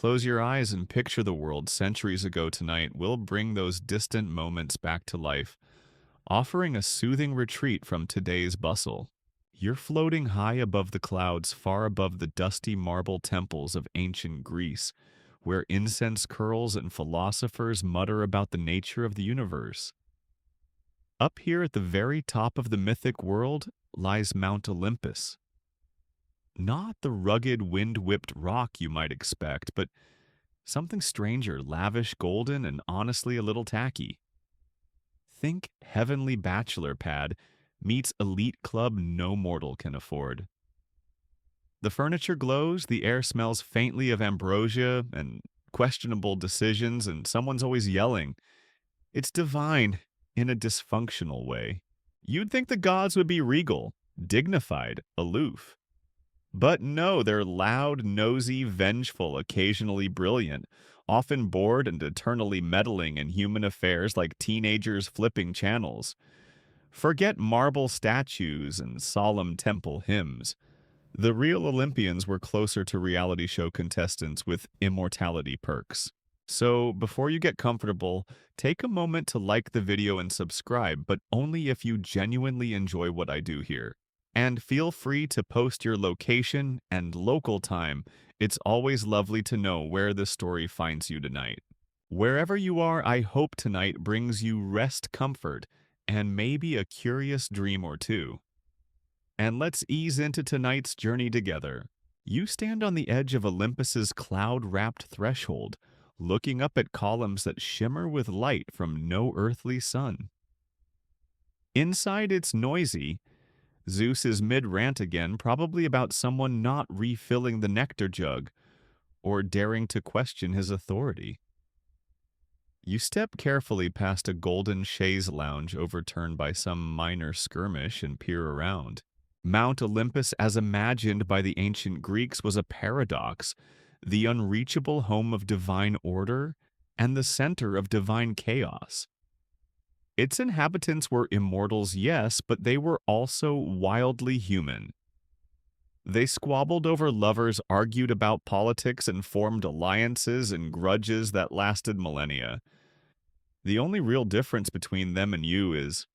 close your eyes and picture the world centuries ago tonight, we'll bring those distant moments back to life, offering a soothing retreat from today's bustle. You're floating high above the clouds, far above the dusty marble temples of ancient Greece, where incense curls and philosophers mutter about the nature of the universe. Up here at the very top of the mythic world lies Mount Olympus. Not the rugged, wind-whipped rock you might expect, but something stranger, lavish, golden, and honestly a little tacky. Think heavenly bachelor pad meets elite club no mortal can afford. The furniture glows, the air smells faintly of ambrosia and questionable decisions, and someone's always yelling. It's divine in a dysfunctional way. You'd think the gods would be regal, dignified, aloof. But no, they're loud, nosy, vengeful, occasionally brilliant, often bored and eternally meddling in human affairs like teenagers flipping channels. Forget marble statues and solemn temple hymns. The real Olympians were closer to reality show contestants with immortality perks. So, before you get comfortable, take a moment to like the video and subscribe, but only if you genuinely enjoy what I do here. And feel free to post your location and local time. It's always lovely to know where the story finds you tonight. Wherever you are, I hope tonight brings you rest, comfort, and maybe a curious dream or two. And let's ease into tonight's journey together. You stand on the edge of Olympus's cloud-wrapped threshold, looking up at columns that shimmer with light from no earthly sun. Inside, it's noisy. Zeus is mid-rant again, probably about someone not refilling the nectar jug or daring to question his authority. You step carefully past a golden chaise lounge overturned by some minor skirmish and peer around. Mount Olympus, as imagined by the ancient Greeks, was a paradox, the unreachable home of divine order and the center of divine chaos. Its inhabitants were immortals, yes, but they were also wildly human. They squabbled over lovers, argued about politics, and formed alliances and grudges that lasted millennia. The only real difference between them and you is,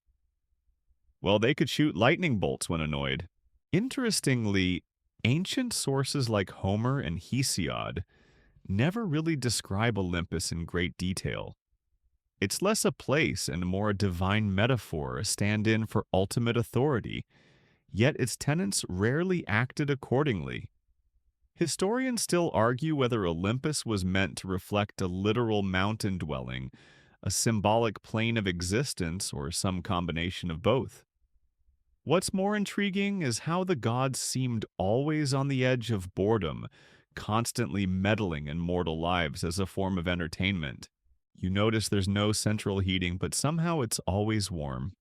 well, they could shoot lightning bolts when annoyed. Interestingly, ancient sources like Homer and Hesiod never really describe Olympus in great detail. It's less a place and more a divine metaphor, a stand-in for ultimate authority, yet its tenants rarely acted accordingly. Historians still argue whether Olympus was meant to reflect a literal mountain dwelling, a symbolic plane of existence, or some combination of both. What's more intriguing is how the gods seemed always on the edge of boredom, constantly meddling in mortal lives as a form of entertainment. You notice there's no central heating, but somehow it's always warm.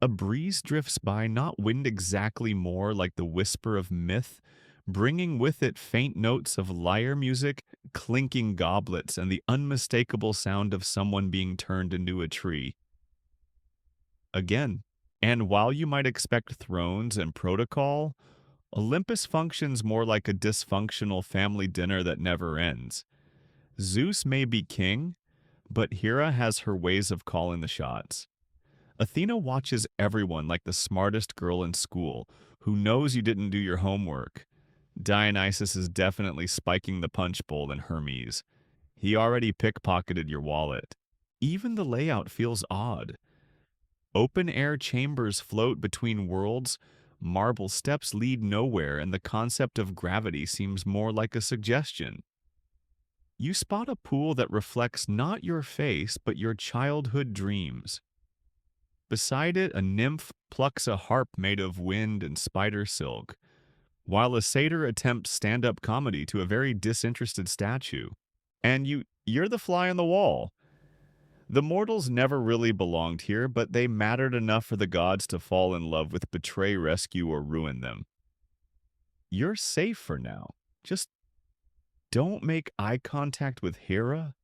A breeze drifts by, not wind exactly, more like the whisper of myth, bringing with it faint notes of lyre music, clinking goblets, and the unmistakable sound of someone being turned into a tree. Again, and while you might expect thrones and protocol, Olympus functions more like a dysfunctional family dinner that never ends. Zeus may be king, but Hera has her ways of calling the shots. Athena watches everyone like the smartest girl in school, who knows you didn't do your homework. Dionysus is definitely spiking the punch bowl than Hermes. He already pickpocketed your wallet. Even the layout feels odd. Open-air chambers float between worlds, marble steps lead nowhere, and the concept of gravity seems more like a suggestion. You spot a pool that reflects not your face, but your childhood dreams. Beside it, a nymph plucks a harp made of wind and spider silk, while a satyr attempts stand-up comedy to a very disinterested statue. And you're the fly on the wall. The mortals never really belonged here, but they mattered enough for the gods to fall in love with, betray, rescue, or ruin them. You're safe for now. Just don't make eye contact with Hera.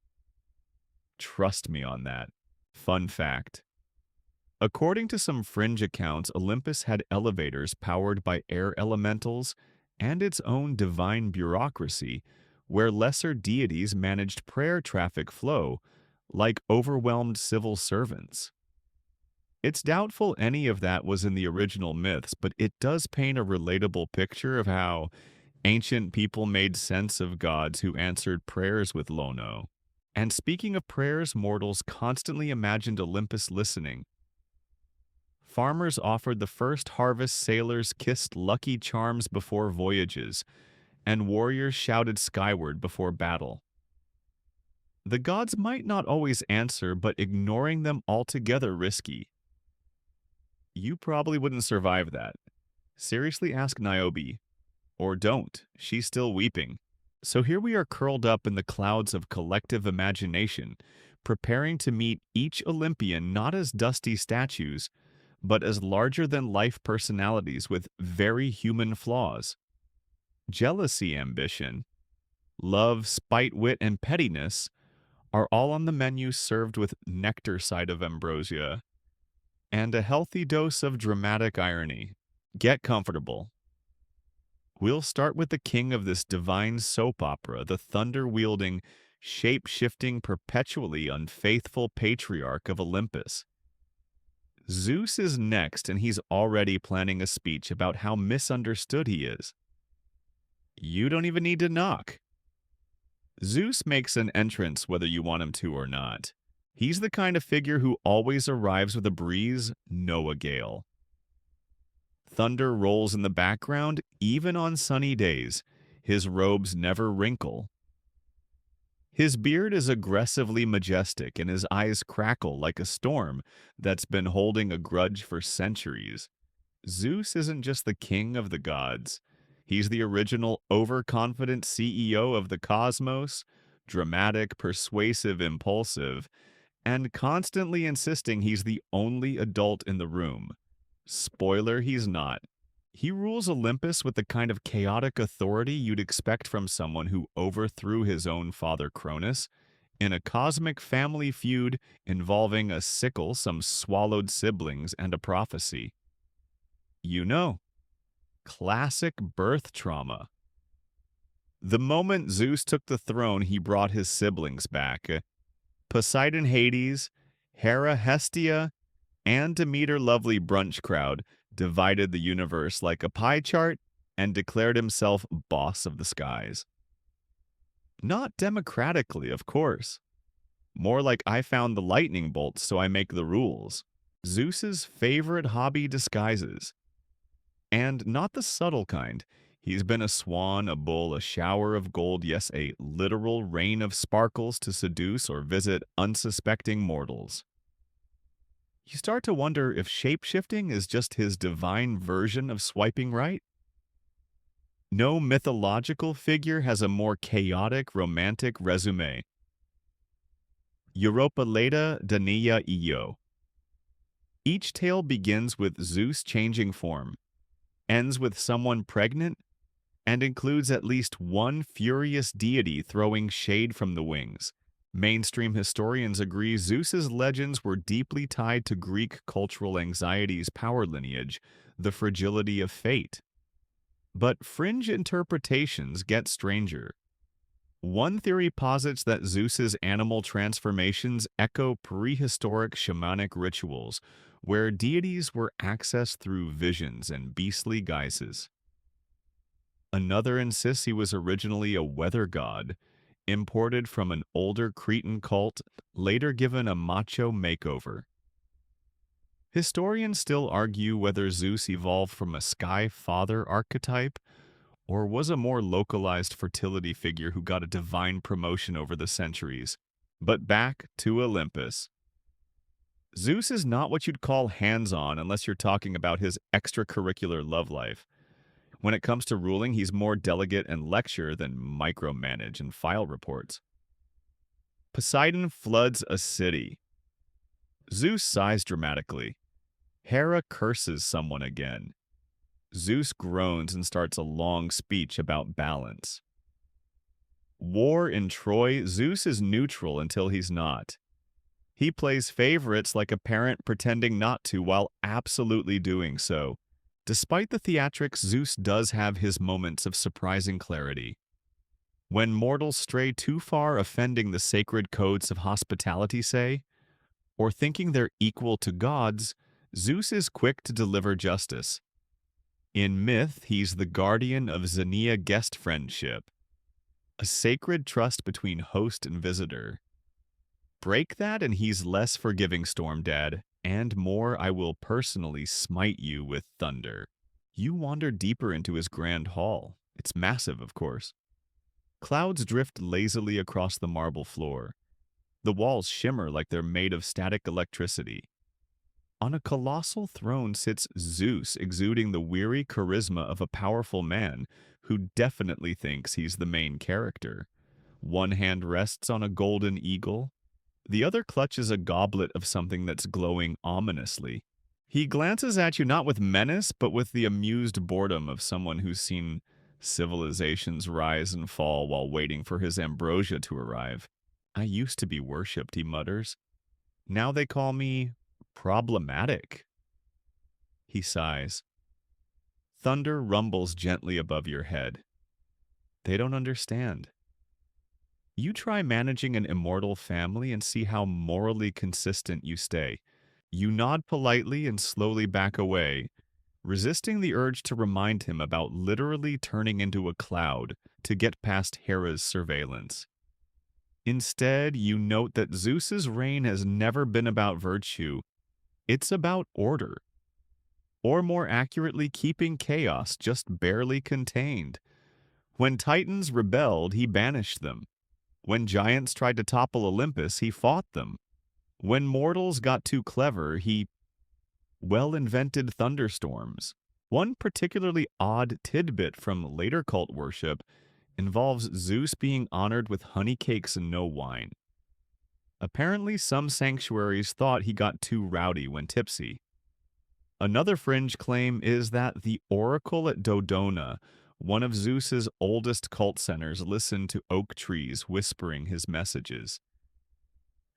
Trust me on that. Fun fact. According to some fringe accounts, Olympus had elevators powered by air elementals and its own divine bureaucracy, where lesser deities managed prayer traffic flow, like overwhelmed civil servants. It's doubtful any of that was in the original myths, but it does paint a relatable picture of how ancient people made sense of gods who answered prayers with Lono. And speaking of prayers, mortals constantly imagined Olympus listening. Farmers offered the first harvest, sailors kissed lucky charms before voyages, and warriors shouted skyward before battle. The gods might not always answer, but ignoring them altogether risky. You probably wouldn't survive that. Seriously ask Niobe. Or don't, she's still weeping. So here we are curled up in the clouds of collective imagination, preparing to meet each Olympian not as dusty statues, but as larger-than-life personalities with very human flaws. Jealousy, ambition, love, spite, wit, and pettiness are all on the menu served with nectar side of ambrosia, and a healthy dose of dramatic irony. Get comfortable. We'll start with the king of this divine soap opera, the thunder-wielding, shape-shifting, perpetually unfaithful patriarch of Olympus. Zeus is next, and he's already planning a speech about how misunderstood he is. You don't even need to knock. Zeus makes an entrance whether you want him to or not. He's the kind of figure who always arrives with a breeze, no a gale. Thunder rolls in the background, even on sunny days. His robes never wrinkle. His beard is aggressively majestic, and his eyes crackle like a storm that's been holding a grudge for centuries. Zeus isn't just the king of the gods. He's the original overconfident CEO of the cosmos, dramatic, persuasive, impulsive, and constantly insisting he's the only adult in the room. Spoiler, he's not. He rules Olympus with the kind of chaotic authority you'd expect from someone who overthrew his own father Cronus in a cosmic family feud involving a sickle, some swallowed siblings, and a prophecy. You know, classic birth trauma. The moment Zeus took the throne, he brought his siblings back. Poseidon Hades, Hera Hestia, and Demeter Lovely brunch crowd divided the universe like a pie chart and declared himself boss of the skies. Not democratically, of course. More like I found the lightning bolts, so I make the rules. Zeus's favorite hobby disguises. And not the subtle kind. He's been a swan, a bull, a shower of gold, yes, a literal rain of sparkles to seduce or visit unsuspecting mortals. You start to wonder if shape-shifting is just his divine version of swiping right. No mythological figure has a more chaotic, romantic resume. Europaleta Dania Io. Each tale begins with Zeus changing form, ends with someone pregnant, and includes at least one furious deity throwing shade from the wings. Mainstream historians agree Zeus's legends were deeply tied to Greek cultural anxiety's power lineage, the fragility of fate. But fringe interpretations get stranger. One theory posits that Zeus's animal transformations echo prehistoric shamanic rituals, where deities were accessed through visions and beastly guises. Another insists he was originally a weather god, imported from an older Cretan cult, later given a macho makeover. Historians still argue whether Zeus evolved from a sky father archetype or was a more localized fertility figure who got a divine promotion over the centuries. But back to Olympus. Zeus is not what you'd call hands-on unless you're talking about his extracurricular love life. When it comes to ruling, he's more delegate and lecture than micromanage and file reports. Poseidon floods a city. Zeus sighs dramatically. Hera curses someone again. Zeus groans and starts a long speech about balance. War in Troy, Zeus is neutral until he's not. He plays favorites like a parent pretending not to while absolutely doing so. Despite the theatrics, Zeus does have his moments of surprising clarity. When mortals stray too far offending the sacred codes of hospitality, say, or thinking they're equal to gods, Zeus is quick to deliver justice. In myth, he's the guardian of Xenia guest friendship, a sacred trust between host and visitor. Break that and he's less forgiving, Storm Dad, and more, I will personally smite you with thunder. You wander deeper into his grand hall. It's massive, of course. Clouds drift lazily across the marble floor. The walls shimmer like they're made of static electricity. On a colossal throne sits Zeus, exuding the weary charisma of a powerful man who definitely thinks he's the main character. One hand rests on a golden eagle. The other clutches a goblet of something that's glowing ominously. He glances at you not with menace, but with the amused boredom of someone who's seen civilizations rise and fall while waiting for his ambrosia to arrive. I used to be worshipped, he mutters. Now they call me problematic. He sighs. Thunder rumbles gently above your head. They don't understand. You try managing an immortal family and see how morally consistent you stay. You nod politely and slowly back away, resisting the urge to remind him about literally turning into a cloud to get past Hera's surveillance. Instead, you note that Zeus's reign has never been about virtue. It's about order. Or more accurately, keeping chaos just barely contained. When Titans rebelled, he banished them. When giants tried to topple Olympus, he fought them. When mortals got too clever, he, invented thunderstorms. One particularly odd tidbit from later cult worship involves Zeus being honored with honey cakes and no wine. Apparently, some sanctuaries thought he got too rowdy when tipsy. Another fringe claim is that the oracle at Dodona, one of Zeus's oldest cult centers, listened to oak trees whispering his messages.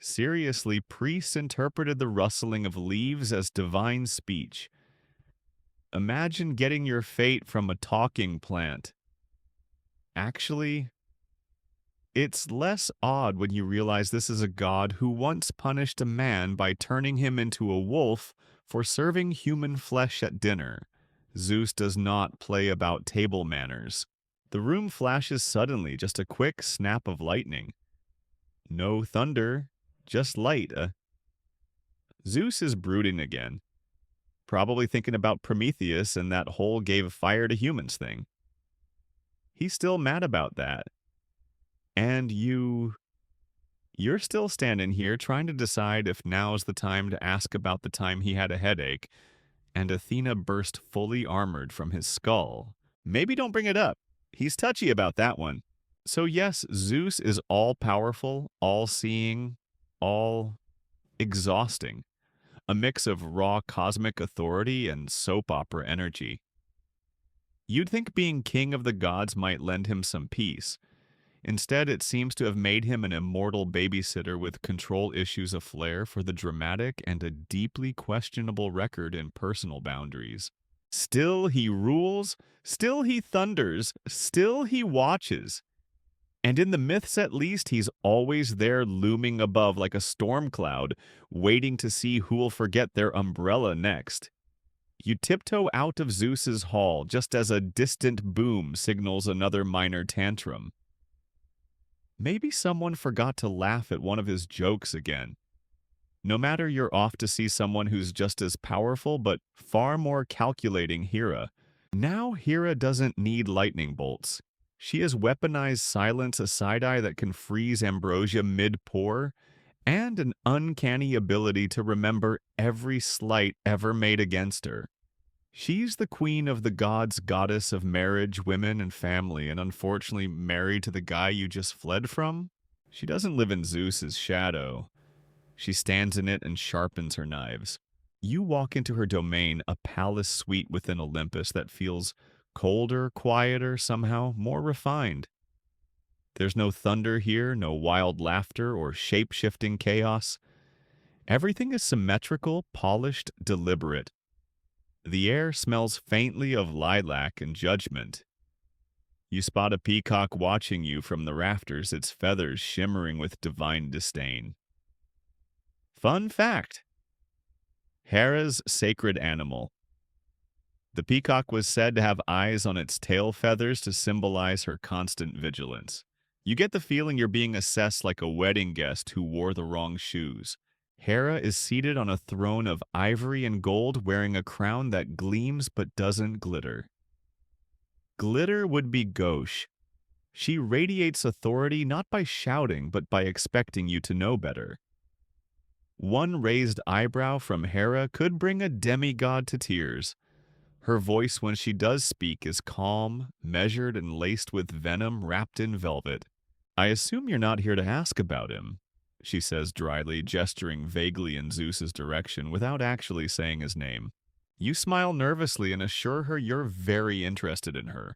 Seriously, priests interpreted the rustling of leaves as divine speech. Imagine getting your fate from a talking plant. Actually, it's less odd when you realize this is a god who once punished a man by turning him into a wolf for serving human flesh at dinner. Zeus does not play about table manners. The room flashes suddenly, just a quick snap of lightning. No thunder, just light. Zeus is brooding again, probably thinking about Prometheus and that whole gave fire to humans thing. He's still mad about that. And you're still standing here trying to decide if now's the time to ask about the time he had a headache, and Athena burst fully armored from his skull. Maybe don't bring it up. He's touchy about that one. So yes, Zeus is all-powerful, all-seeing, all-exhausting. A mix of raw cosmic authority and soap opera energy. You'd think being king of the gods might lend him some peace. Instead, it seems to have made him an immortal babysitter with control issues a flair for the dramatic and a deeply questionable record in personal boundaries. Still he rules, still he thunders, still he watches. And in the myths at least, he's always there looming above like a storm cloud, waiting to see who'll forget their umbrella next. You tiptoe out of Zeus's hall just as a distant boom signals another minor tantrum. Maybe someone forgot to laugh at one of his jokes again. No matter, you're off to see someone who's just as powerful but far more calculating Hera. Now Hera doesn't need lightning bolts. She has weaponized silence, a side-eye that can freeze ambrosia mid-pour, and an uncanny ability to remember every slight ever made against her. She's the queen of the gods, goddess of marriage, women, and family, and unfortunately married to the guy you just fled from. She doesn't live in Zeus's shadow. She stands in it and sharpens her knives. You walk into her domain, a palace suite within Olympus that feels colder, quieter, somehow more refined. There's no thunder here, no wild laughter or shape-shifting chaos. Everything is symmetrical, polished, deliberate. The air smells faintly of lilac and judgment. You spot a peacock watching you from the rafters, its feathers shimmering with divine disdain. Fun fact: Hera's sacred animal. The peacock was said to have eyes on its tail feathers to symbolize her constant vigilance. You get the feeling you're being assessed like a wedding guest who wore the wrong shoes. Hera is seated on a throne of ivory and gold, wearing a crown that gleams but doesn't glitter. Glitter would be gauche. She radiates authority not by shouting, but by expecting you to know better. One raised eyebrow from Hera could bring a demigod to tears. Her voice when she does speak is calm, measured, and laced with venom wrapped in velvet. I assume you're not here to ask about him, she says dryly, gesturing vaguely in Zeus's direction without actually saying his name. You smile nervously and assure her you're very interested in her,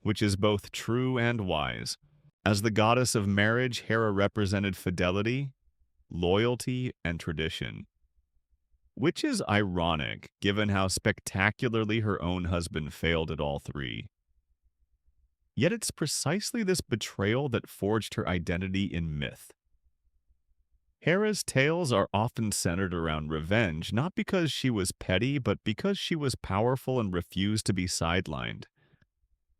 which is both true and wise. As the goddess of marriage, Hera represented fidelity, loyalty, and tradition. Which is ironic, given how spectacularly her own husband failed at all three. Yet it's precisely this betrayal that forged her identity in myth. Hera's tales are often centered around revenge, not because she was petty, but because she was powerful and refused to be sidelined.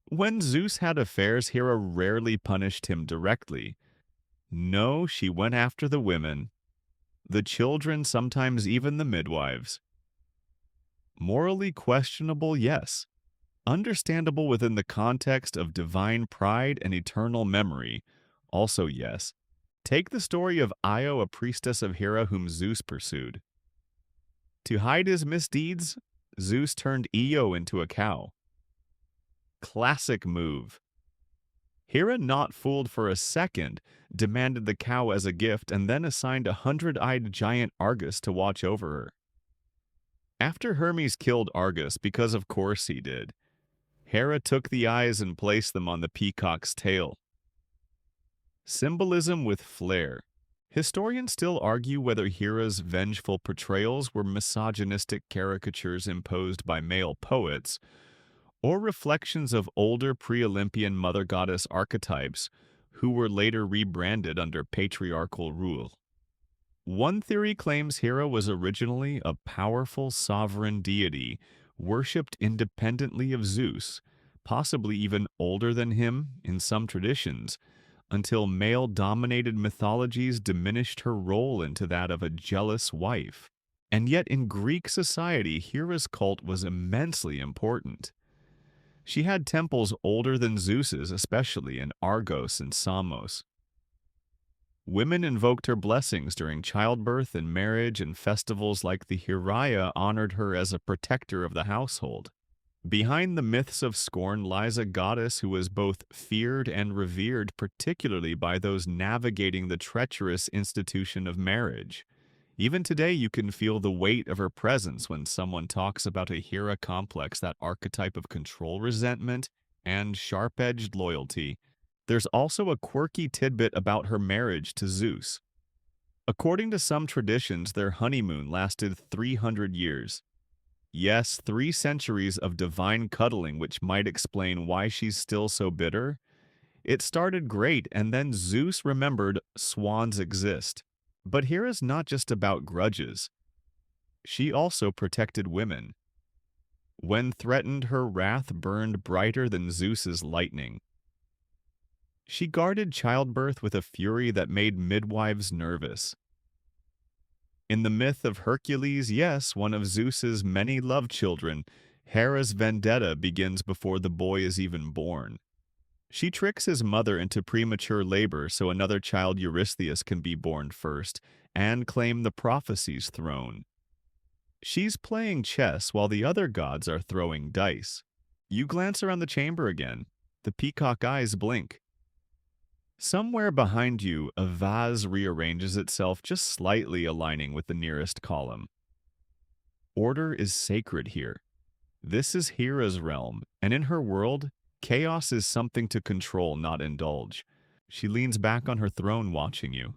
When Zeus had affairs, Hera rarely punished him directly. No, she went after the women, the children, sometimes even the midwives. Morally questionable, yes. Understandable within the context of divine pride and eternal memory, also yes. Take the story of Io, a priestess of Hera whom Zeus pursued. To hide his misdeeds, Zeus turned Io into a cow. Classic move. Hera, not fooled for a second, demanded the cow as a gift and then assigned a 100-eyed giant Argus to watch over her. After Hermes killed Argus, because of course he did, Hera took the eyes and placed them on the peacock's tail. Symbolism with flair. Historians still argue whether Hera's vengeful portrayals were misogynistic caricatures imposed by male poets, or reflections of older pre-Olympian mother goddess archetypes who were later rebranded under patriarchal rule. One theory claims Hera was originally a powerful sovereign deity worshipped independently of Zeus, possibly even older than him in some traditions, until male-dominated mythologies diminished her role into that of a jealous wife. And yet in Greek society, Hera's cult was immensely important. She had temples older than Zeus's, especially in Argos and Samos. Women invoked her blessings during childbirth and marriage, and festivals like the Heraia honored her as a protector of the household. Behind the myths of scorn lies a goddess who was both feared and revered, particularly by those navigating the treacherous institution of marriage. Even today, you can feel the weight of her presence when someone talks about a Hera complex, that archetype of control, resentment, and sharp-edged loyalty. There's also a quirky tidbit about her marriage to Zeus. According to some traditions, their honeymoon lasted 300 years. Yes, 3 centuries of divine cuddling, which might explain why she's still so bitter. It started great, and then Zeus remembered swans exist. But Hera's not just about grudges. She also protected women. When threatened, her wrath burned brighter than Zeus's lightning. She guarded childbirth with a fury that made midwives nervous. In the myth of Hercules, yes, one of Zeus's many love children, Hera's vendetta begins before the boy is even born. She tricks his mother into premature labor so another child, Eurystheus, can be born first and claim the prophecy's throne. She's playing chess while the other gods are throwing dice. You glance around the chamber again. The peacock eyes blink. Somewhere behind you, a vase rearranges itself, just slightly aligning with the nearest column. Order is sacred here. This is Hera's realm, and in her world, chaos is something to control, not indulge. She leans back on her throne watching you.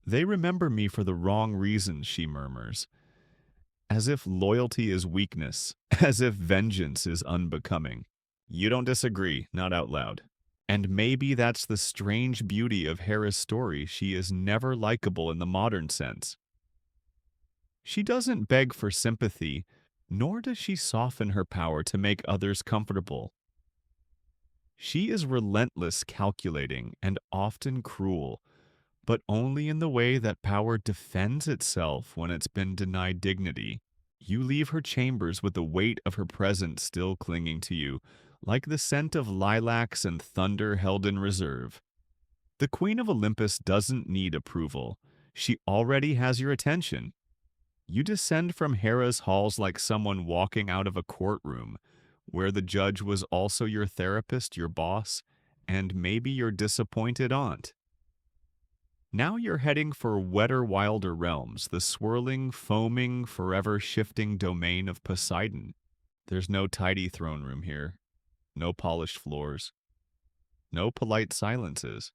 They remember me for the wrong reasons, she murmurs. As if loyalty is weakness, as if vengeance is unbecoming. You don't disagree, not out loud. And maybe that's the strange beauty of Hera's story. She is never likable in the modern sense. She doesn't beg for sympathy, nor does she soften her power to make others comfortable. She is relentless, calculating, and often cruel, but only in the way that power defends itself when it's been denied dignity. You leave her chambers with the weight of her presence still clinging to you, like the scent of lilacs and thunder held in reserve. The Queen of Olympus doesn't need approval. She already has your attention. You descend from Hera's halls like someone walking out of a courtroom, where the judge was also your therapist, your boss, and maybe your disappointed aunt. Now you're heading for wetter, wilder realms, the swirling, foaming, forever shifting domain of Poseidon. There's no tidy throne room here, no polished floors, no polite silences.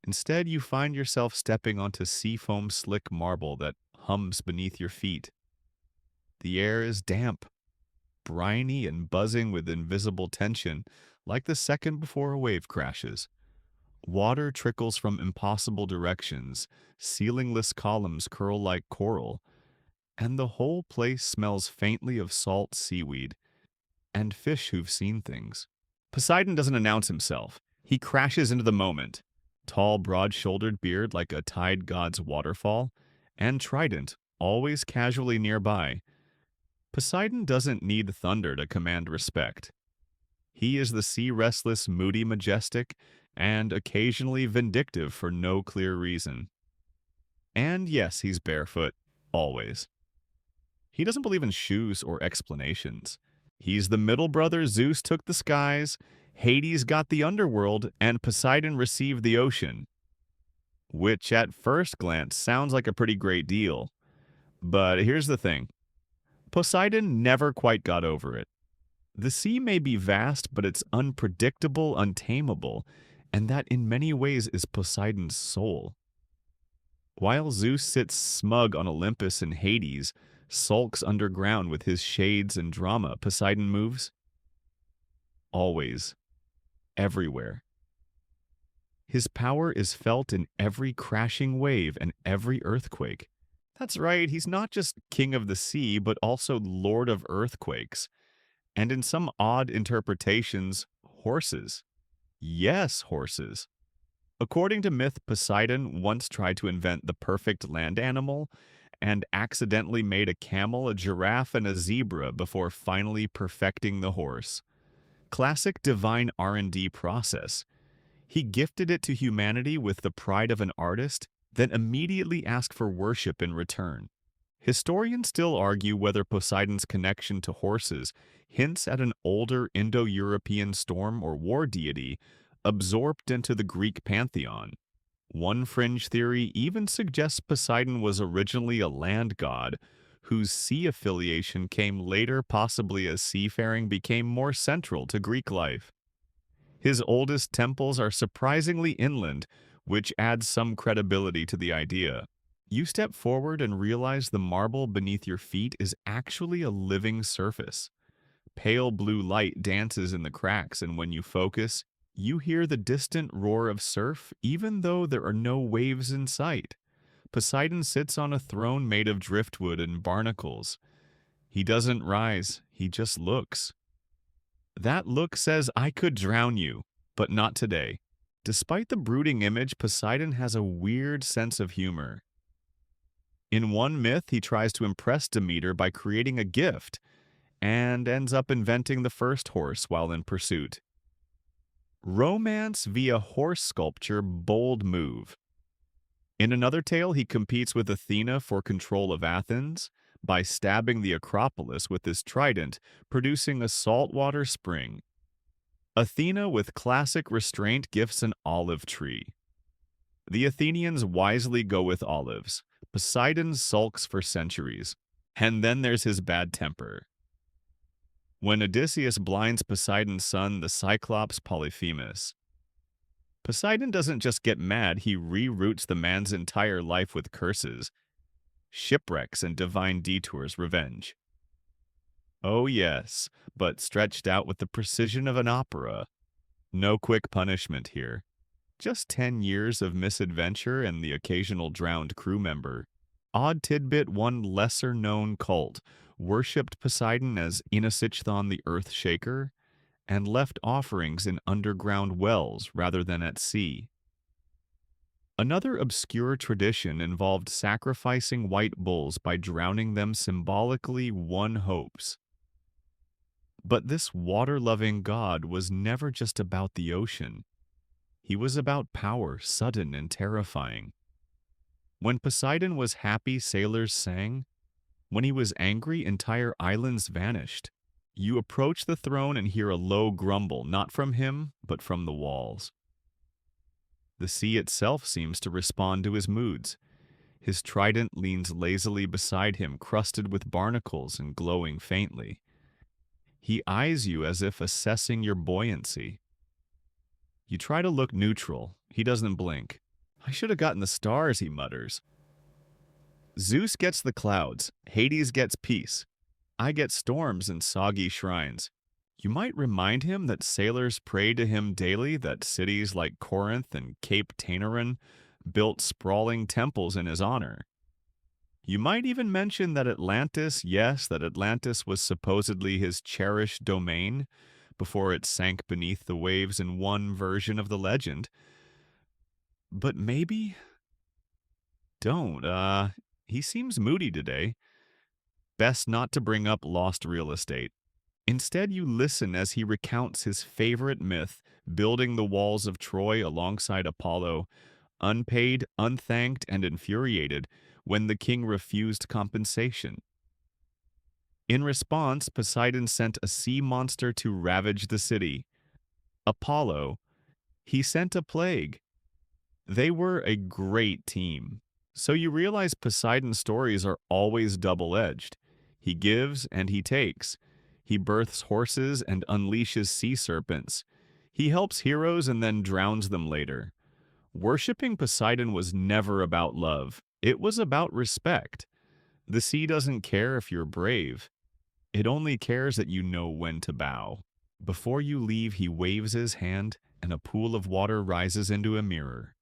Instead, you find yourself stepping onto seafoam slick marble that hums beneath your feet. The air is damp, briny, and buzzing with invisible tension, like the second before a wave crashes. Water trickles from impossible directions, ceilingless columns curl like coral, and the whole place smells faintly of salt seaweed and fish who've seen things. Poseidon doesn't announce himself. He crashes into the moment. Tall, broad-shouldered beard like a tide god's waterfall, and trident, always casually nearby. Poseidon doesn't need thunder to command respect. He is the sea-restless, moody, majestic, and occasionally vindictive for no clear reason. And yes, he's barefoot, always. He doesn't believe in shoes or explanations. He's the middle brother Zeus took the skies, Hades got the underworld, and Poseidon received the ocean. Which at first glance sounds like a pretty great deal. But here's the thing. Poseidon never quite got over it. The sea may be vast, but it's unpredictable, untamable, and that in many ways is Poseidon's soul. While Zeus sits smug on Olympus and Hades, sulks underground with his shades and drama, Poseidon moves. Always. Everywhere. His power is felt in every crashing wave and every earthquake. That's right, he's not just king of the sea, but also lord of earthquakes. And in some odd interpretations, horses. Yes, horses. According to myth, Poseidon once tried to invent the perfect land animal and accidentally made a camel, a giraffe, and a zebra before finally perfecting the horse. Classic divine R&D process. He gifted it to humanity with the pride of an artist, then immediately asked for worship in return. Historians still argue whether Poseidon's connection to horses hints at an older Indo-European storm or war deity absorbed into the Greek pantheon. One fringe theory even suggests Poseidon was originally a land god, whose sea affiliation came later, possibly as seafaring became more central to Greek life. His oldest temples are surprisingly inland, which adds some credibility to the idea. You step forward and realize the marble beneath your feet is actually a living surface. Pale blue light dances in the cracks, and when you focus, you hear the distant roar of surf, even though there are no waves in sight. Poseidon sits on a throne made of driftwood and barnacles. He doesn't rise, he just looks. That look says, I could drown you, but not today. Despite the brooding image, Poseidon has a weird sense of humor. In one myth, he tries to impress Demeter by creating a gift, and ends up inventing the first horse while in pursuit. Romance via horse sculpture, bold move. In another tale, he competes with Athena for control of Athens by stabbing the Acropolis with his trident, producing a saltwater spring. Athena, with classic restraint, gifts an olive tree. The Athenians wisely go with olives. Poseidon sulks for centuries. And then there's his bad temper. When Odysseus blinds Poseidon's son, the Cyclops Polyphemus. Poseidon doesn't just get mad, he reroutes the man's entire life with curses, shipwrecks, and divine detours revenge. Oh, yes, but stretched out with the precision of an opera. No quick punishment here. Just 10 years of misadventure and the occasional drowned crew member. Odd tidbit: one lesser-known cult worshipped Poseidon as Inasichthon the Earth Shaker and left offerings in underground wells rather than at sea. Another obscure tradition involved sacrificing white bulls by drowning them symbolically, one hopes. But this water-loving god was never just about the ocean. He was about power, sudden and terrifying. When Poseidon was happy, sailors sang. When he was angry, entire islands vanished. You approach the throne and hear a low grumble, not from him, but from the walls. The sea itself seems to respond to his moods. His trident leans lazily beside him, crusted with barnacles and glowing faintly. He eyes you as if assessing your buoyancy. You try to look neutral. He doesn't blink. I should have gotten the stars, he mutters. Zeus gets the clouds. Hades gets peace. I get storms and soggy shrines. You might remind him that sailors pray to him daily, that cities like Corinth and Cape Tainaran built sprawling temples in his honor. You might even mention that Atlantis, yes, that Atlantis was supposedly his cherished domain before it sank beneath the waves in one version of the legend. But maybe don't. He seems moody today. Best not to bring up lost real estate. Instead, you listen as he recounts his favorite myth, building the walls of Troy alongside Apollo, unpaid, unthanked, and infuriated when the king refused compensation. In response, Poseidon sent a sea monster to ravage the city. Apollo, he sent a plague. They were a great team. So you realize Poseidon's stories are always double-edged. He gives and he takes. He births horses and unleashes sea serpents. He helps heroes and then drowns them later. Worshipping Poseidon was never about love. It was about respect. The sea doesn't care if you're brave. It only cares that you know when to bow. Before you leave, he waves his hand, and a pool of water rises into a mirror.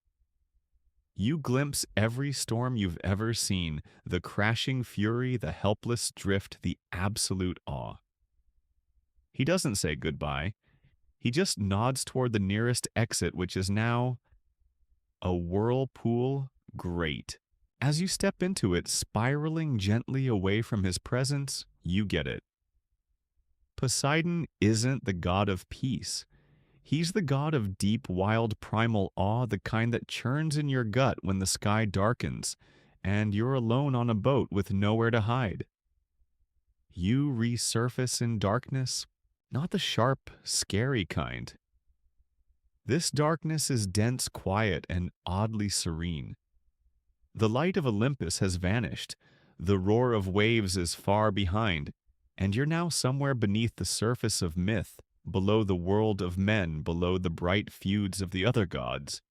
You glimpse every storm you've ever seen, the crashing fury, the helpless drift, the absolute awe. He doesn't say goodbye. He just nods toward the nearest exit, which is now a whirlpool grate. As you step into it, spiraling gently away from his presence, you get it. Poseidon isn't the god of peace. He's the god of deep, wild, primal awe, the kind that churns in your gut when the sky darkens and you're alone on a boat with nowhere to hide. You resurface in darkness, not the sharp, scary kind. This darkness is dense, quiet, and oddly serene. The light of Olympus has vanished. The roar of waves is far behind, and you're now somewhere beneath the surface of myth, below the world of men, below the bright feuds of the other gods.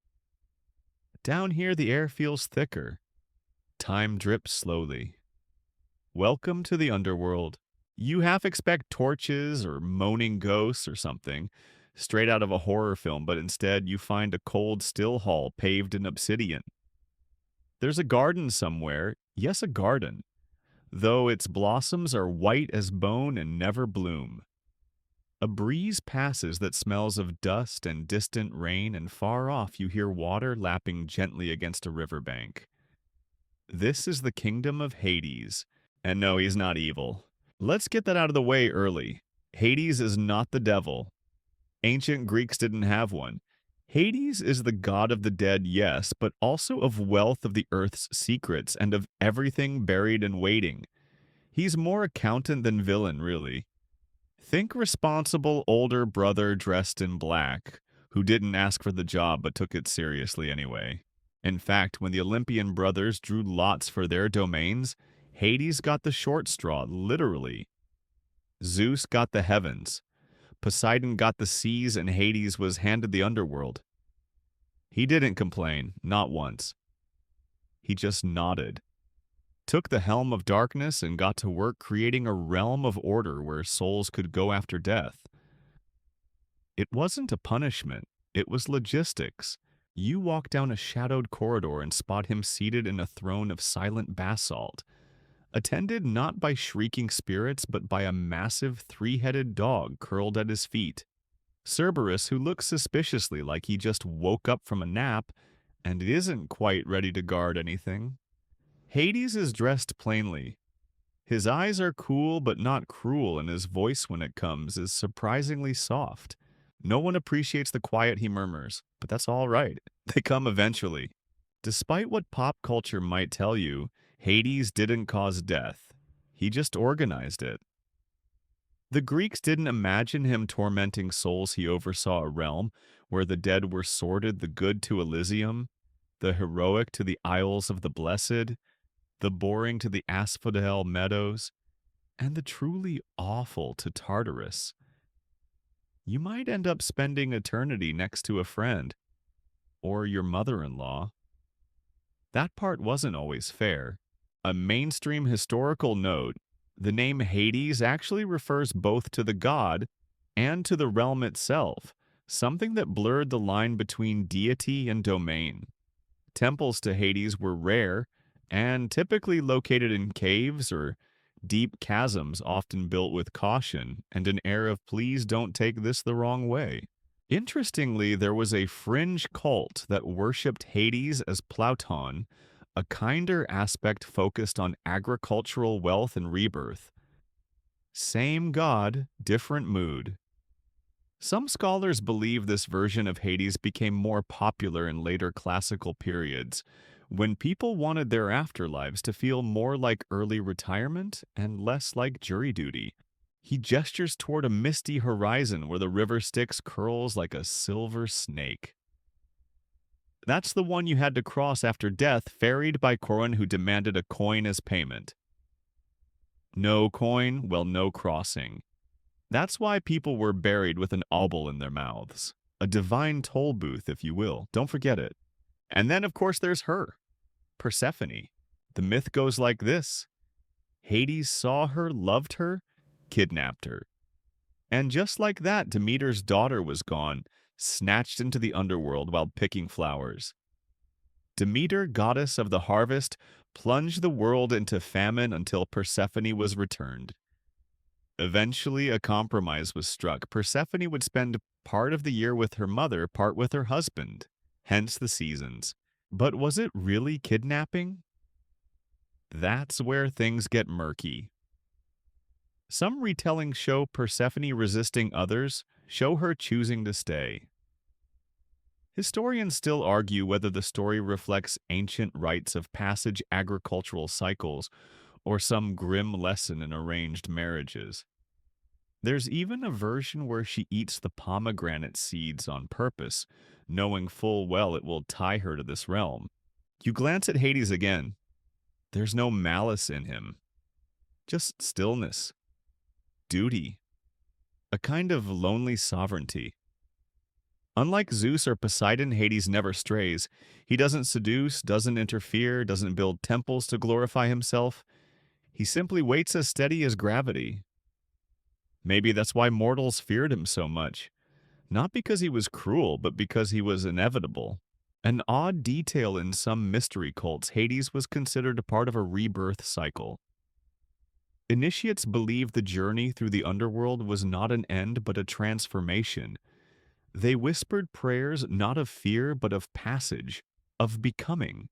Down here, the air feels thicker. Time drips slowly. Welcome to the underworld. You half expect torches or moaning ghosts or something, straight out of a horror film, but instead you find a cold, still hall paved in obsidian. There's a garden somewhere, yes, a garden, though its blossoms are white as bone and never bloom. A breeze passes that smells of dust and distant rain, and far off you hear water lapping gently against a riverbank. This is the kingdom of Hades. And no, he's not evil. Let's get that out of the way early. Hades is not the devil. Ancient Greeks didn't have one. Hades is the god of the dead, yes, but also of wealth, of the earth's secrets, and of everything buried and waiting. He's more accountant than villain, really. Think responsible older brother dressed in black, who didn't ask for the job but took it seriously anyway. In fact, when the Olympian brothers drew lots for their domains, Hades got the short straw, literally. Zeus got the heavens. Poseidon got the seas, and Hades was handed the underworld. He didn't complain, not once. He just nodded. took the helm of darkness and got to work creating a realm of order where souls could go after death. It wasn't a punishment, it was logistics. You walk down a shadowed corridor and spot him seated in a throne of silent basalt, attended not by shrieking spirits but by a massive three-headed dog curled at his feet. Cerberus, who looks suspiciously like he just woke up from a nap and isn't quite ready to guard anything. Hades is dressed plainly. His eyes are cool but not cruel, and his voice when it comes is surprisingly soft. No one appreciates the quiet he murmurs, but that's all right. They come eventually. Despite what pop culture might tell you, Hades didn't cause death. He just organized it. The Greeks didn't imagine him tormenting souls. He oversaw a realm where the dead were sorted, the good to Elysium, the heroic to the Isles of the Blessed, the boring to the asphodel meadows, and the truly awful to Tartarus. You might end up spending eternity next to a friend, or your mother-in-law. That part wasn't always fair. A mainstream historical note: the name Hades actually refers both to the god and to the realm itself, something that blurred the line between deity and domain. Temples to Hades were rare and typically located in caves or deep chasms, often built with caution and an air of "please don't take this the wrong way." Interestingly, there was a fringe cult that worshipped Hades as Plauton, a kinder aspect focused on agricultural wealth and rebirth. Same god, different mood. Some scholars believe this version of Hades became more popular in later classical periods, when people wanted their afterlives to feel more like early retirement and less like jury duty. He gestures toward a misty horizon where the river Styx curls like a silver snake. That's the one you had to cross after death, ferried by Corin, who demanded a coin as payment. No coin, well, no crossing. That's why people were buried with an obol in their mouths. A divine toll booth, if you will. Don't forget it. And then, of course, there's her, Persephone. The myth goes like this: Hades saw her, loved her, kidnapped her. And just like that, Demeter's daughter was gone, snatched into the underworld while picking flowers. Demeter, goddess of the harvest, plunged the world into famine until Persephone was returned. Eventually, a compromise was struck. Persephone would spend part of the year with her mother, part with her husband, hence the seasons. But was it really kidnapping? That's where things get murky. Some retellings show Persephone resisting others, show her choosing to stay. Historians still argue whether the story reflects ancient rites of passage, agricultural cycles, or some grim lesson in arranged marriages. There's even a version where she eats the pomegranate seeds on purpose, knowing full well it will tie her to this realm. You glance at Hades again. There's no malice in him, just stillness, duty, a kind of lonely sovereignty. Unlike Zeus or Poseidon, Hades never strays. He doesn't seduce, doesn't interfere, doesn't build temples to glorify himself. He simply waits as steady as gravity. Maybe that's why mortals feared him so much. Not because he was cruel, but because he was inevitable. An odd detail in some mystery cults, Hades was considered a part of a rebirth cycle. Initiates believed the journey through the underworld was not an end but a transformation. They whispered prayers not of fear but of passage, of becoming.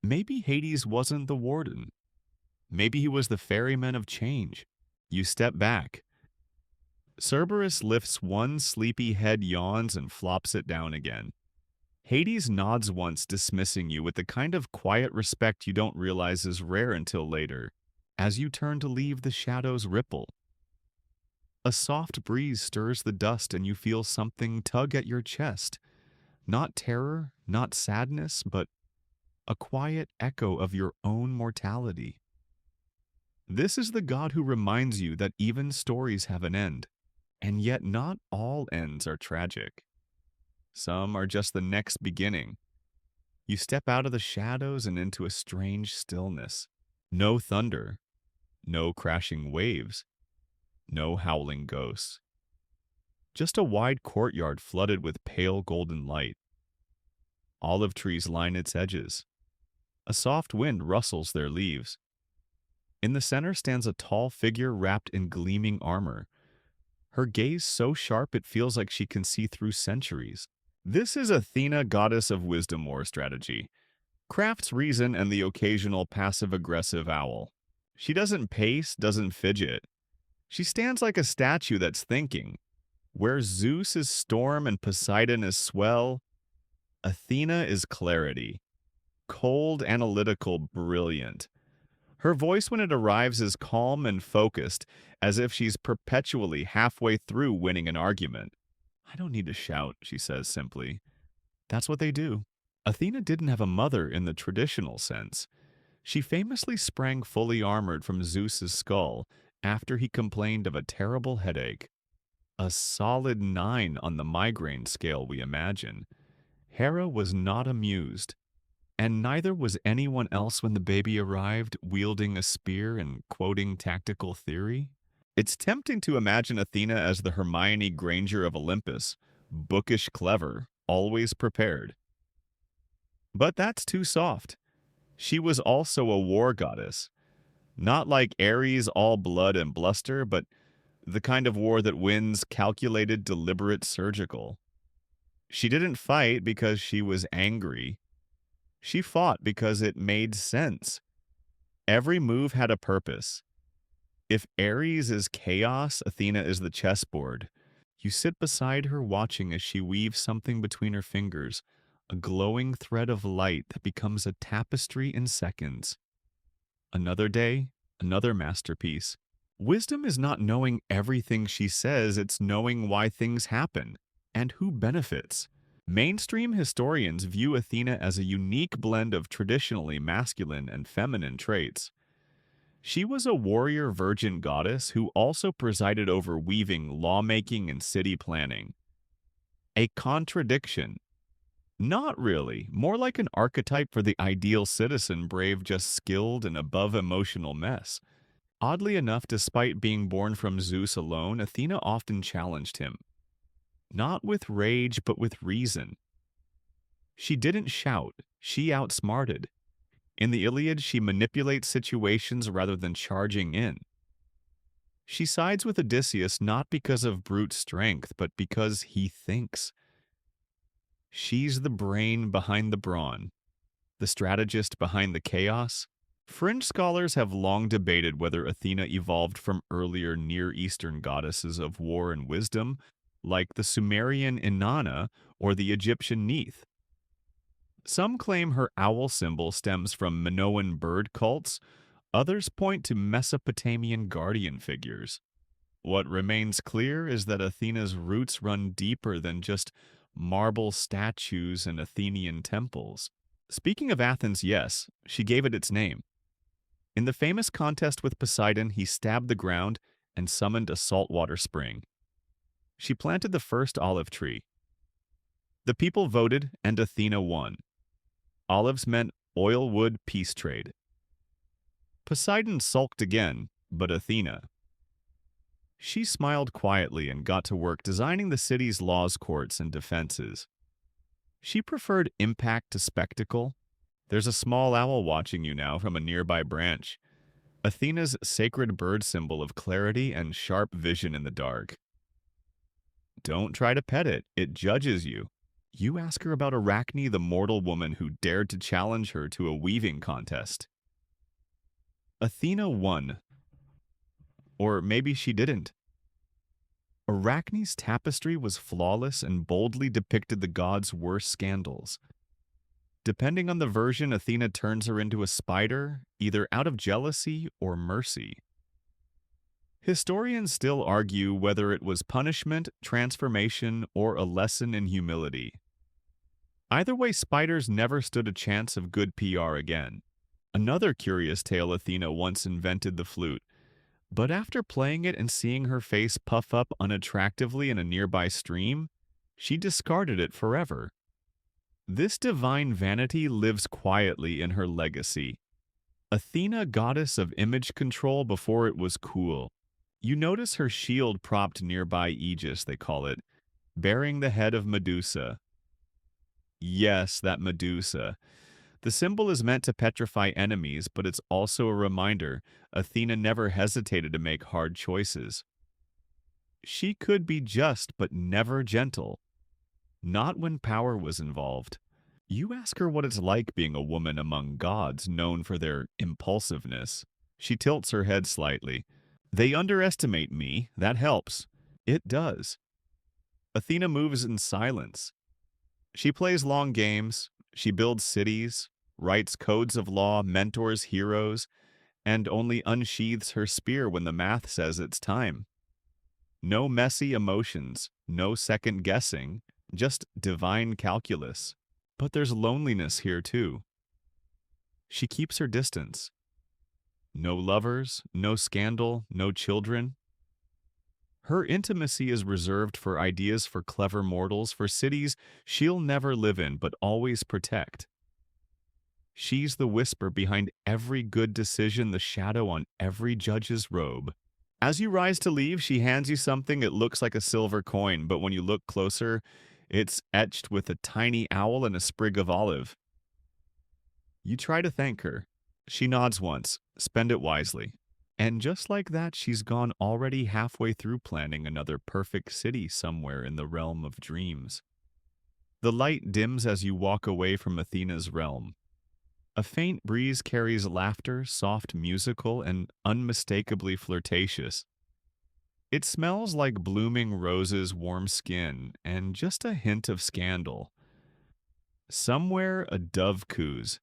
Maybe Hades wasn't the warden. Maybe he was the ferryman of change. You step back. Cerberus lifts one sleepy head, yawns, and flops it down again. Hades nods once, dismissing you with the kind of quiet respect you don't realize is rare until later, as you turn to leave. The shadows ripple. A soft breeze stirs the dust and you feel something tug at your chest. Not terror, not sadness, but a quiet echo of your own mortality. This is the god who reminds you that even stories have an end, and yet not all ends are tragic. Some are just the next beginning. You step out of the shadows and into a strange stillness. No thunder, no crashing waves, no howling ghosts. Just a wide courtyard flooded with pale golden light. Olive trees line its edges. A soft wind rustles their leaves. In the center stands a tall figure wrapped in gleaming armor, her gaze so sharp it feels like she can see through centuries. This is Athena, goddess of wisdom war strategy. Crafts reason and the occasional passive-aggressive owl. She doesn't pace, doesn't fidget. She stands like a statue that's thinking. Where Zeus is storm and Poseidon is swell, Athena is clarity. Cold, analytical, brilliant. Her voice when it arrives is calm and focused, as if she's perpetually halfway through winning an argument. I don't need to shout, she says simply. That's what they do. Athena didn't have a mother in the traditional sense. She famously sprang fully armored from Zeus's skull after he complained of a terrible headache. A solid 9 on the migraine scale, we imagine. Hera was not amused. And neither was anyone else when the baby arrived, wielding a spear and quoting tactical theory. It's tempting to imagine Athena as the Hermione Granger of Olympus, bookish clever, always prepared. But that's too soft. She was also a war goddess. Not like Ares, all blood and bluster, but the kind of war that wins calculated, deliberate, surgical. She didn't fight because she was angry. She fought because it made sense. Every move had a purpose. If Ares is chaos, Athena is the chessboard. You sit beside her watching as she weaves something between her fingers, a glowing thread of light that becomes a tapestry in seconds. Another day, another masterpiece. Wisdom is not knowing everything she says, it's knowing why things happen and who benefits. Mainstream historians view Athena as a unique blend of traditionally masculine and feminine traits. She was a warrior virgin goddess who also presided over weaving, lawmaking, and city planning. A contradiction. Not really, more like an archetype for the ideal citizen, brave, just skilled, and above emotional mess. Oddly enough, despite being born from Zeus alone, Athena often challenged him. Not with rage, but with reason. She didn't shout, she outsmarted. In the Iliad, she manipulates situations rather than charging in. She sides with Odysseus not because of brute strength, but because he thinks. She's the brain behind the brawn, the strategist behind the chaos. Fringe scholars have long debated whether Athena evolved from earlier Near Eastern goddesses of war and wisdom, like the Sumerian Inanna or the Egyptian Neith. Some claim her owl symbol stems from Minoan bird cults, others point to Mesopotamian guardian figures. What remains clear is that Athena's roots run deeper than just marble statues and Athenian temples. Speaking of Athens, yes, she gave it its name. In the famous contest with Poseidon, he stabbed the ground and summoned a saltwater spring. She planted the first olive tree. The people voted, and Athena won. Olives meant oil-wood peace trade. Poseidon sulked again, but Athena. She smiled quietly and got to work designing the city's laws courts and defenses. She preferred impact to spectacle. There's a small owl watching you now from a nearby branch. Athena's sacred bird symbol of clarity and sharp vision in the dark. Don't try to pet it, it judges you. You ask her about Arachne, the mortal woman who dared to challenge her to a weaving contest. Athena won. Or maybe she didn't. Arachne's tapestry was flawless and boldly depicted the gods' worst scandals. Depending on the version, Athena turns her into a spider, either out of jealousy or mercy. Historians still argue whether it was punishment, transformation, or a lesson in humility. Either way, spiders never stood a chance of good PR again. Another curious tale: Athena once invented the flute, but after playing it and seeing her face puff up unattractively in a nearby stream, she discarded it forever. This divine vanity lives quietly in her legacy. Athena, goddess of image control before it was cool. You notice her shield propped nearby Aegis, they call it, bearing the head of Medusa. Yes, that Medusa. The symbol is meant to petrify enemies, but it's also a reminder Athena never hesitated to make hard choices. She could be just, but never gentle. Not when power was involved. You ask her what it's like being a woman among gods known for their impulsiveness. She tilts her head slightly. They underestimate me. That helps. It does. Athena moves in silence. She plays long games. She builds cities, writes codes of law, mentors heroes, and only unsheathes her spear when the math says it's time. No messy emotions, no second guessing, just divine calculus. But there's loneliness here too. She keeps her distance. No lovers, no scandal, no children. Her intimacy is reserved for ideas for clever mortals, for cities she'll never live in but always protect. She's the whisper behind every good decision, the shadow on every judge's robe. As you rise to leave, she hands you something. It looks like a silver coin, but when you look closer, it's etched with a tiny owl and a sprig of olive. You try to thank her. She nods once. Spend it wisely. And just like that, she's gone already halfway through planning another perfect city somewhere in the realm of dreams. The light dims as you walk away from Athena's realm. A faint breeze carries laughter, soft musical, and unmistakably flirtatious. It smells like blooming roses, warm skin, and just a hint of scandal. Somewhere a dove coos.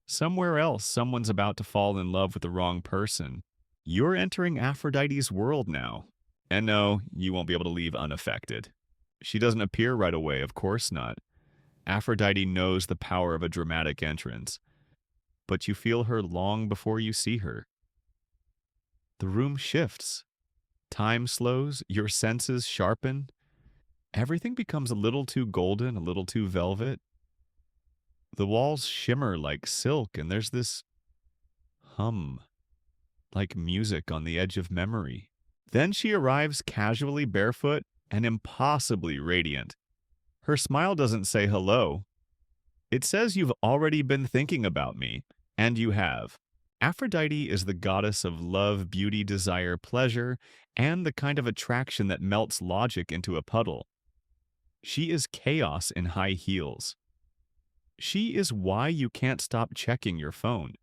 Somewhere else someone's about to fall in love with the wrong person. You're entering Aphrodite's world now. And no, you won't be able to leave unaffected. She doesn't appear right away, of course not. Aphrodite knows the power of a dramatic entrance. But you feel her long before you see her. The room shifts. Time slows, your senses sharpen. Everything becomes a little too golden, a little too velvet. The walls shimmer like silk, and there's this hum, like music on the edge of memory. Then she arrives casually barefoot and impossibly radiant. Her smile doesn't say hello. It says you've already been thinking about me, and you have. Aphrodite is the goddess of love, beauty, desire, pleasure, and the kind of attraction that melts logic into a puddle. She is chaos in high heels. She is why you can't stop checking your phone.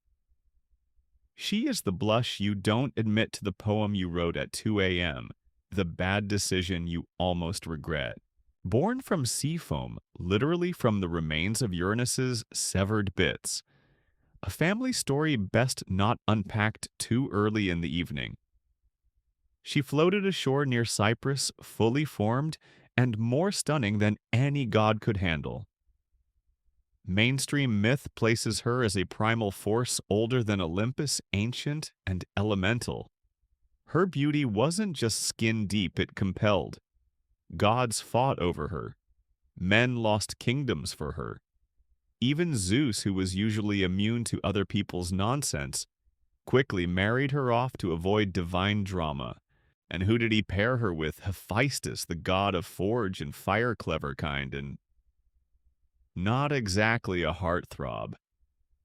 She is the blush you don't admit to the poem you wrote at 2 a.m., the bad decision you almost regret. Born from sea foam, literally from the remains of Uranus's severed bits. A family story best not unpacked too early in the evening. She floated ashore near Cyprus, fully formed, and more stunning than any god could handle. Mainstream myth places her as a primal force older than Olympus, ancient and elemental. Her beauty wasn't just skin deep, it compelled. Gods fought over her. Men lost kingdoms for her. Even Zeus, who was usually immune to other people's nonsense, quickly married her off to avoid divine drama. And who did he pair her with? Hephaestus, the god of forge and fire clever kind, and not exactly a heartthrob.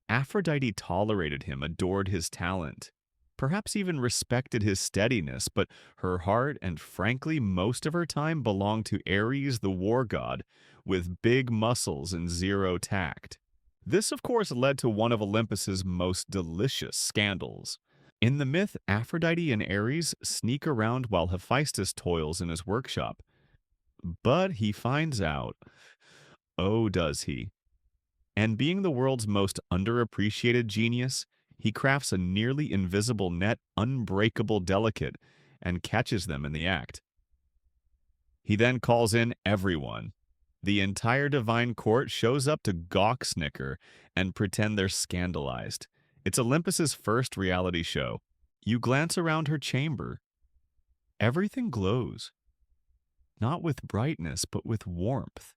Aphrodite tolerated him, adored his talent, perhaps even respected his steadiness, but her heart and frankly most of her time belonged to Ares, the war god, with big muscles and zero tact. This, of course, led to one of Olympus's most delicious scandals. In the myth, Aphrodite and Ares sneak around while Hephaestus toils in his workshop. But he finds out. Oh, does he? And being the world's most underappreciated genius, he crafts a nearly invisible net, unbreakable delicate, and catches them in the act. He then calls in everyone. The entire divine court shows up to gawk, snicker, and pretend they're scandalized. It's Olympus's first reality show. You glance around her chamber. Everything glows. Not with brightness, but with warmth.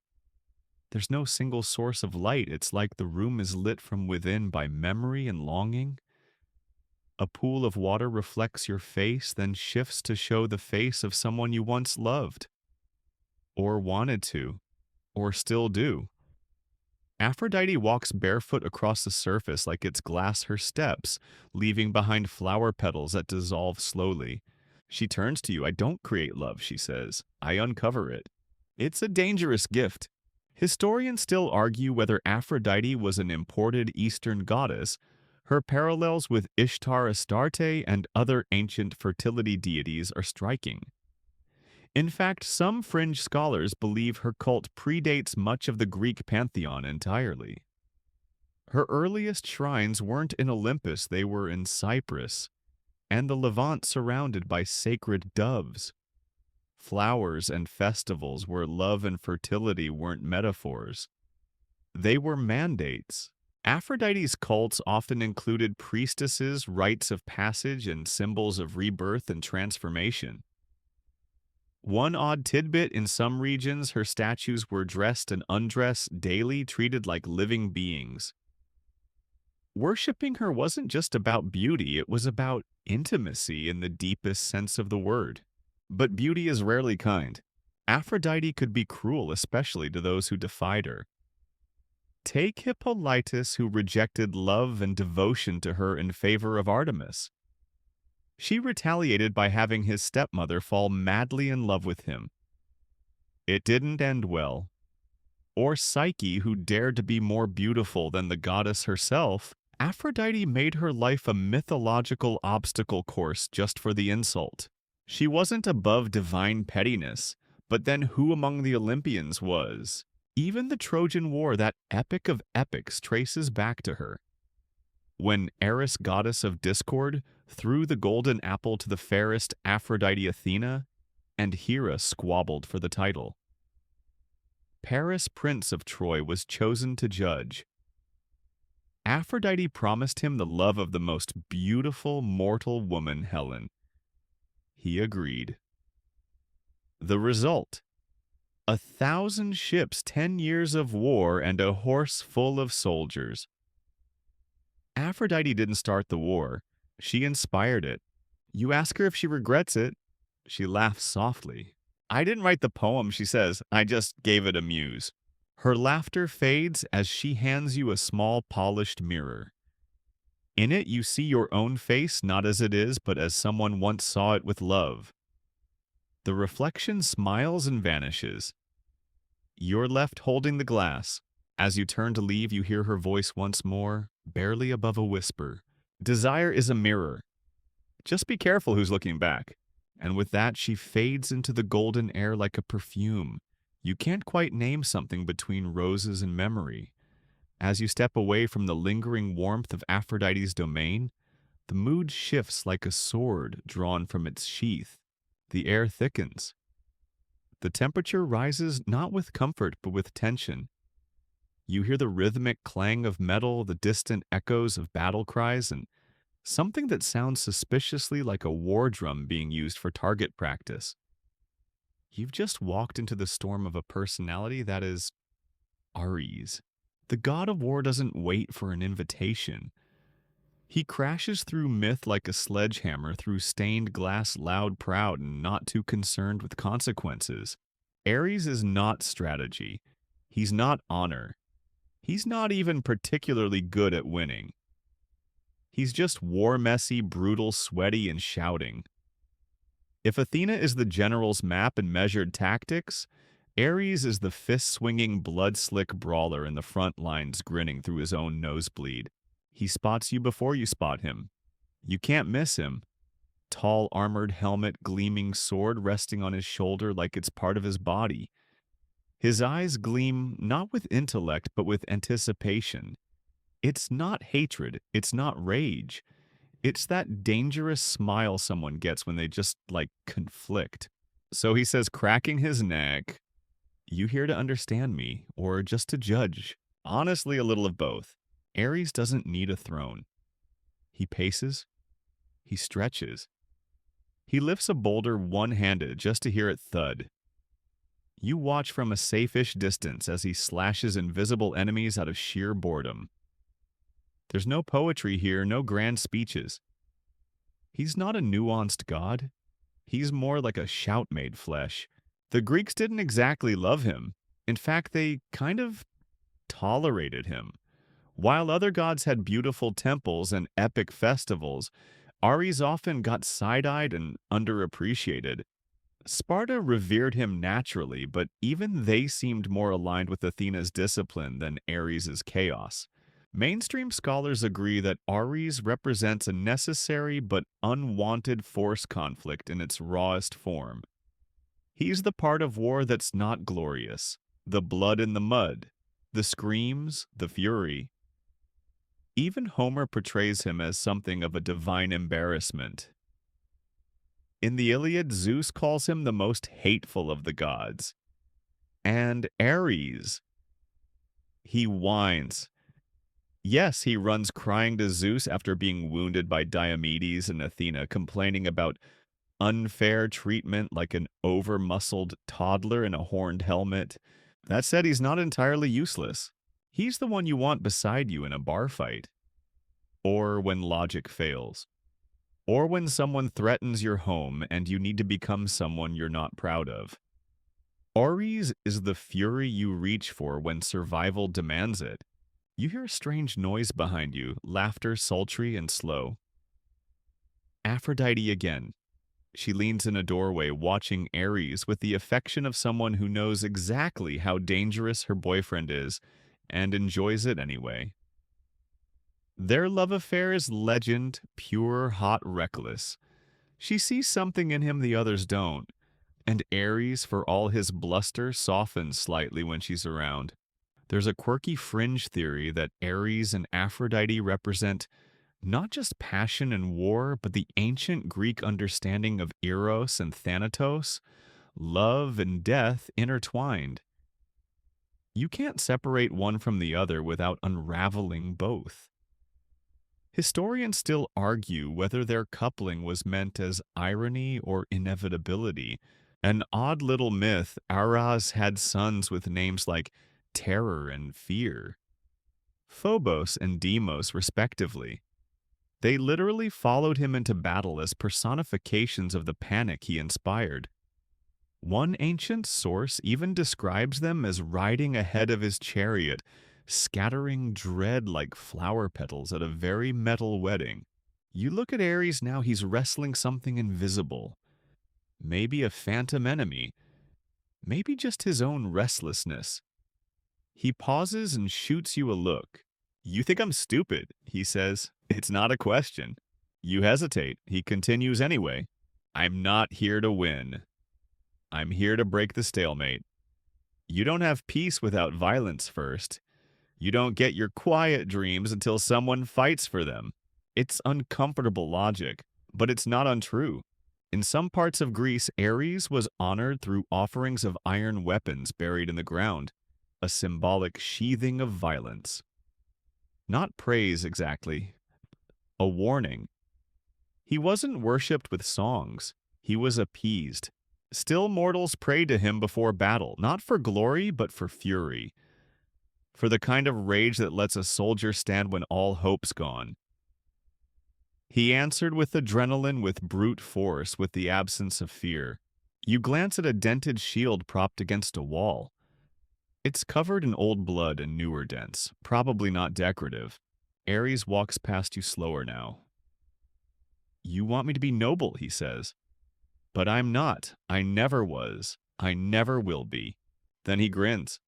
There's no single source of light. It's like the room is lit from within by memory and longing. A pool of water reflects your face, then shifts to show the face of someone you once loved, or wanted to, or still do. Aphrodite walks barefoot across the surface like it's glass her steps, leaving behind flower petals that dissolve slowly. She turns to you. I don't create love, she says. I uncover it. It's a dangerous gift. Historians still argue whether Aphrodite was an imported Eastern goddess. Her parallels with Ishtar Astarte and other ancient fertility deities are striking. In fact, some fringe scholars believe her cult predates much of the Greek pantheon entirely. Her earliest shrines weren't in Olympus, they were in Cyprus, and the Levant surrounded by sacred doves. Flowers and festivals where love and fertility weren't metaphors. They were mandates. Aphrodite's cults often included priestesses, rites of passage, and symbols of rebirth and transformation. One odd tidbit: in some regions, her statues were dressed and undressed daily, treated like living beings. Worshipping her wasn't just about beauty, it was about intimacy in the deepest sense of the word. But beauty is rarely kind. Aphrodite could be cruel, especially to those who defied her. Take Hippolytus, who rejected love and devotion to her in favor of Artemis. She retaliated by having his stepmother fall madly in love with him. It didn't end well. Or Psyche, who dared to be more beautiful than the goddess herself. Aphrodite made her life a mythological obstacle course just for the insult. She wasn't above divine pettiness, but then who among the Olympians was? Even the Trojan War, that epic of epics, traces back to her. When Eris, goddess of discord, threw the golden apple to the fairest Aphrodite Athena, and Hera squabbled for the title. Paris, prince of Troy, was chosen to judge. Aphrodite promised him the love of the most beautiful mortal woman, Helen. He agreed. The result: 1,000 ships, 10 years of war, and a horse full of soldiers. Aphrodite didn't start the war. She inspired it. You ask her if she regrets it. She laughs softly. I didn't write the poem, she says. I just gave it a muse. Her laughter fades as she hands you a small polished mirror. In it, you see your own face, not as it is, but as someone once saw it with love. The reflection smiles and vanishes. You're left holding the glass. As you turn to leave, you hear her voice once more, barely above a whisper. Desire is a mirror. Just be careful who's looking back. And with that, she fades into the golden air like a perfume. You can't quite name something between roses and memory. As you step away from the lingering warmth of Aphrodite's domain, the mood shifts like a sword drawn from its sheath. The air thickens. The temperature rises not with comfort but with tension. You hear the rhythmic clang of metal, the distant echoes of battle cries, and something that sounds suspiciously like a war drum being used for target practice. You've just walked into the storm of a personality that is Ares. The god of war doesn't wait for an invitation. He crashes through myth like a sledgehammer through stained glass, loud, proud, and not too concerned with consequences. Ares is not strategy. He's not honor. He's not even particularly good at winning. He's just war-messy, brutal, sweaty, and shouting. If Athena is the general's map and measured tactics, Ares is the fist-swinging, blood-slick brawler in the front lines grinning through his own nosebleed. He spots you before you spot him. You can't miss him. Tall armored helmet, gleaming sword resting on his shoulder like it's part of his body. His eyes gleam not with intellect but with anticipation. It's not hatred, it's not rage. It's that dangerous smile someone gets when they just, conflict. So he says, cracking his neck, you here to understand me, or just to judge? Honestly, a little of both. Ares doesn't need a throne. He paces. He stretches. He lifts a boulder one-handed just to hear it thud. You watch from a safe-ish distance as he slashes invisible enemies out of sheer boredom. There's no poetry here, no grand speeches. He's not a nuanced god. He's more like a shout made flesh. The Greeks didn't exactly love him. In fact, they kind of tolerated him. While other gods had beautiful temples and epic festivals, Ares often got side-eyed and underappreciated. Sparta revered him naturally, but even they seemed more aligned with Athena's discipline than Ares' chaos. Mainstream scholars agree that Ares represents a necessary but unwanted force conflict in its rawest form. He's the part of war that's not glorious, the blood in the mud, the screams, the fury. Even Homer portrays him as something of a divine embarrassment. In the Iliad, Zeus calls him the most hateful of the gods. And Ares, he whines. Yes, he runs crying to Zeus after being wounded by Diomedes and Athena, complaining about unfair treatment like an over-muscled toddler in a horned helmet. That said, he's not entirely useless. He's the one you want beside you in a bar fight. Or when logic fails. Or when someone threatens your home and you need to become someone you're not proud of. Ares is the fury you reach for when survival demands it. You hear a strange noise behind you, laughter sultry and slow. Aphrodite again. She leans in a doorway watching Ares with the affection of someone who knows exactly how dangerous her boyfriend is and enjoys it anyway. Their love affair is legend, pure, hot, reckless. She sees something in him the others don't, and Ares, for all his bluster, softens slightly when she's around. There's a quirky fringe theory that Ares and Aphrodite represent not just passion and war, but the ancient Greek understanding of eros and thanatos, love and death intertwined. You can't separate one from the other without unraveling both. Historians still argue whether their coupling was meant as irony or inevitability. An odd little myth, Aras had sons with names like Terror and Fear, Phobos and Deimos, respectively. They literally followed him into battle as personifications of the panic he inspired. One ancient source even describes them as riding ahead of his chariot, scattering dread like flower petals at a very metal wedding. You look at Ares now, he's wrestling something invisible. Maybe a phantom enemy. Maybe just his own restlessness. He pauses and shoots you a look. "You think I'm stupid," he says. "It's not a question." You hesitate. He continues anyway. "I'm not here to win. I'm here to break the stalemate. You don't have peace without violence first. You don't get your quiet dreams until someone fights for them." It's uncomfortable logic, but it's not untrue. In some parts of Greece, Ares was honored through offerings of iron weapons buried in the ground, a symbolic sheathing of violence. Not praise exactly, a warning. He wasn't worshipped with songs, he was appeased. Still mortals prayed to him before battle, not for glory, but for fury. For the kind of rage that lets a soldier stand when all hope's gone. He answered with adrenaline, with brute force, with the absence of fear. You glance at a dented shield propped against a wall. It's covered in old blood and newer dents, probably not decorative. Ares walks past you slower now. "You want me to be noble," he says. "But I'm not. I never was. I never will be." Then he grins.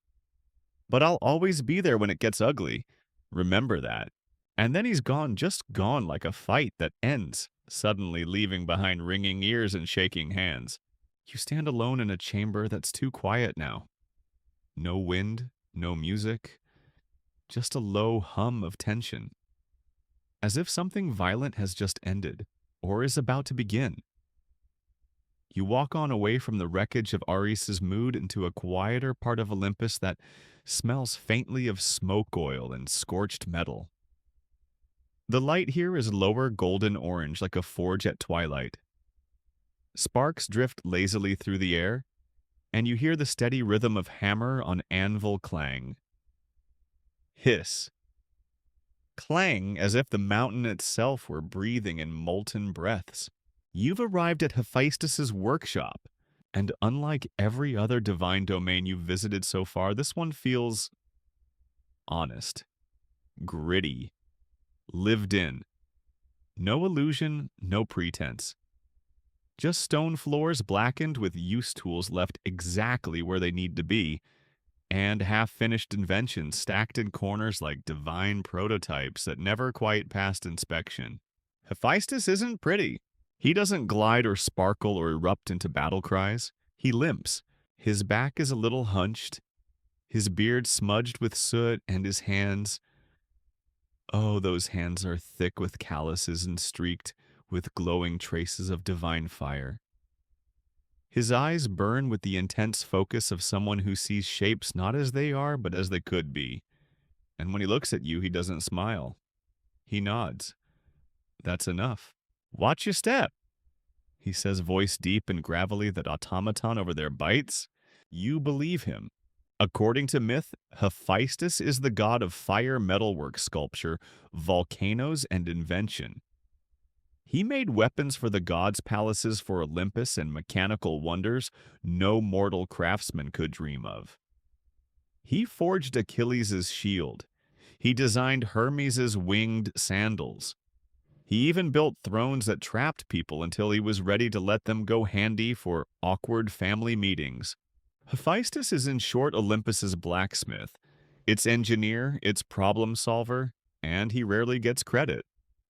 "But I'll always be there when it gets ugly. Remember that." And then he's gone, just gone like a fight that ends, suddenly leaving behind ringing ears and shaking hands. You stand alone in a chamber that's too quiet now. No wind, no music, just a low hum of tension. As if something violent has just ended, or is about to begin. You walk on away from the wreckage of Ares' mood into a quieter part of Olympus that smells faintly of smoke oil and scorched metal. The light here is lower golden orange like a forge at twilight. Sparks drift lazily through the air, and you hear the steady rhythm of hammer on anvil clang. Hiss. clang as if the mountain itself were breathing in molten breaths. You've arrived at Hephaestus's workshop, and unlike every other divine domain you've visited so far, this one feels honest, gritty, lived in. No illusion, no pretense. Just stone floors blackened with use tools left exactly where they need to be, and half-finished inventions stacked in corners like divine prototypes that never quite passed inspection. Hephaestus isn't pretty. He doesn't glide or sparkle or erupt into battle cries. He limps. His back is a little hunched, his beard smudged with soot, and his hands, oh, those hands are thick with calluses and streaked with glowing traces of divine fire. His eyes burn with the intense focus of someone who sees shapes not as they are, but as they could be. And when he looks at you, he doesn't smile. He nods. That's enough. Watch your step, he says, voice deep and gravelly that automaton over there bites. You believe him. According to myth, Hephaestus is the god of fire metalwork sculpture, volcanoes, and invention. He made weapons for the gods' palaces for Olympus and mechanical wonders no mortal craftsman could dream of. He forged Achilles' shield. He designed Hermes' winged sandals. He even built thrones that trapped people until he was ready to let them go handy for awkward family meetings. Hephaestus is in short Olympus's blacksmith, its engineer, its problem solver, and he rarely gets credit.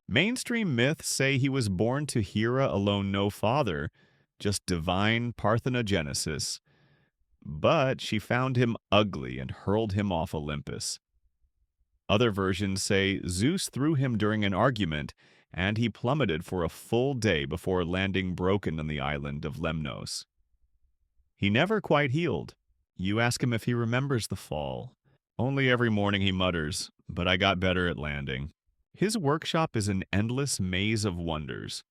Mainstream myths say he was born to Hera alone no father, just divine parthenogenesis. But she found him ugly and hurled him off Olympus. Other versions say Zeus threw him during an argument, and he plummeted for a full day before landing broken on the island of Lemnos. He never quite healed. You ask him if he remembers the fall. Only every morning he mutters, "But I got better at landing." His workshop is an endless maze of wonders.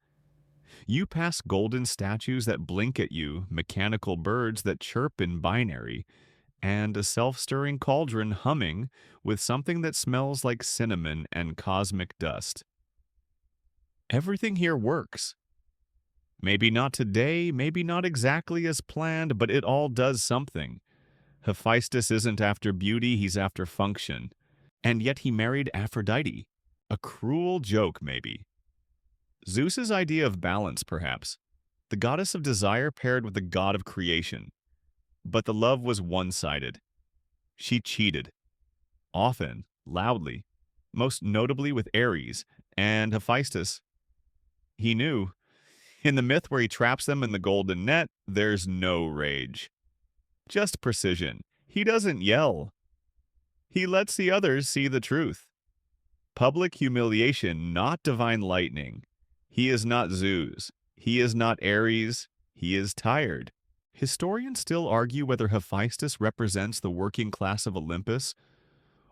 You pass golden statues that blink at you, mechanical birds that chirp in binary, and a self-stirring cauldron humming with something that smells like cinnamon and cosmic dust. Everything here works. Maybe not today, maybe not exactly as planned, but it all does something. Hephaestus isn't after beauty, he's after function. And yet he married Aphrodite. A cruel joke, maybe. Zeus's idea of balance, perhaps. The goddess of desire paired with the god of creation. But the love was one-sided. She cheated. Often, loudly, most notably with Ares, and Hephaestus. He knew. In the myth where he traps them in the golden net, there's no rage. Just precision. He doesn't yell. He lets the others see the truth. Public humiliation, not divine lightning. He is not Zeus. He is not Ares. He is tired. Historians still argue whether Hephaestus represents the working class of Olympus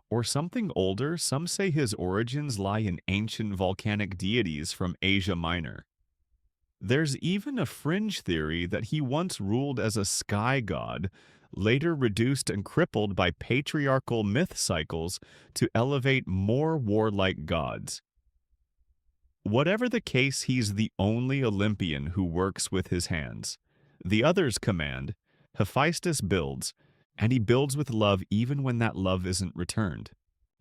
or something older. Some say his origins lie in ancient volcanic deities from Asia Minor. There's even a fringe theory that he once ruled as a sky god, later reduced and crippled by patriarchal myth cycles to elevate more warlike gods. Whatever the case, he's the only Olympian who works with his hands. The others command, Hephaestus builds, and he builds with love even when that love isn't returned.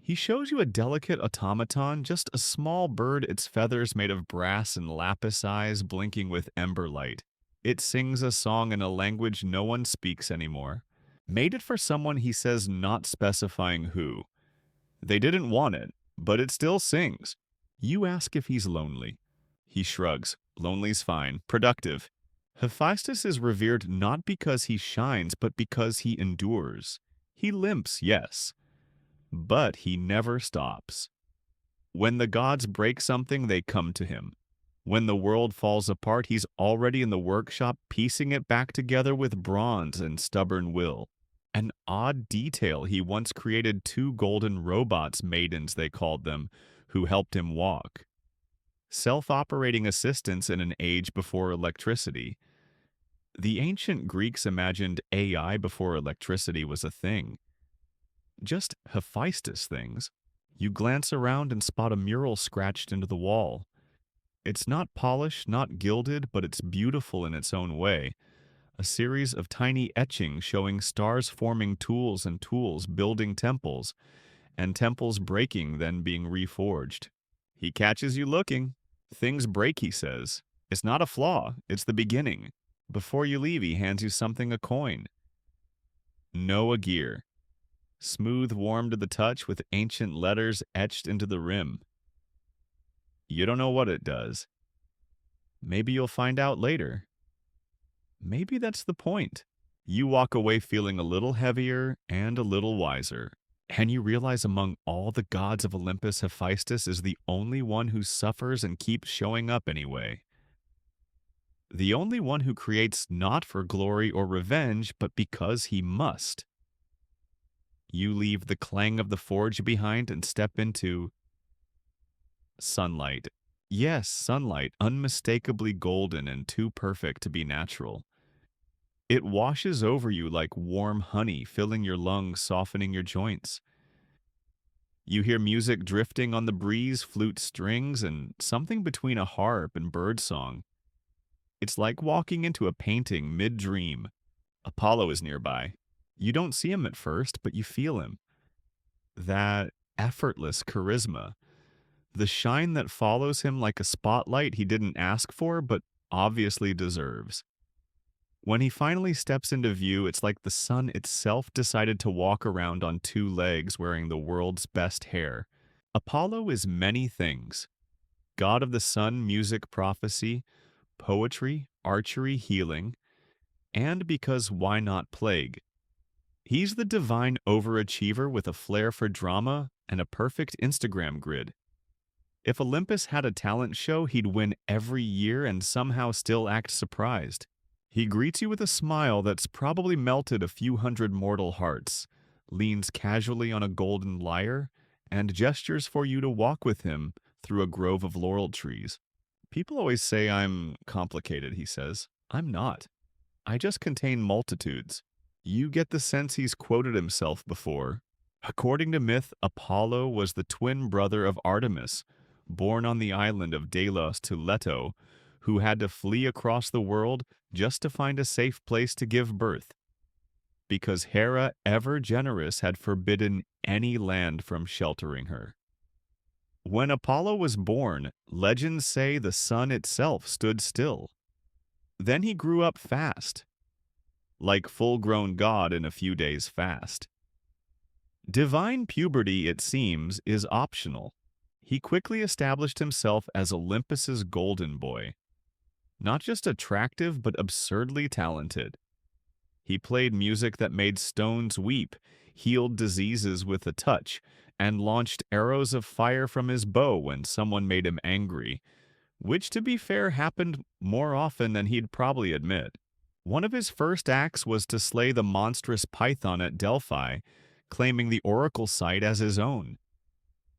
He shows you a delicate automaton, just a small bird, its feathers made of brass and lapis eyes blinking with ember light. It sings a song in a language no one speaks anymore. Made it for someone, he says, not specifying who. They didn't want it, but it still sings. You ask if he's lonely. He shrugs. Lonely's fine. Productive. Hephaestus is revered not because he shines, but because he endures. He limps, yes, but he never stops. When the gods break something, they come to him. When the world falls apart, he's already in the workshop piecing it back together with bronze and stubborn will. An odd detail, he once created 2 golden robots, maidens they called them, who helped him walk. Self-operating assistants in an age before electricity. The ancient Greeks imagined AI before electricity was a thing. Just Hephaestus things. You glance around and spot a mural scratched into the wall. It's not polished, not gilded, but it's beautiful in its own way. A series of tiny etchings showing stars forming tools and tools building temples, and temples breaking then being reforged. He catches you looking. Things break, he says. It's not a flaw, it's the beginning. Before you leave, he hands you something, a coin. Noah gear. Smooth, warm to the touch with ancient letters etched into the rim. You don't know what it does. Maybe you'll find out later. Maybe that's the point. You walk away feeling a little heavier and a little wiser. And you realize among all the gods of Olympus, Hephaestus is the only one who suffers and keeps showing up anyway. The only one who creates not for glory or revenge, but because he must. You leave the clang of the forge behind and step into sunlight. Yes, sunlight, unmistakably golden and too perfect to be natural. It washes over you like warm honey, filling your lungs, softening your joints. You hear music drifting on the breeze, flute strings, and something between a harp and birdsong. It's like walking into a painting mid-dream. Apollo is nearby. You don't see him at first, but you feel him. That effortless charisma. The shine that follows him like a spotlight he didn't ask for, but obviously deserves. When he finally steps into view, it's like the sun itself decided to walk around on two legs wearing the world's best hair. Apollo is many things. God of the sun, music, prophecy, poetry, archery, healing, and because why not plague? He's the divine overachiever with a flair for drama and a perfect Instagram grid. If Olympus had a talent show, he'd win every year and somehow still act surprised. He greets you with a smile that's probably melted a few hundred mortal hearts, leans casually on a golden lyre, and gestures for you to walk with him through a grove of laurel trees. People always say I'm complicated, he says. I'm not. I just contain multitudes. You get the sense he's quoted himself before. According to myth, Apollo was the twin brother of Artemis, born on the island of Delos to Leto, who had to flee across the world just to find a safe place to give birth. Because Hera, ever generous, had forbidden any land from sheltering her. When Apollo was born, legends say the sun itself stood still. Then he grew up fast, like full-grown God in a few days fast. Divine puberty, it seems, is optional. He quickly established himself as Olympus's golden boy. Not just attractive, but absurdly talented. He played music that made stones weep, healed diseases with a touch, and launched arrows of fire from his bow when someone made him angry, which, to be fair, happened more often than he'd probably admit. One of his first acts was to slay the monstrous python at Delphi, claiming the oracle site as his own.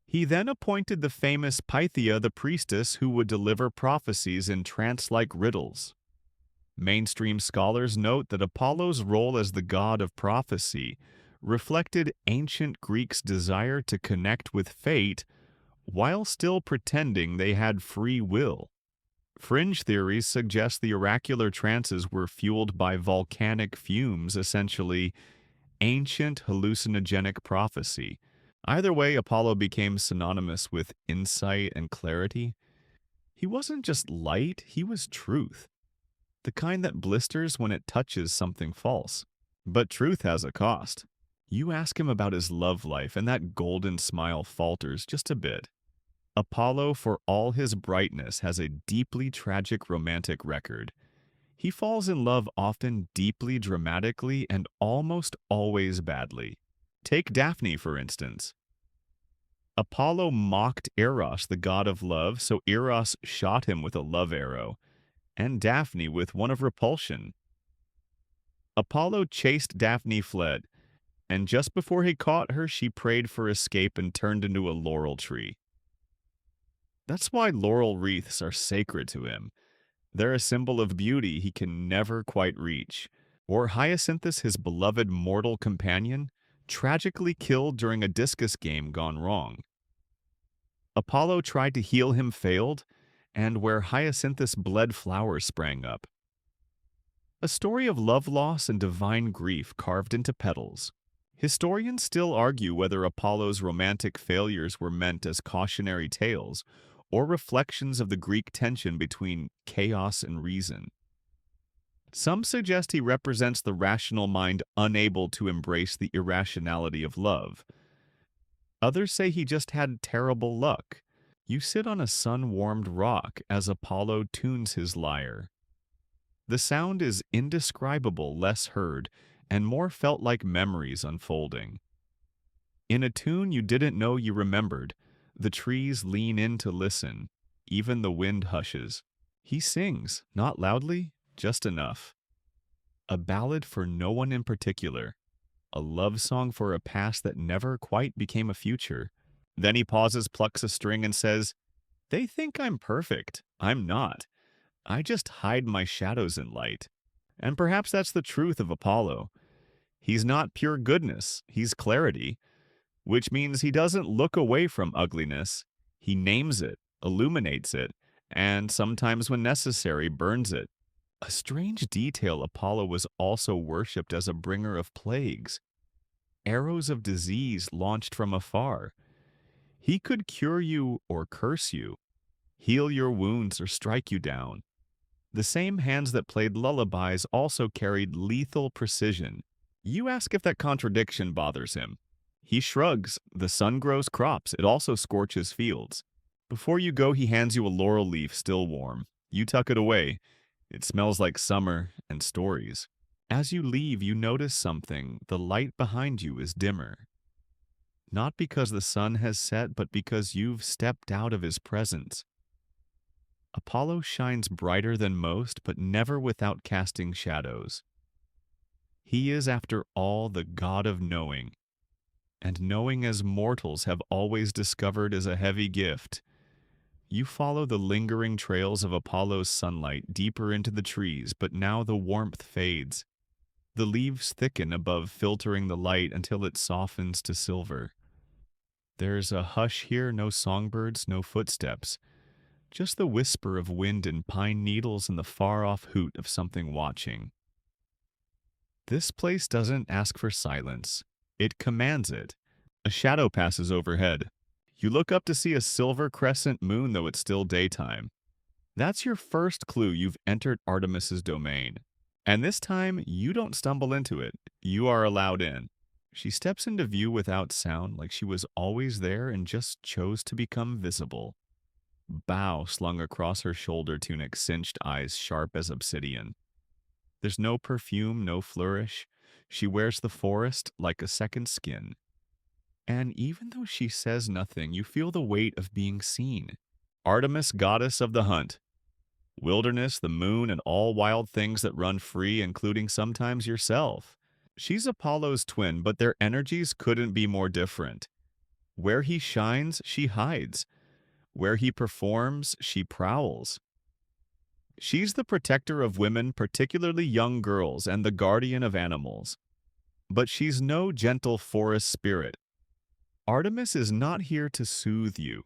He then appointed the famous Pythia the priestess who would deliver prophecies in trance-like riddles. Mainstream scholars note that Apollo's role as the god of prophecy reflected ancient Greeks' desire to connect with fate while still pretending they had free will. Fringe theories suggest the oracular trances were fueled by volcanic fumes, essentially ancient hallucinogenic prophecy. Either way, Apollo became synonymous with insight and clarity. He wasn't just light, he was truth. The kind that blisters when it touches something false. But truth has a cost. You ask him about his love life, and that golden smile falters just a bit. Apollo, for all his brightness, has a deeply tragic romantic record. He falls in love often deeply dramatically and almost always badly. Take Daphne, for instance. Apollo mocked Eros, the god of love, so Eros shot him with a love arrow, and Daphne with one of repulsion. Apollo chased Daphne fled, and just before he caught her, she prayed for escape and turned into a laurel tree. That's why laurel wreaths are sacred to him. They're a symbol of beauty he can never quite reach. Or Hyacinthus, his beloved mortal companion, tragically killed during a discus game gone wrong. Apollo tried to heal him failed, and where hyacinthus bled flowers sprang up. A story of love loss and divine grief carved into petals. Historians still argue whether Apollo's romantic failures were meant as cautionary tales or reflections of the Greek tension between chaos and reason. Some suggest he represents the rational mind unable to embrace the irrationality of love. Others say he just had terrible luck. You sit on a sun-warmed rock as Apollo tunes his lyre. The sound is indescribable, less heard, and more felt like memories unfolding. In a tune you didn't know you remembered, the trees lean in to listen. Even the wind hushes. He sings, not loudly, just enough. A ballad for no one in particular. A love song for a past that never quite became a future. Then he pauses, plucks a string, and says, "They think I'm perfect. I'm not. I just hide my shadows in light." And perhaps that's the truth of Apollo. He's not pure goodness, he's clarity, which means he doesn't look away from ugliness. He names it, illuminates it, and sometimes when necessary, burns it. A strange detail, Apollo was also worshipped as a bringer of plagues. Arrows of disease launched from afar. He could cure you or curse you, heal your wounds or strike you down. The same hands that played lullabies also carried lethal precision. You ask if that contradiction bothers him. He shrugs. The sun grows crops. It also scorches fields. Before you go, he hands you a laurel leaf still warm. You tuck it away. It smells like summer and stories. As you leave, you notice something. The light behind you is dimmer. Not because the sun has set, but because you've stepped out of his presence. Apollo shines brighter than most, but never without casting shadows. He is, after all, the god of knowing. And knowing, as mortals have always discovered, is a heavy gift. You follow the lingering trails of Apollo's sunlight deeper into the trees, but now the warmth fades. The leaves thicken above, filtering the light until it softens to silver. There's a hush here, no songbirds, no footsteps. Just the whisper of wind in pine needles and the far-off hoot of something watching. This place doesn't ask for silence. It commands it. A shadow passes overhead. You look up to see a silver crescent moon, though it's still daytime. That's your first clue you've entered Artemis's domain. And this time, you don't stumble into it. You are allowed in. She steps into view without sound, like she was always there and just chose to become visible. Bow slung across her shoulder tunic, cinched eyes sharp as obsidian. There's no perfume, no flourish. She wears the forest like a second skin. And even though she says nothing, you feel the weight of being seen. Artemis, goddess of the hunt. Wilderness, the moon, and all wild things that run free, including sometimes yourself. She's Apollo's twin, but their energies couldn't be more different. Where he shines, she hides. Where he performs, she prowls. She's the protector of women, particularly young girls, and the guardian of animals. But she's no gentle forest spirit. Artemis is not here to soothe you.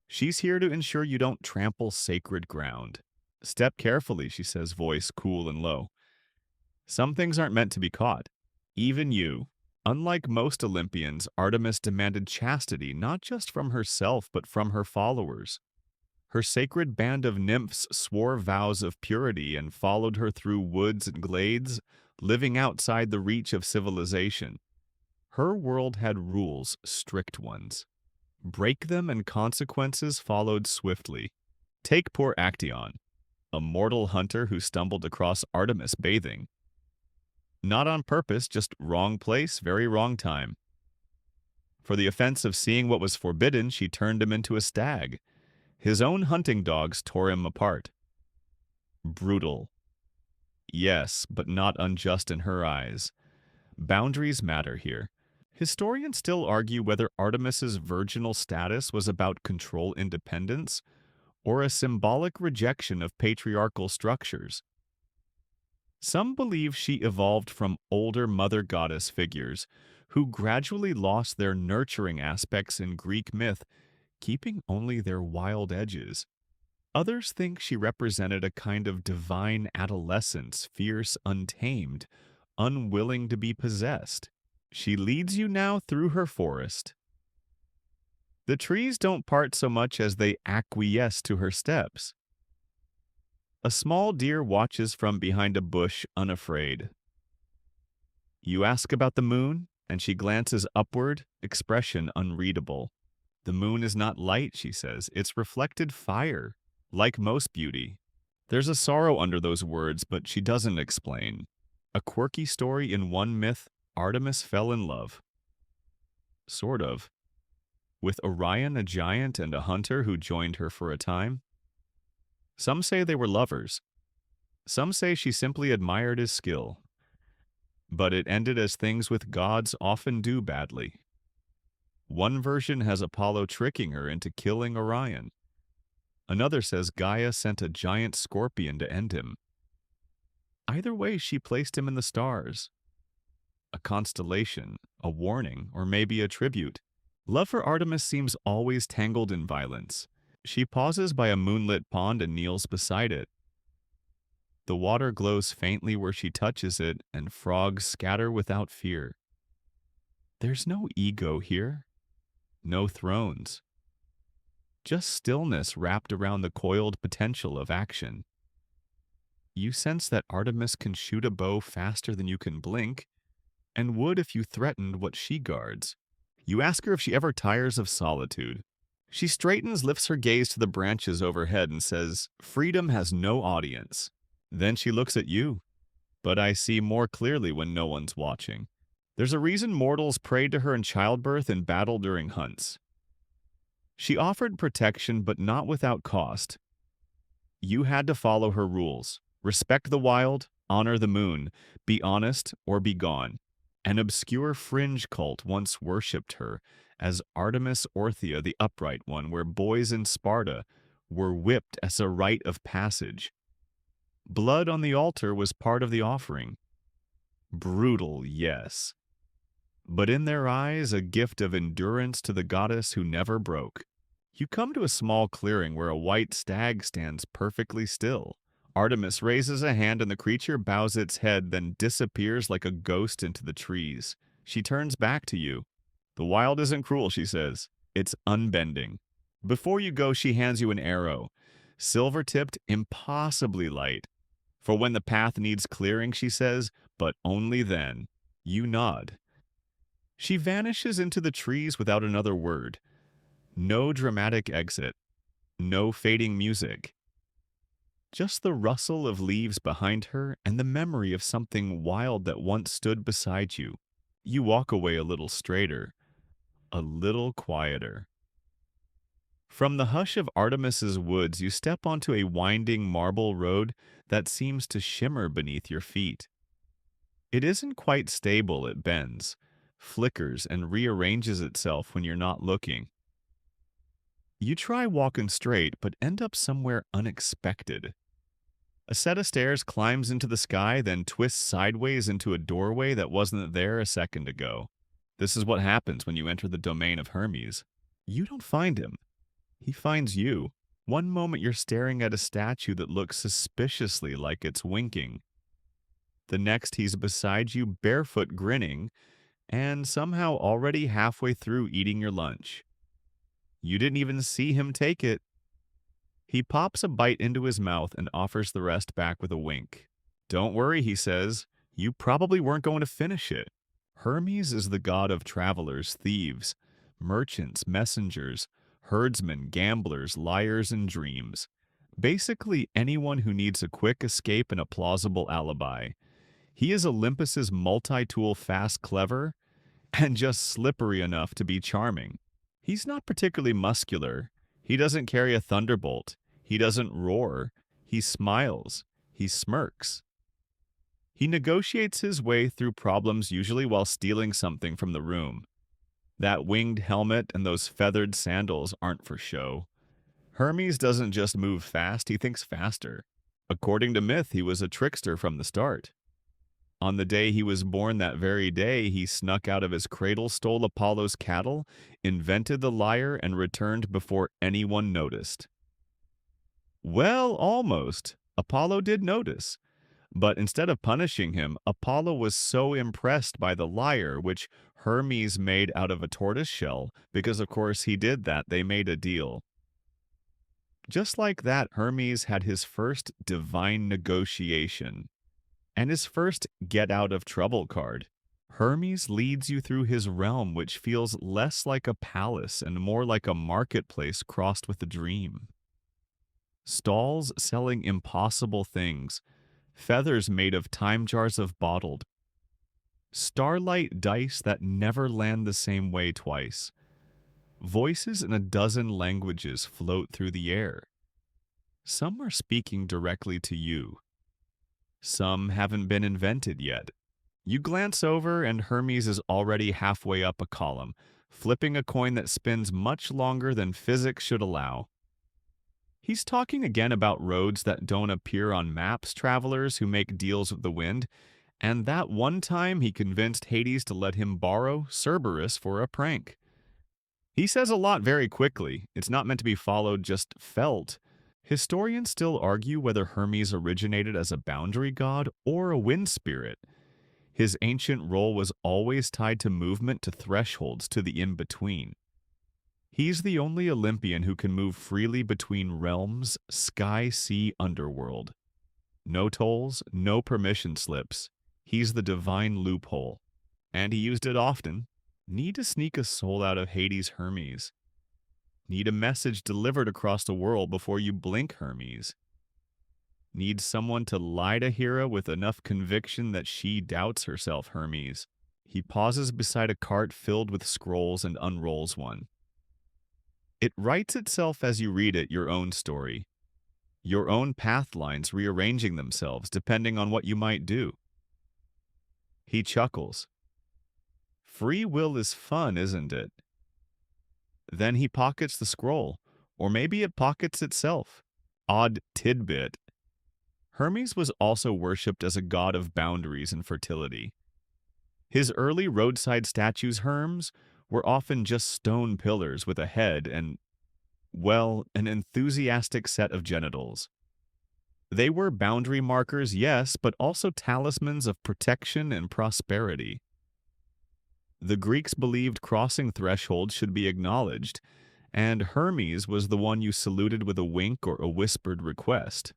She's here to ensure you don't trample sacred ground. Step carefully, she says, voice cool and low. Some things aren't meant to be caught. Even you. Unlike most Olympians, Artemis demanded chastity not just from herself but from her followers. Her sacred band of nymphs swore vows of purity and followed her through woods and glades, living outside the reach of civilization. Her world had rules, strict ones. Break them and consequences followed swiftly. Take poor Actaeon, a mortal hunter who stumbled across Artemis bathing. Not on purpose, just wrong place, very wrong time. For the offense of seeing what was forbidden, she turned him into a stag. His own hunting dogs tore him apart. Brutal. Yes, but not unjust in her eyes. Boundaries matter here. Historians still argue whether Artemis's virginal status was about control independence or a symbolic rejection of patriarchal structures. Some believe she evolved from older mother goddess figures who gradually lost their nurturing aspects in Greek myth, keeping only their wild edges. Others think she represented a kind of divine adolescence, fierce, untamed, unwilling to be possessed. She leads you now through her forest. The trees don't part so much as they acquiesce to her steps. A small deer watches from behind a bush, unafraid. You ask about the moon, and she glances upward, expression unreadable. The moon is not light, she says. It's reflected fire, like most beauty. There's a sorrow under those words, but she doesn't explain. A quirky story in one myth, Artemis fell in love. Sort of. With Orion, a giant, and a hunter who joined her for a time. Some say they were lovers. Some say she simply admired his skill. But it ended as things with gods often do badly. One version has Apollo tricking her into killing Orion. Another says Gaia sent a giant scorpion to end him. Either way, she placed him in the stars. A constellation, a warning, or maybe a tribute. Love for Artemis seems always tangled in violence. She pauses by a moonlit pond and kneels beside it. The water glows faintly where she touches it, and frogs scatter without fear. There's no ego here, no thrones. Just stillness wrapped around the coiled potential of action. You sense that Artemis can shoot a bow faster than you can blink, and would if you threatened what she guards. You ask her if she ever tires of solitude. She straightens, lifts her gaze to the branches overhead, and says, "Freedom has no audience." Then she looks at you. But I see more clearly when no one's watching. There's a reason mortals prayed to her in childbirth and battle during hunts. She offered protection, but not without cost. You had to follow her rules. Respect the wild, honor the moon, be honest or be gone. An obscure fringe cult once worshipped her as Artemis Orthia, the upright one, where boys in Sparta were whipped as a rite of passage. Blood on the altar was part of the offering. Brutal, yes. But in their eyes, a gift of endurance to the goddess who never broke. You come to a small clearing where a white stag stands perfectly still. Artemis raises a hand and the creature bows its head, then disappears like a ghost into the trees. She turns back to you. The wild isn't cruel, she says. It's unbending. Before you go, she hands you an arrow. Silver-tipped, impossibly light. For when the path needs clearing, she says, but only then. You nod. She vanishes into the trees without another word. No dramatic exit. No fading music. Just the rustle of leaves behind her and the memory of something wild that once stood beside you. You walk away a little straighter, a little quieter. From the hush of Artemis's woods, you step onto a winding marble road that seems to shimmer beneath your feet. It isn't quite stable, it bends, flickers, and rearranges itself when you're not looking. You try walking straight, but end up somewhere unexpected. A set of stairs climbs into the sky, then twists sideways into a doorway that wasn't there a second ago. This is what happens when you enter the domain of Hermes. You don't find him. He finds you. One moment you're staring at a statue that looks suspiciously like it's winking. The next he's beside you, barefoot, grinning, and somehow already halfway through eating your lunch. You didn't even see him take it. He pops a bite into his mouth and offers the rest back with a wink. Don't worry, he says. You probably weren't going to finish it. Hermes is the god of travelers, thieves, merchants, messengers, herdsmen, gamblers, liars, and dreams. Basically anyone who needs a quick escape and a plausible alibi. He is Olympus's multi-tool fast clever and just slippery enough to be charming. He's not particularly muscular. He doesn't carry a thunderbolt. He doesn't roar. He smiles. He smirks. He negotiates his way through problems usually while stealing something from the room. That winged helmet and those feathered sandals aren't for show. Hermes doesn't just move fast, he thinks faster. According to myth, he was a trickster from the start. On the day he was born, that very day, he snuck out of his cradle, stole Apollo's cattle, invented the lyre, and returned before anyone noticed. Well, almost. Apollo did notice. But instead of punishing him, Apollo was so impressed by the lyre, which Hermes made out of a tortoise shell, because of course he did that, they made a deal. Just like that, Hermes had his first divine negotiation and his first get out of trouble card. Hermes leads you through his realm, which feels less like a palace and more like a marketplace crossed with a dream. Stalls selling impossible things, feathers made of time jars of bottled, starlight dice that never land the same way twice. Voices in a dozen languages float through the air. Some are speaking directly to you. Some haven't been invented yet. You glance over and Hermes is already halfway up a column, flipping a coin that spins much longer than physics should allow. He's talking again about roads that don't appear on maps, travelers who make deals with the wind, and that one time he convinced Hades to let him borrow Cerberus for a prank. He says a lot very quickly. It's not meant to be followed, just felt. Historians still argue whether Hermes originated as a boundary god or a wind spirit. His ancient role was always tied to movement, to thresholds, to the in-between. He's the only Olympian who can move freely between realms, sky, sea, underworld. No tolls, no permission slips. He's the divine loophole. And he used it often. Need to sneak a soul out of Hades, Hermes. Need a message delivered across the world before you blink, Hermes. Need someone to lie to Hera with enough conviction that she doubts herself, Hermes. He pauses beside a cart filled with scrolls and unrolls one. It writes itself as you read it, your own story. Your own path lines rearranging themselves depending on what you might do. He chuckles. Free will is fun, isn't it? Then he pockets the scroll, or maybe it pockets itself. Odd tidbit. Hermes was also worshipped as a god of boundaries and fertility. His early roadside statues, Hermes, were often just stone pillars with a head and, well, an enthusiastic set of genitals. They were boundary markers, yes, but also talismans of protection and prosperity. The Greeks believed crossing thresholds should be acknowledged, and Hermes was the one you saluted with a wink or a whispered request.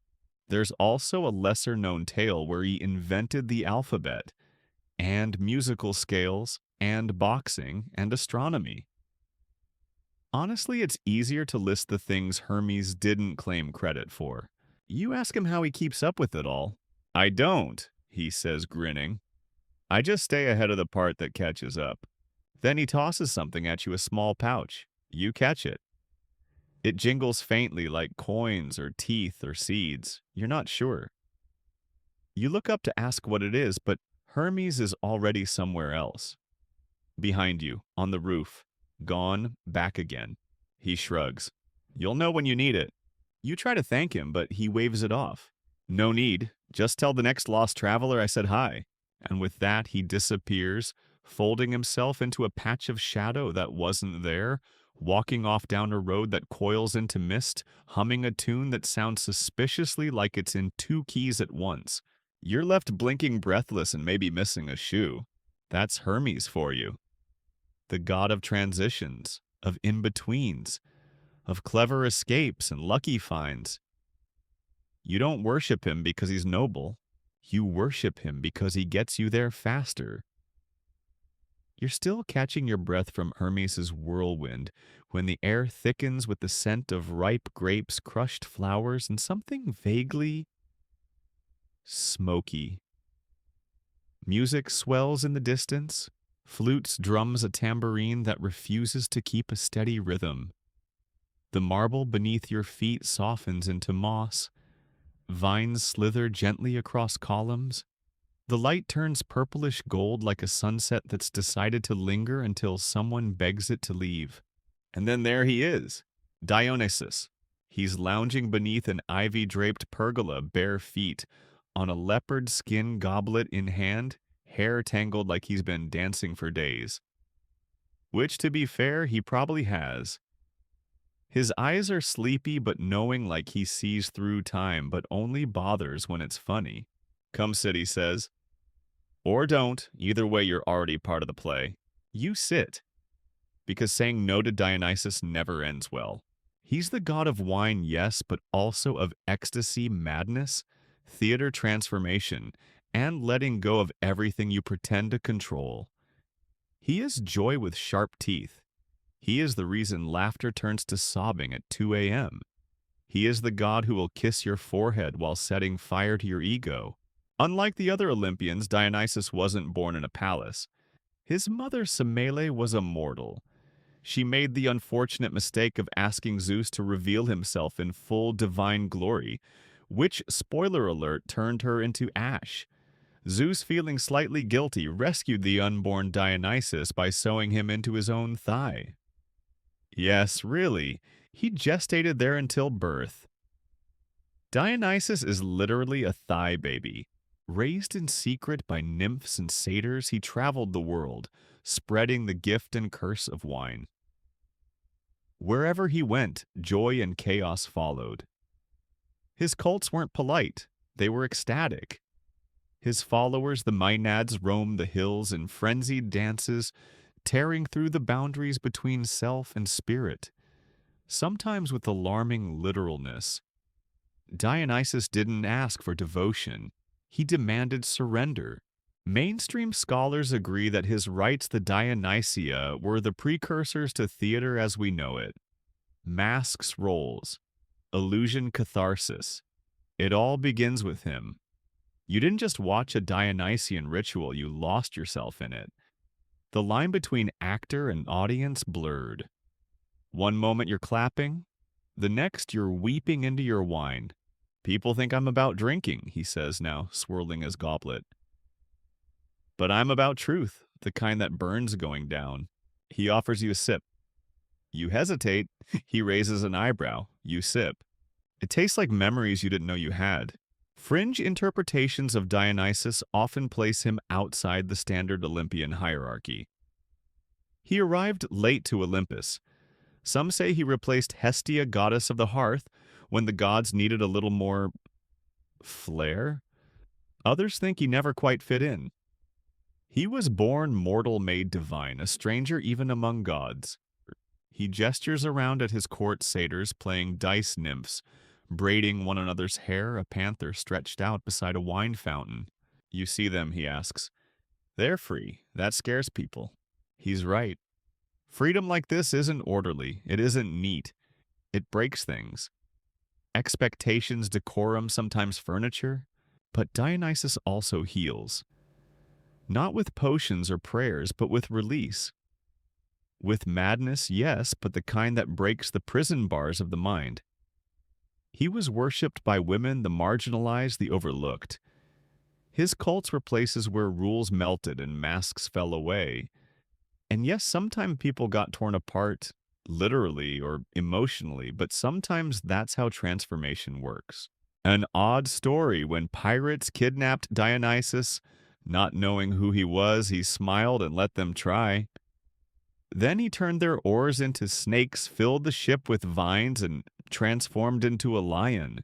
There's also a lesser-known tale where he invented the alphabet, and musical scales, and boxing, and astronomy. Honestly, it's easier to list the things Hermes didn't claim credit for. You ask him how he keeps up with it all. I don't, he says, grinning. I just stay ahead of the part that catches up. Then he tosses something at you, a small pouch. You catch it. It jingles faintly like coins or teeth or seeds. You're not sure. You look up to ask what it is, but Hermes is already somewhere else. Behind you, on the roof. Gone, back again. He shrugs. You'll know when you need it. You try to thank him, but he waves it off. No need. Just tell the next lost traveler I said hi. And with that, he disappears, folding himself into a patch of shadow that wasn't there, walking off down a road that coils into mist, humming a tune that sounds suspiciously like it's in two keys at once. You're left blinking breathless and maybe missing a shoe. That's Hermes for you. The god of transitions, of in-betweens, of clever escapes and lucky finds. You don't worship him because he's noble. You worship him because he gets you there faster. You're still catching your breath from Hermes' whirlwind when the air thickens with the scent of ripe grapes, crushed flowers, and something vaguely smoky. Music swells in the distance. Flutes drums a tambourine that refuses to keep a steady rhythm. The marble beneath your feet softens into moss. Vines slither gently across columns. The light turns purplish gold like a sunset that's decided to linger until someone begs it to leave. And then there he is, Dionysus. He's lounging beneath an ivy-draped pergola, bare feet, on a leopard skin goblet in hand, hair tangled like he's been dancing for days. Which, to be fair, he probably has. His eyes are sleepy but knowing like he sees through time but only bothers when it's funny. Come sit, he says. Or don't, either way you're already part of the play. You sit. Because saying no to Dionysus never ends well. He's the god of wine, yes, but also of ecstasy, madness, theater transformation, and letting go of everything you pretend to control. He is joy with sharp teeth. He is the reason laughter turns to sobbing at 2 a.m. He is the god who will kiss your forehead while setting fire to your ego. Unlike the other Olympians, Dionysus wasn't born in a palace. His mother, Semele, was a mortal. She made the unfortunate mistake of asking Zeus to reveal himself in full divine glory, which, spoiler alert, turned her into ash. Zeus, feeling slightly guilty, rescued the unborn Dionysus by sewing him into his own thigh. Yes, really, he gestated there until birth. Dionysus is literally a thigh baby. Raised in secret by nymphs and satyrs, he traveled the world, spreading the gift and curse of wine. Wherever he went, joy and chaos followed. His cults weren't polite, they were ecstatic. His followers, the Maenads, roamed the hills in frenzied dances, tearing through the boundaries between self and spirit, sometimes with alarming literalness. Dionysus didn't ask for devotion, he demanded surrender. Mainstream scholars agree that his rites, the Dionysia, were the precursors to theater as we know it. Masks, roles, illusion, catharsis. It all begins with him. You didn't just watch a Dionysian ritual, you lost yourself in it. The line between actor and audience blurred. One moment you're clapping, the next you're weeping into your wine. People think I'm about drinking, he says now, swirling his goblet. But I'm about truth, the kind that burns going down. He offers you a sip. You hesitate. He raises an eyebrow. You sip. It tastes like memories you didn't know you had. Fringe interpretations of Dionysus often place him outside the standard Olympian hierarchy. He arrived late to Olympus. Some say he replaced Hestia, goddess of the hearth, when the gods needed a little more flair. Others think he never quite fit in. He was born mortal made divine, a stranger even among gods. He gestures around at his court satyrs playing dice nymphs, braiding one another's hair, a panther stretched out beside a wine fountain. You see them, he asks. They're free. That scares people. He's right. Freedom like this isn't orderly. It isn't neat. It breaks things. Expectations, decorum, sometimes furniture. But Dionysus also heals. Not with potions or prayers, but with release. With madness, yes, but the kind that breaks the prison bars of the mind. He was worshipped by women, the marginalized, the overlooked. His cults were places where rules melted and masks fell away. And yes, sometimes people got torn apart, literally or emotionally, but sometimes that's how transformation works. An odd story: when pirates kidnapped Dionysus, not knowing who he was, he smiled and let them try. Then he turned their oars into snakes, filled the ship with vines, and transformed into a lion.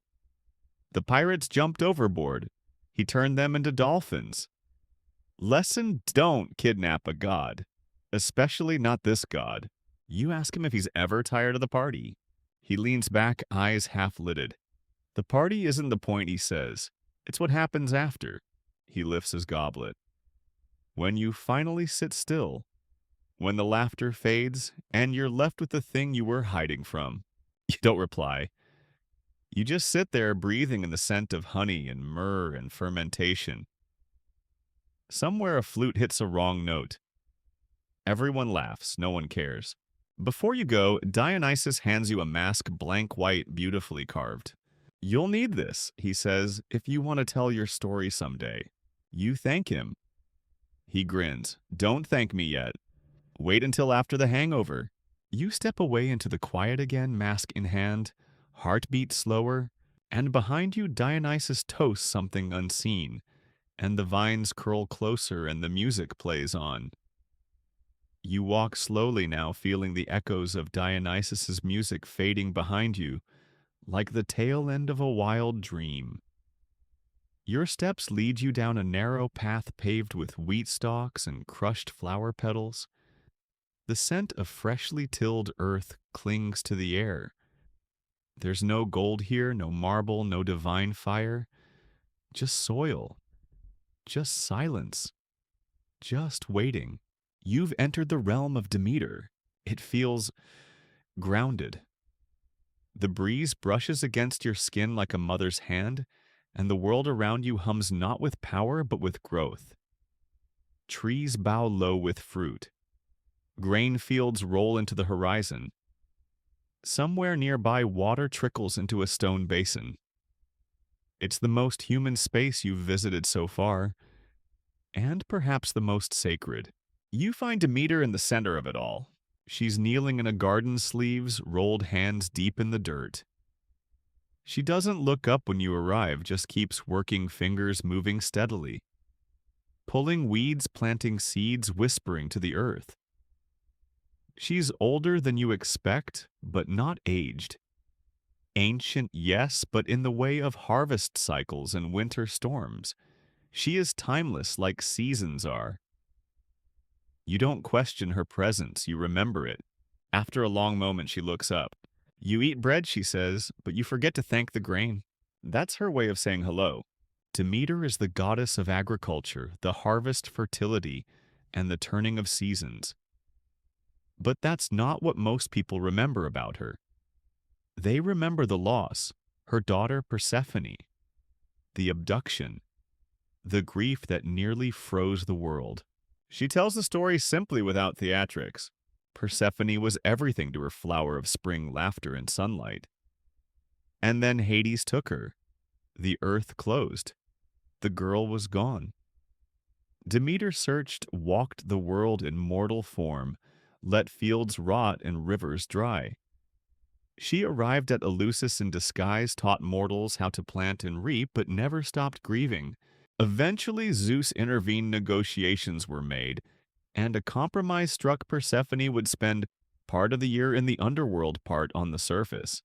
The pirates jumped overboard. He turned them into dolphins. Lesson: don't kidnap a god. Especially not this god. You ask him if he's ever tired of the party. He leans back, eyes half-lidded. The party isn't the point, he says. It's what happens after. He lifts his goblet. When you finally sit still, when the laughter fades, and you're left with the thing you were hiding from. You don't reply. You just sit there breathing in the scent of honey and myrrh and fermentation. Somewhere a flute hits a wrong note. Everyone laughs, no one cares. Before you go, Dionysus hands you a mask, blank white, beautifully carved. You'll need this, he says, if you want to tell your story someday. You thank him. He grins. Don't thank me yet. Wait until after the hangover. You step away into the quiet again, mask in hand, heartbeat slower, And behind you, Dionysus toasts something unseen, and the vines curl closer and the music plays on. You walk slowly now, feeling the echoes of Dionysus's music fading behind you, like the tail end of a wild dream. Your steps lead you down a narrow path paved with wheat stalks and crushed flower petals. The scent of freshly tilled earth clings to the air. There's no gold here, no marble, no divine fire, just soil, just silence, just waiting. You've entered the realm of Demeter. It feels grounded. The breeze brushes against your skin like a mother's hand, and the world around you hums not with power but with growth. Trees bow low with fruit. Grain fields roll into the horizon. Somewhere nearby, water trickles into a stone basin. It's the most human space you've visited so far, and perhaps the most sacred. You find Demeter in the center of it all. She's kneeling in a garden sleeves, rolled hands deep in the dirt. She doesn't look up when you arrive, just keeps working, fingers moving steadily. Pulling weeds, planting seeds, whispering to the earth. She's older than you expect, but not aged. Ancient, yes, but in the way of harvest cycles and winter storms. She is timeless like seasons are. You don't question her presence, you remember it. After a long moment, she looks up. You eat bread, she says, but you forget to thank the grain. That's her way of saying hello. Demeter is the goddess of agriculture, the harvest, fertility, and the turning of seasons. But that's not what most people remember about her. They remember the loss, her daughter Persephone, the abduction, the grief that nearly froze the world. She tells the story simply without theatrics. Persephone was everything to her flower of spring laughter and sunlight. And then Hades took her. The earth closed. The girl was gone. Demeter searched, walked the world in mortal form, let fields rot and rivers dry. She arrived at Eleusis in disguise, taught mortals how to plant and reap, but never stopped grieving. Eventually, Zeus intervened, negotiations were made, and a compromise struck. Persephone would spend part of the year in the underworld, part on the surface.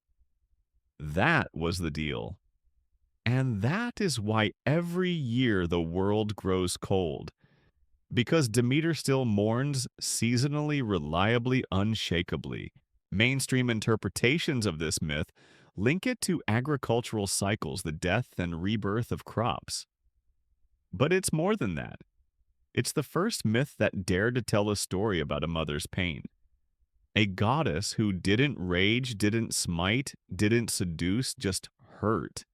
That was the deal. And that is why every year the world grows cold. Because Demeter still mourns seasonally, reliably, unshakably. Mainstream interpretations of this myth link it to agricultural cycles, the death and rebirth of crops. But it's more than that. It's the first myth that dared to tell a story about a mother's pain. A goddess who didn't rage, didn't smite, didn't seduce, just hurt.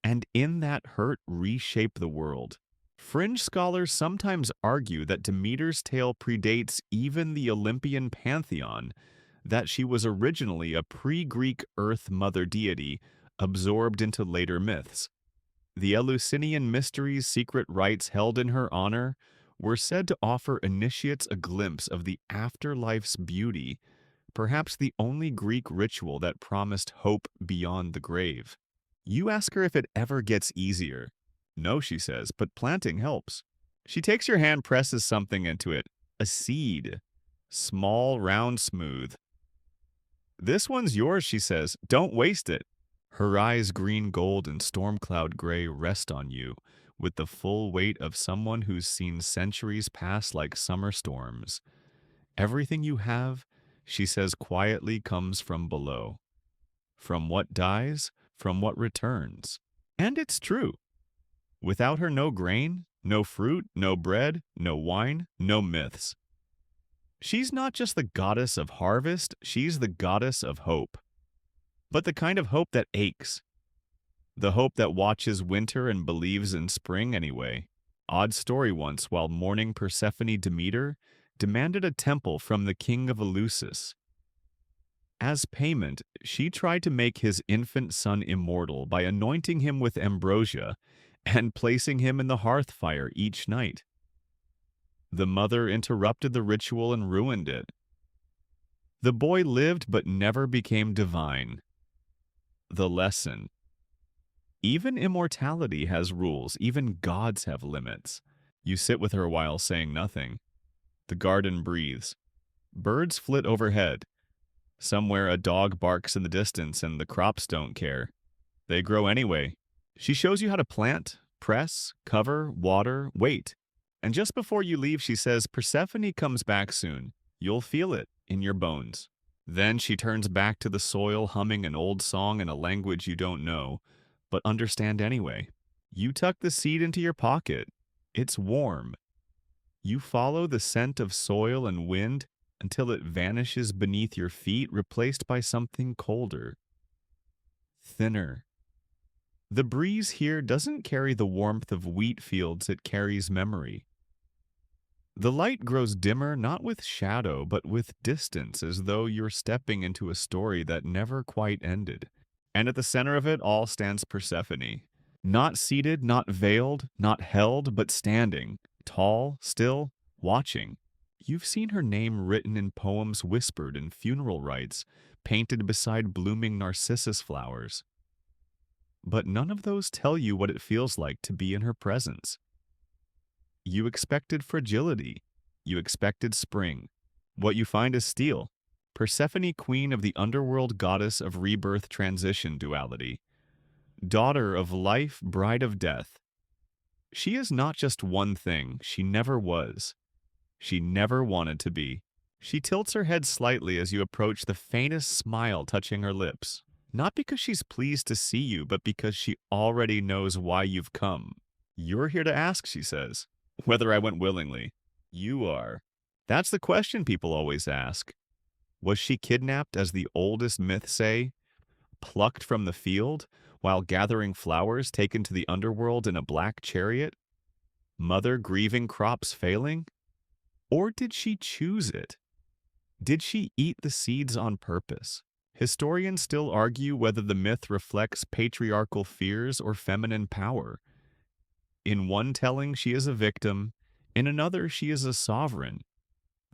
And in that hurt, reshape the world. Fringe scholars sometimes argue that Demeter's tale predates even the Olympian pantheon, that she was originally a pre-Greek earth mother deity absorbed into later myths. The Eleusinian mysteries, secret rites held in her honor, were said to offer initiates a glimpse of the afterlife's beauty, perhaps the only Greek ritual that promised hope beyond the grave. You ask her if it ever gets easier. No, she says, but planting helps. She takes your hand, presses something into it. A seed. Small, round, smooth. This one's yours, she says. Don't waste it. Her eyes, green, gold, and storm cloud gray, rest on you with the full weight of someone who's seen centuries pass like summer storms. Everything you have, she says quietly, comes from below. From what dies, from what returns. And it's true. Without her, no grain, no fruit, no bread, no wine, no myths. She's not just the goddess of harvest, she's the goddess of hope. But the kind of hope that aches. The hope that watches winter and believes in spring anyway. Odd story once, while mourning Persephone, Demeter demanded a temple from the king of Eleusis. As payment, she tried to make his infant son immortal by anointing him with ambrosia and placing him in the hearth fire each night. The mother interrupted the ritual and ruined it. The boy lived but never became divine. The lesson: Even immortality has rules, even gods have limits. You sit with her a while saying nothing. The garden breathes. Birds flit overhead. Somewhere a dog barks in the distance and the crops don't care. They grow anyway. She shows you how to plant, press, cover, water, wait. And just before you leave, she says, Persephone comes back soon. You'll feel it in your bones. Then she turns back to the soil, humming an old song in a language you don't know, but understand anyway. You tuck the seed into your pocket. It's warm. You follow the scent of soil and wind until it vanishes beneath your feet, replaced by something colder, thinner. The breeze here doesn't carry the warmth of wheat fields, it carries memory. The light grows dimmer not with shadow, but with distance, as though you're stepping into a story that never quite ended. And at the center of it all stands Persephone. Not seated, not veiled, not held, but standing, tall, still, watching. You've seen her name written in poems, whispered in funeral rites, painted beside blooming narcissus flowers. But none of those tell you what it feels like to be in her presence. You expected fragility. You expected spring. What you find is steel. Persephone, queen of the underworld, goddess of rebirth, transition, duality. Daughter of life, bride of death. She is not just one thing. She never was. She never wanted to be. She tilts her head slightly as you approach, the faintest smile touching her lips. Not because she's pleased to see you, but because she already knows why you've come. You're here to ask, she says, whether I went willingly. You are. That's the question people always ask. Was she kidnapped, as the oldest myths say, plucked from the field, while gathering flowers, taken to the underworld in a black chariot? Mother grieving crops failing? Or did she choose it? Did she eat the seeds on purpose? Historians still argue whether the myth reflects patriarchal fears or feminine power. In one telling, she is a victim. In another, she is a sovereign.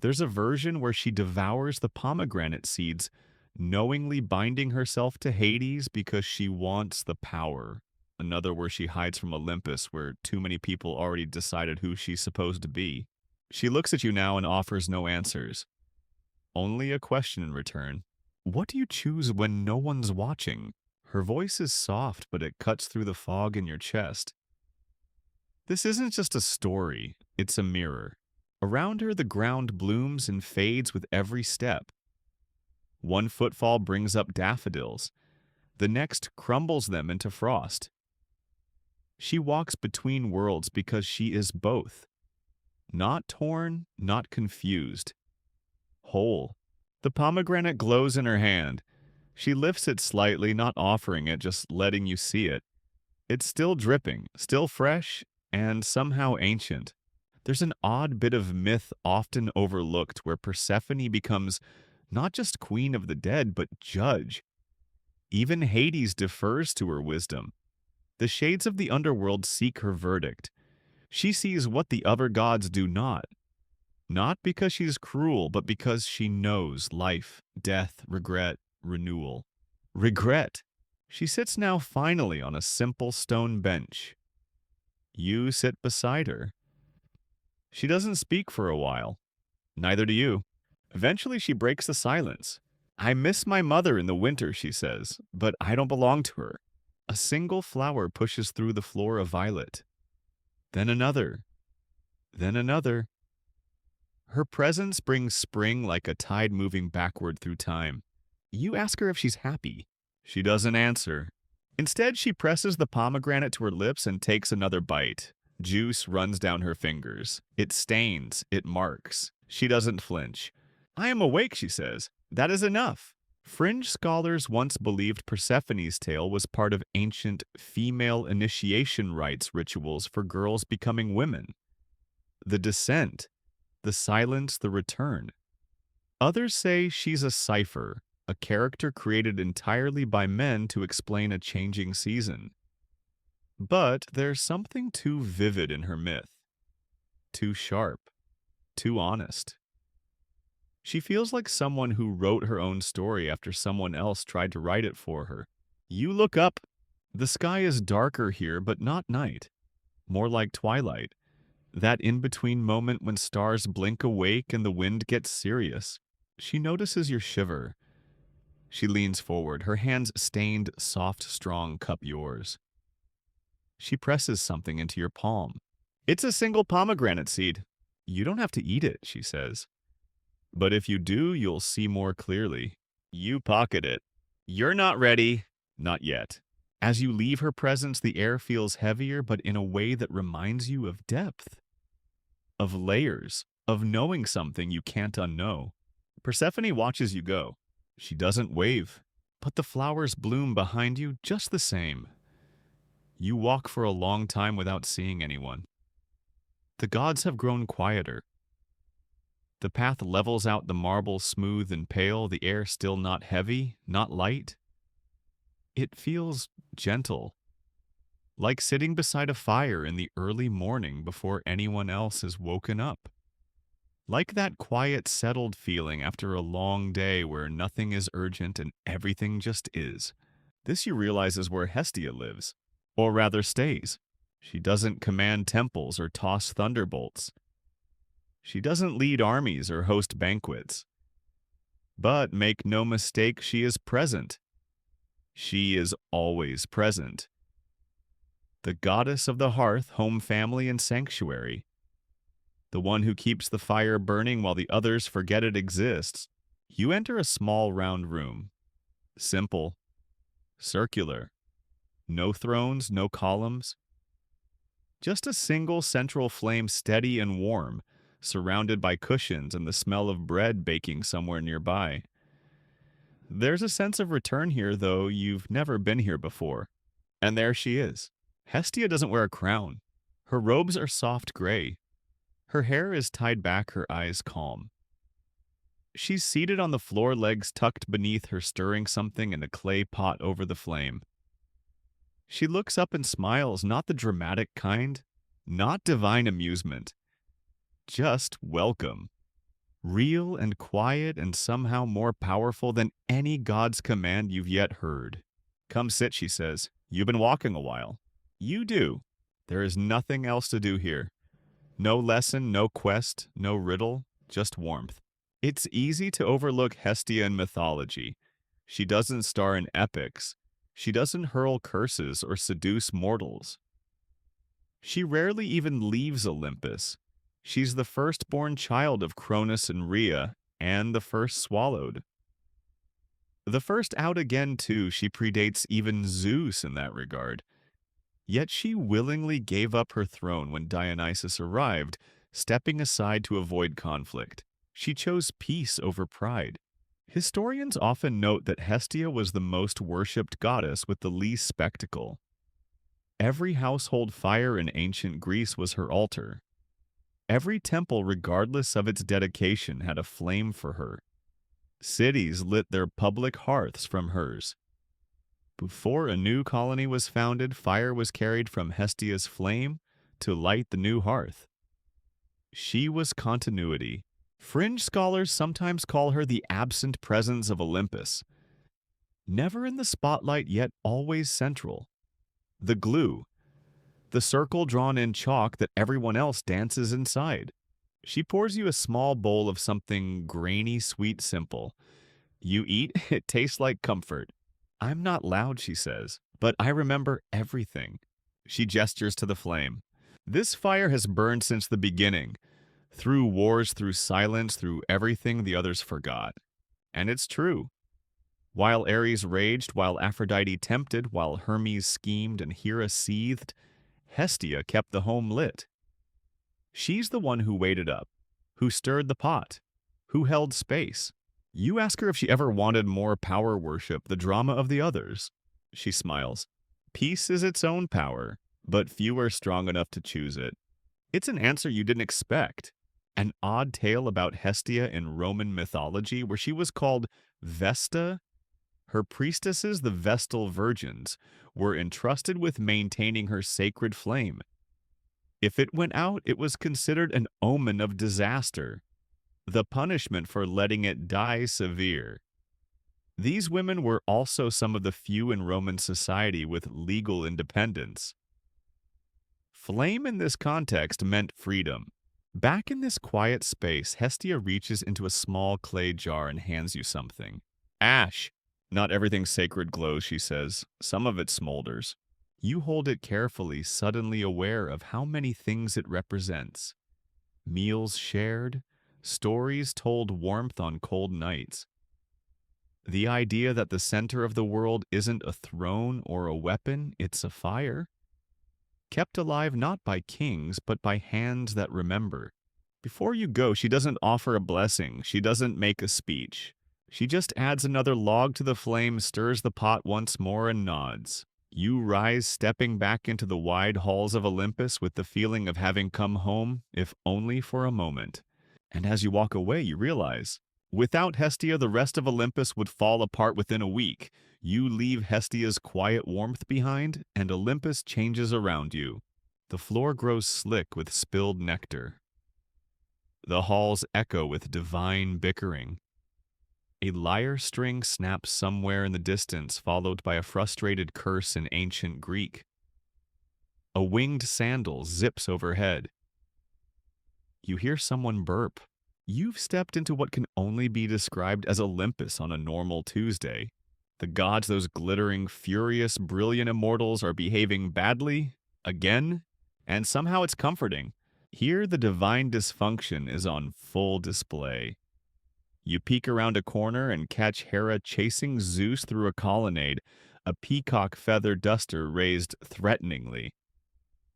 There's a version where she devours the pomegranate seeds, knowingly binding herself to Hades because she wants the power. Another where she hides from Olympus, where too many people already decided who she's supposed to be. She looks at you now and offers no answers. Only a question in return. What do you choose when no one's watching? Her voice is soft, but it cuts through the fog in your chest. This isn't just a story, it's a mirror. Around her, the ground blooms and fades with every step. One footfall brings up daffodils. The next crumbles them into frost. She walks between worlds because she is both. Not torn, not confused. Whole. The pomegranate glows in her hand. She lifts it slightly, not offering it, just letting you see it. It's still dripping, still fresh, and somehow ancient. There's an odd bit of myth often overlooked where Persephone becomes not just queen of the dead, but judge. Even Hades defers to her wisdom. The shades of the underworld seek her verdict. She sees what the other gods do not. Not because she's cruel, but because she knows life, death, regret, renewal. Regret. She sits now finally on a simple stone bench. You sit beside her. She doesn't speak for a while. Neither do you. Eventually she breaks the silence. I miss my mother in the winter, she says, but I don't belong to her. A single flower pushes through the floor, a violet. Then another. Then another. Her presence brings spring like a tide moving backward through time. You ask her if she's happy. She doesn't answer. Instead, she presses the pomegranate to her lips and takes another bite. Juice runs down her fingers. It stains. It marks. She doesn't flinch. I am awake, she says. That is enough. Fringe scholars once believed Persephone's tale was part of ancient female initiation rites rituals for girls becoming women. The descent. The silence, the return. Others say she's a cipher, a character created entirely by men to explain a changing season. But there's something too vivid in her myth. Too sharp. Too honest. She feels like someone who wrote her own story after someone else tried to write it for her. You look up. The sky is darker here, but not night, more like twilight. That in-between moment when stars blink awake and the wind gets serious. She notices your shiver. She leans forward, her hands stained, soft, strong cup yours. She presses something into your palm. It's a single pomegranate seed. You don't have to eat it, she says. But if you do, you'll see more clearly. You pocket it. You're not ready. Not yet. As you leave her presence, the air feels heavier, but in a way that reminds you of depth, of layers, of knowing something you can't unknow. Persephone watches you go. She doesn't wave, but the flowers bloom behind you just the same. You walk for a long time without seeing anyone. The gods have grown quieter. The path levels out, the marble smooth and pale, the air still not heavy, not light. It feels gentle, like sitting beside a fire in the early morning before anyone else has woken up. Like that quiet, settled feeling after a long day where nothing is urgent and everything just is. This you realize is where Hestia lives, or rather stays. She doesn't command temples or toss thunderbolts. She doesn't lead armies or host banquets. But make no mistake, she is present. She is always present. The goddess of the hearth, home, family, and sanctuary. The one who keeps the fire burning while the others forget it exists. You enter a small round room. Simple. Circular. No thrones, no columns. Just a single central flame, steady and warm, surrounded by cushions and the smell of bread baking somewhere nearby. There's a sense of return here, though you've never been here before. And there she is. Hestia doesn't wear a crown. Her robes are soft gray. Her hair is tied back, her eyes calm. She's seated on the floor, legs tucked beneath her, stirring something in a clay pot over the flame. She looks up and smiles, not the dramatic kind, not divine amusement. Just welcome. Real and quiet and somehow more powerful than any god's command you've yet heard. Come sit, she says. You've been walking a while. You do. There is nothing else to do here. No lesson, no quest, no riddle, just warmth. It's easy to overlook Hestia in mythology. She doesn't star in epics. She doesn't hurl curses or seduce mortals. She rarely even leaves Olympus. She's the firstborn child of Cronus and Rhea, and the first swallowed. The first out again, too. She predates even Zeus in that regard. Yet she willingly gave up her throne when Dionysus arrived, stepping aside to avoid conflict. She chose peace over pride. Historians often note that Hestia was the most worshipped goddess with the least spectacle. Every household fire in ancient Greece was her altar. Every temple, regardless of its dedication, had a flame for her. Cities lit their public hearths from hers. Before a new colony was founded, fire was carried from Hestia's flame to light the new hearth. She was continuity. Fringe scholars sometimes call her the absent presence of Olympus. Never in the spotlight, yet always central. The glue. The circle drawn in chalk that everyone else dances inside. She pours you a small bowl of something grainy, sweet, simple. You eat, it tastes like comfort. I'm not loud, she says, but I remember everything. She gestures to the flame. This fire has burned since the beginning. Through wars, through silence, through everything the others forgot. And it's true. While Ares raged, while Aphrodite tempted, while Hermes schemed and Hera seethed, Hestia kept the home lit. She's the one who waited up, who stirred the pot, who held space. You ask her if she ever wanted more power worship, the drama of the others. She smiles. Peace is its own power, but few are strong enough to choose it. It's an answer you didn't expect. An odd tale about Hestia in Roman mythology where she was called Vesta. Her priestesses, the Vestal Virgins, were entrusted with maintaining her sacred flame. If it went out, it was considered an omen of disaster. The punishment for letting it die severe. These women were also some of the few in Roman society with legal independence. Flame in this context meant freedom. Back in this quiet space, Hestia reaches into a small clay jar and hands you something. Ash! Not everything sacred glows, she says. Some of it smolders. You hold it carefully, suddenly aware of how many things it represents. Meals shared, stories told warmth on cold nights. The idea that the center of the world isn't a throne or a weapon, it's a fire. Kept alive not by kings, but by hands that remember. Before you go, she doesn't offer a blessing. She doesn't make a speech. She just adds another log to the flame, stirs the pot once more, and nods. You rise, stepping back into the wide halls of Olympus with the feeling of having come home, if only for a moment. And as you walk away, you realize, without Hestia, the rest of Olympus would fall apart within a week. You leave Hestia's quiet warmth behind, and Olympus changes around you. The floor grows slick with spilled nectar. The halls echo with divine bickering. A lyre string snaps somewhere in the distance, followed by a frustrated curse in ancient Greek. A winged sandal zips overhead. You hear someone burp. You've stepped into what can only be described as Olympus on a normal Tuesday. The gods, those glittering, furious, brilliant immortals, are behaving badly, again, and somehow it's comforting. Here, the divine dysfunction is on full display. You peek around a corner and catch Hera chasing Zeus through a colonnade, a peacock feather duster raised threateningly.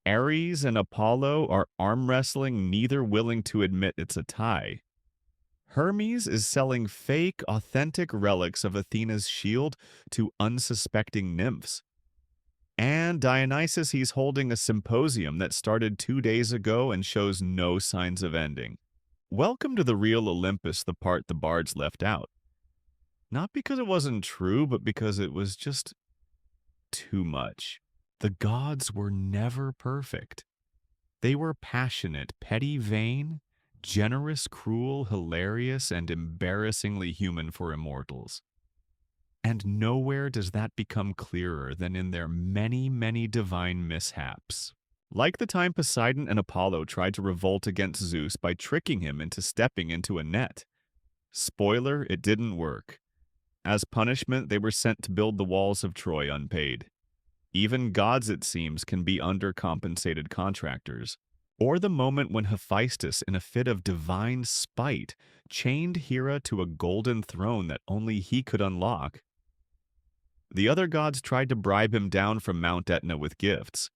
Ares and Apollo are arm wrestling, neither willing to admit it's a tie. Hermes is selling fake, authentic relics of Athena's shield to unsuspecting nymphs. And Dionysus, he's holding a symposium that started 2 days ago and shows no signs of ending. Welcome to the real Olympus, the part the bards left out. Not because it wasn't true, but because it was just too much. The gods were never perfect. They were passionate, petty, vain, generous, cruel, hilarious, and embarrassingly human for immortals. And nowhere does that become clearer than in their many, many divine mishaps. Like the time Poseidon and Apollo tried to revolt against Zeus by tricking him into stepping into a net. Spoiler, it didn't work. As punishment, they were sent to build the walls of Troy unpaid. Even gods, it seems, can be undercompensated contractors. Or the moment when Hephaestus, in a fit of divine spite, chained Hera to a golden throne that only he could unlock. The other gods tried to bribe him down from Mount Etna with gifts.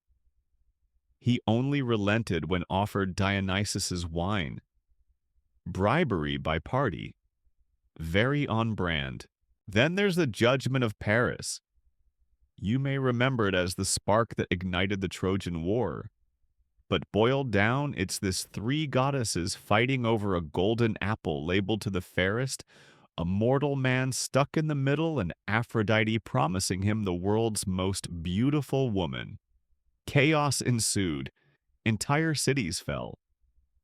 He only relented when offered Dionysus's wine. Bribery by party. Very on brand. Then there's the judgment of Paris. You may remember it as the spark that ignited the Trojan War. But boiled down, it's this 3 goddesses fighting over a golden apple labeled to the fairest, a mortal man stuck in the middle, and Aphrodite promising him the world's most beautiful woman. Chaos ensued. Entire cities fell.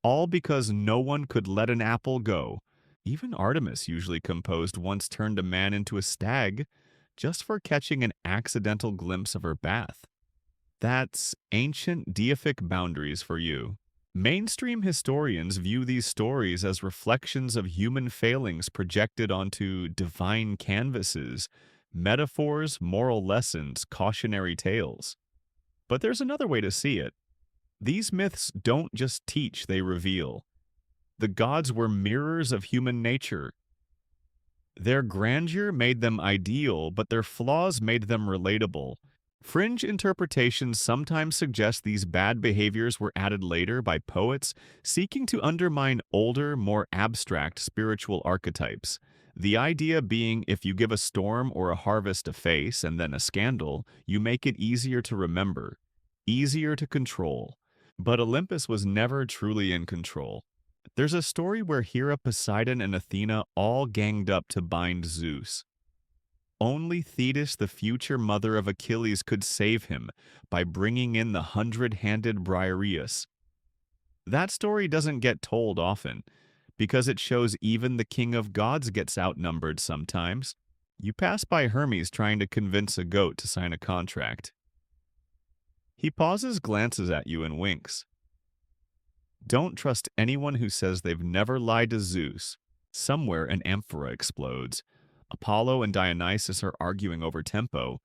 All because no one could let an apple go. Even Artemis, usually composed, once turned a man into a stag, just for catching an accidental glimpse of her bath. That's ancient deific boundaries for you. Mainstream historians view these stories as reflections of human failings projected onto divine canvases, metaphors, moral lessons, cautionary tales. But there's another way to see it. These myths don't just teach, they reveal. The gods were mirrors of human nature. Their grandeur made them ideal, but their flaws made them relatable. Fringe interpretations sometimes suggest these bad behaviors were added later by poets seeking to undermine older, more abstract spiritual archetypes. The idea being if you give a storm or a harvest a face and then a scandal, you make it easier to remember, easier to control. But Olympus was never truly in control. There's a story where Hera, Poseidon, and Athena all ganged up to bind Zeus. Only Thetis, the future mother of Achilles, could save him by bringing in the 100-handed Briareus. That story doesn't get told often, because it shows even the king of gods gets outnumbered sometimes. You pass by Hermes trying to convince a goat to sign a contract. He pauses, glances at you, and winks. Don't trust anyone who says they've never lied to Zeus. Somewhere an amphora explodes. Apollo and Dionysus are arguing over tempo.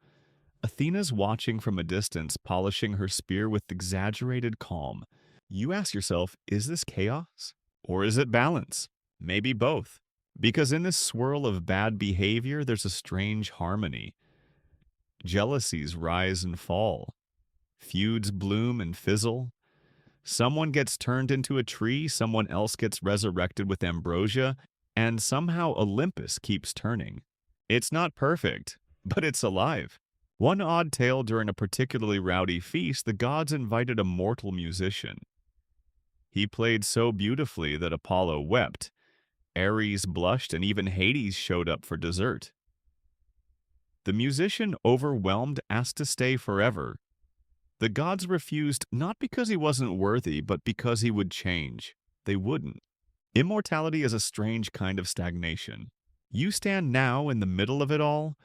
Athena's watching from a distance, polishing her spear with exaggerated calm. You ask yourself, is this chaos? Or is it balance? Maybe both. Because in this swirl of bad behavior, there's a strange harmony. Jealousies rise and fall. Feuds bloom and fizzle. Someone gets turned into a tree, someone else gets resurrected with ambrosia, and somehow Olympus keeps turning. It's not perfect, but it's alive. One odd tale during a particularly rowdy feast, the gods invited a mortal musician. He played so beautifully that Apollo wept. Ares blushed, and even Hades showed up for dessert. The musician, overwhelmed, asked to stay forever. The gods refused not because he wasn't worthy, but because he would change. They wouldn't. Immortality is a strange kind of stagnation. You stand now in the middle of it all,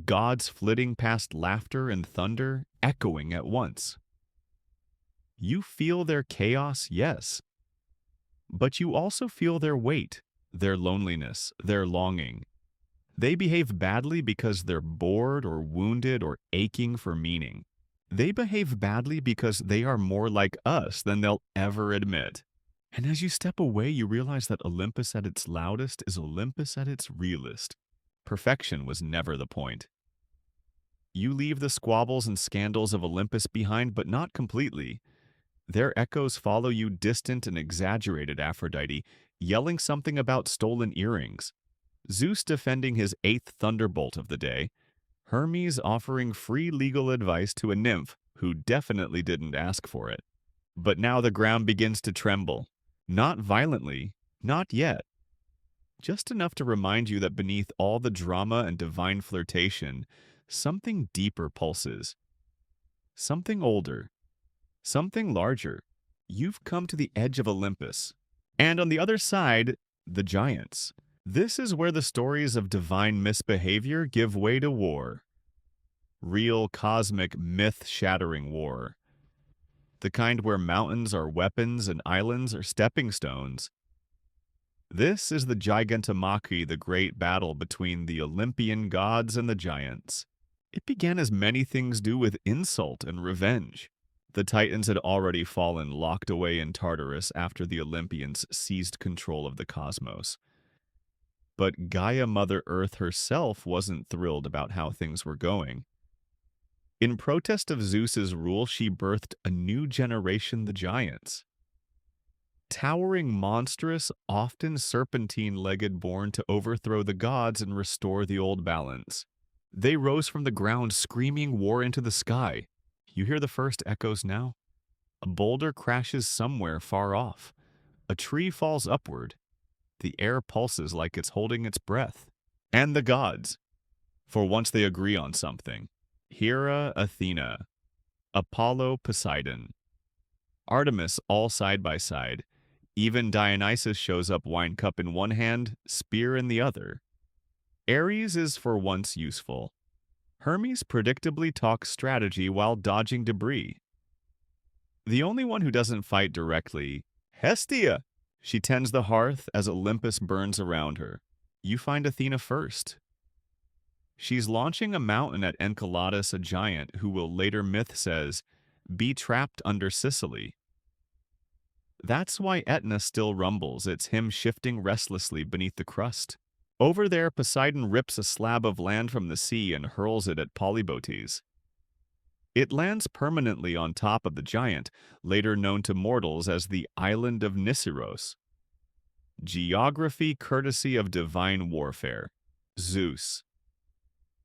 gods flitting past laughter and thunder, echoing at once. You feel their chaos, yes, but you also feel their weight, their loneliness, their longing. They behave badly because they're bored or wounded or aching for meaning. They behave badly because they are more like us than they'll ever admit. And as you step away, you realize that Olympus at its loudest is Olympus at its realest. Perfection was never the point. You leave the squabbles and scandals of Olympus behind, but not completely. Their echoes follow you, distant and exaggerated Aphrodite, yelling something about stolen earrings. Zeus defending his eighth thunderbolt of the day. Hermes offering free legal advice to a nymph who definitely didn't ask for it. But now the ground begins to tremble. Not violently, not yet. Just enough to remind you that beneath all the drama and divine flirtation, something deeper pulses. Something older. Something larger. You've come to the edge of Olympus. And on the other side, the giants. This is where the stories of divine misbehavior give way to war. Real cosmic myth-shattering war. The kind where mountains are weapons and islands are stepping stones. This is the Gigantomachy, the great battle between the Olympian gods and the giants. It began as many things do, with insult and revenge. The Titans had already fallen, locked away in Tartarus after the Olympians seized control of the cosmos. But Gaia Mother Earth herself wasn't thrilled about how things were going. In protest of Zeus's rule, she birthed a new generation, the giants. Towering, monstrous, often serpentine-legged, born to overthrow the gods and restore the old balance. They rose from the ground, screaming war into the sky. You hear the first echoes now? A boulder crashes somewhere far off. A tree falls upward. The air pulses like it's holding its breath. And the gods. For once they agree on something. Hera, Athena. Apollo, Poseidon. Artemis, all side by side. Even Dionysus shows up, wine cup in one hand, spear in the other. Ares is for once useful. Hermes predictably talks strategy while dodging debris. The only one who doesn't fight directly, Hestia. She tends the hearth as Olympus burns around her. You find Athena first. She's launching a mountain at Enceladus, a giant who will later, myth says, be trapped under Sicily. That's why Etna still rumbles. It's him shifting restlessly beneath the crust. Over there, Poseidon rips a slab of land from the sea and hurls it at Polybotes. It lands permanently on top of the giant, later known to mortals as the island of Nisseros. Geography courtesy of divine warfare. Zeus.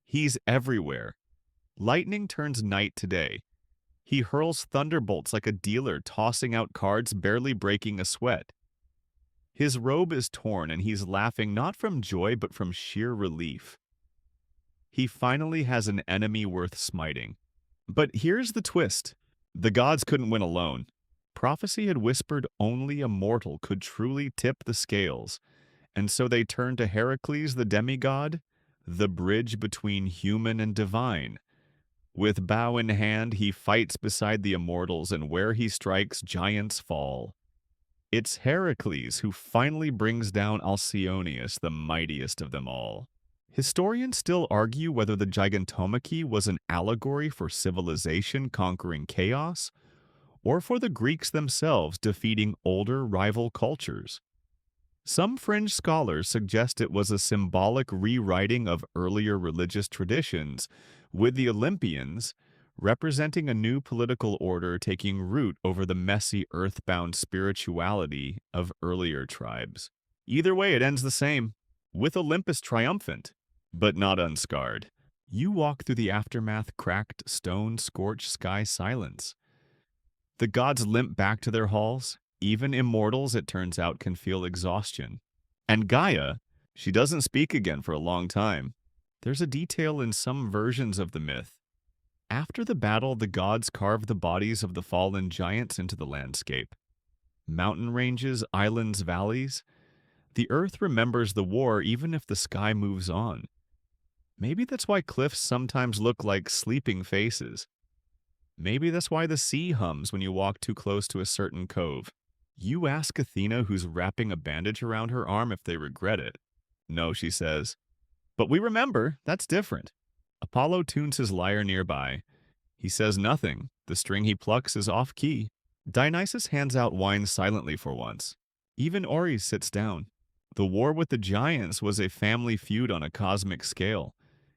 He's everywhere. Lightning turns night to day. He hurls thunderbolts like a dealer, tossing out cards, barely breaking a sweat. His robe is torn, and he's laughing not from joy but from sheer relief. He finally has an enemy worth smiting. But here's the twist. The gods couldn't win alone. Prophecy had whispered only a mortal could truly tip the scales, and so they turned to Heracles, the demigod, the bridge between human and divine. With bow in hand, he fights beside the immortals, and where he strikes, giants fall. It's Heracles who finally brings down Alcyoneus, the mightiest of them all. Historians still argue whether the Gigantomachy was an allegory for civilization conquering chaos, or for the Greeks themselves defeating older rival cultures. Some fringe scholars suggest it was a symbolic rewriting of earlier religious traditions, with the Olympians representing a new political order taking root over the messy earthbound spirituality of earlier tribes. Either way, it ends the same, with Olympus triumphant, but not unscarred. You walk through the aftermath cracked stone scorched sky silence. The gods limp back to their halls. Even immortals, it turns out, can feel exhaustion. And Gaia, she doesn't speak again for a long time. There's a detail in some versions of the myth. After the battle, the gods carved the bodies of the fallen giants into the landscape. Mountain ranges, islands, valleys. The earth remembers the war even if the sky moves on. Maybe that's why cliffs sometimes look like sleeping faces. Maybe that's why the sea hums when you walk too close to a certain cove. You ask Athena, who's wrapping a bandage around her arm, if they regret it. No, she says. But we remember, that's different. Apollo tunes his lyre nearby. He says nothing. The string he plucks is off-key. Dionysus hands out wine silently for once. Even Oris sits down. The war with the giants was a family feud on a cosmic scale.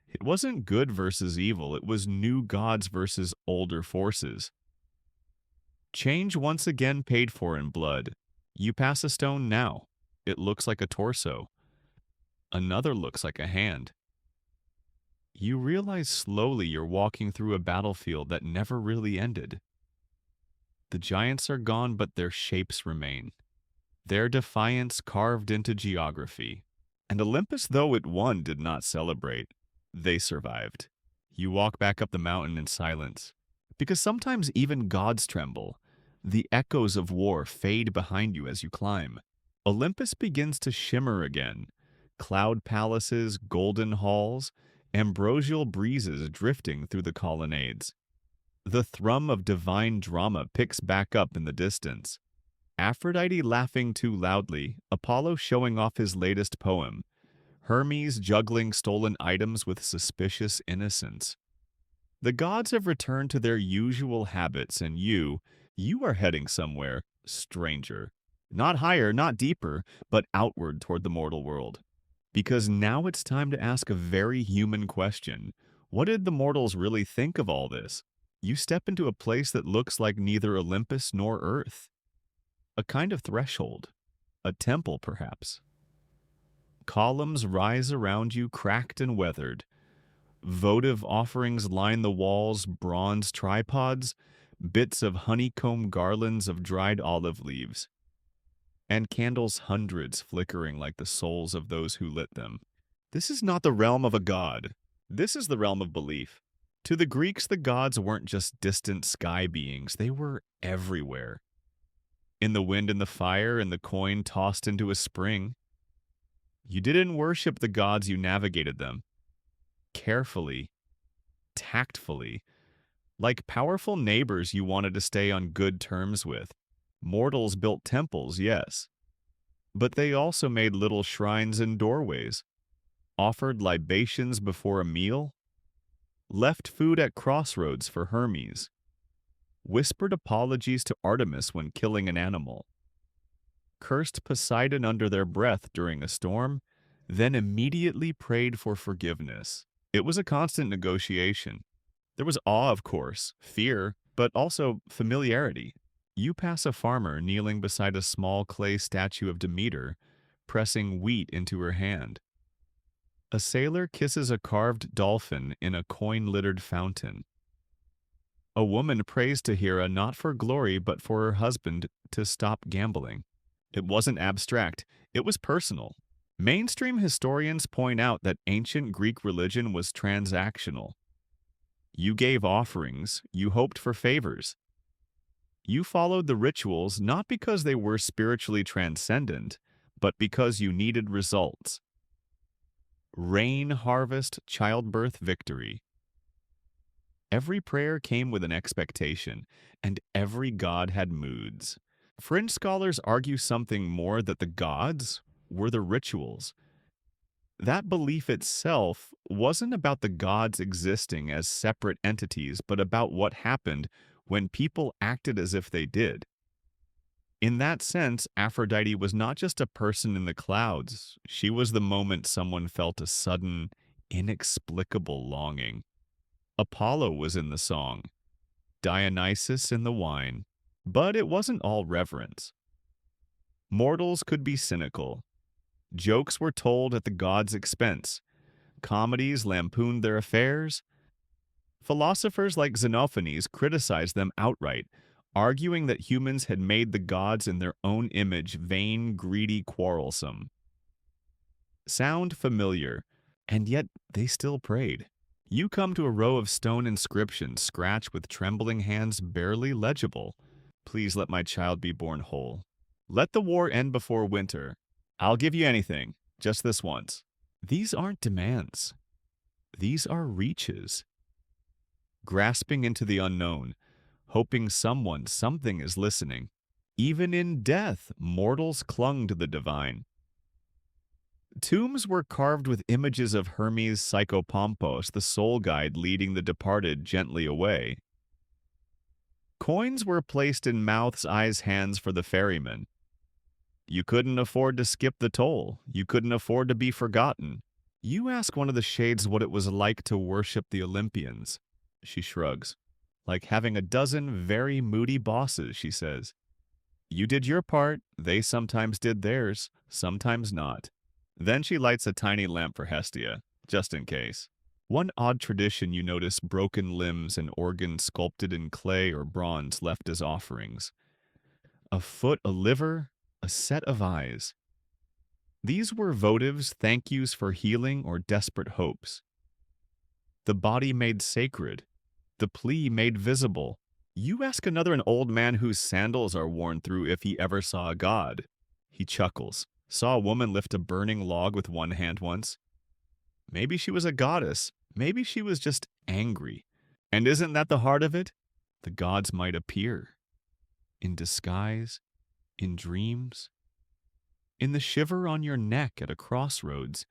It wasn't good versus evil, it was new gods versus older forces. Change once again paid for in blood. You pass a stone now. It looks like a torso. Another looks like a hand. You realize slowly you're walking through a battlefield that never really ended. The giants are gone, but their shapes remain. Their defiance carved into geography. And Olympus, though it won, did not celebrate. They survived. You walk back up the mountain in silence. Because sometimes even gods tremble. The echoes of war fade behind you as you climb. Olympus begins to shimmer again. Cloud palaces, golden halls, ambrosial breezes drifting through the colonnades. The thrum of divine drama picks back up in the distance. Aphrodite laughing too loudly, Apollo showing off his latest poem, Hermes juggling stolen items with suspicious innocence. The gods have returned to their usual habits, and you are heading somewhere, stranger. Not higher, not deeper, but outward toward the mortal world. Because now it's time to ask a very human question. What did the mortals really think of all this? You step into a place that looks like neither Olympus nor Earth. A kind of threshold. A temple, perhaps. Columns rise around you, cracked and weathered. Votive offerings line the walls, bronze tripods, bits of honeycomb garlands of dried olive leaves, and candles hundreds flickering like the souls of those who lit them. This is not the realm of a god. This is the realm of belief. To the Greeks, the gods weren't just distant sky beings. They were everywhere. In the wind and the fire, in the coin tossed into a spring. You didn't worship the gods, you navigated them. Carefully, tactfully, like powerful neighbors you wanted to stay on good terms with. Mortals built temples, yes, but they also made little shrines and doorways, offered libations before a meal, left food at crossroads for Hermes, whispered apologies to Artemis when killing an animal, cursed Poseidon under their breath during a storm, then immediately prayed for forgiveness. It was a constant negotiation. There was awe, of course, fear, but also familiarity. You pass a farmer kneeling beside a small clay statue of Demeter, pressing wheat into her hand. A sailor kisses a carved dolphin in a coin-littered fountain. A woman prays to Hera not for glory but for her husband to stop gambling. It wasn't abstract, it was personal. Mainstream historians point out that ancient Greek religion was transactional. You gave offerings, you hoped for favors. You followed the rituals not because they were spiritually transcendent, but because you needed results. Rain, harvest, childbirth, victory. Every prayer came with an expectation, and every god had moods. Fringe scholars argue something more that the gods were the rituals. That belief itself wasn't about the gods existing as separate entities, but about what happened when people acted as if they did. In that sense, Aphrodite was not just a person in the clouds. She was the moment someone felt a sudden, inexplicable longing. Apollo was in the song, Dionysus in the wine, but it wasn't all reverence. Mortals could be cynical. Jokes were told at the gods' expense. Comedies lampooned their affairs. Philosophers like Xenophanes criticized them outright, arguing that humans had made the gods in their own image vain, greedy, quarrelsome. Sound familiar, and yet they still prayed. You come to a row of stone inscriptions scratched with trembling hands barely legible. Please let my child be born whole. Let the war end before winter. I'll give you anything, just this once. These aren't demands. These are reaches. Grasping into the unknown, hoping someone, something is listening. Even in death, mortals clung to the divine. Tombs were carved with images of Hermes Psychopompos, the soul guide leading the departed gently away. Coins were placed in mouths, eyes, hands for the ferryman. You couldn't afford to skip the toll. You couldn't afford to be forgotten. You ask one of the shades what it was like to worship the Olympians. She shrugs. Like having a dozen very moody bosses, she says. You did your part, they sometimes did theirs, sometimes not. Then she lights a tiny lamp for Hestia, just in case. One odd tradition you notice broken limbs and organs sculpted in clay or bronze left as offerings. A foot, a liver, a set of eyes. These were votives, thank yous for healing or desperate hopes. The body made sacred, the plea made visible. You ask an old man whose sandals are worn through if he ever saw a god. He chuckles. Saw a woman lift a burning log with one hand once. Maybe she was a goddess. Maybe she was just angry. And isn't that the heart of it? The gods might appear. In disguise, in dreams, in the shiver on your neck at a crossroads,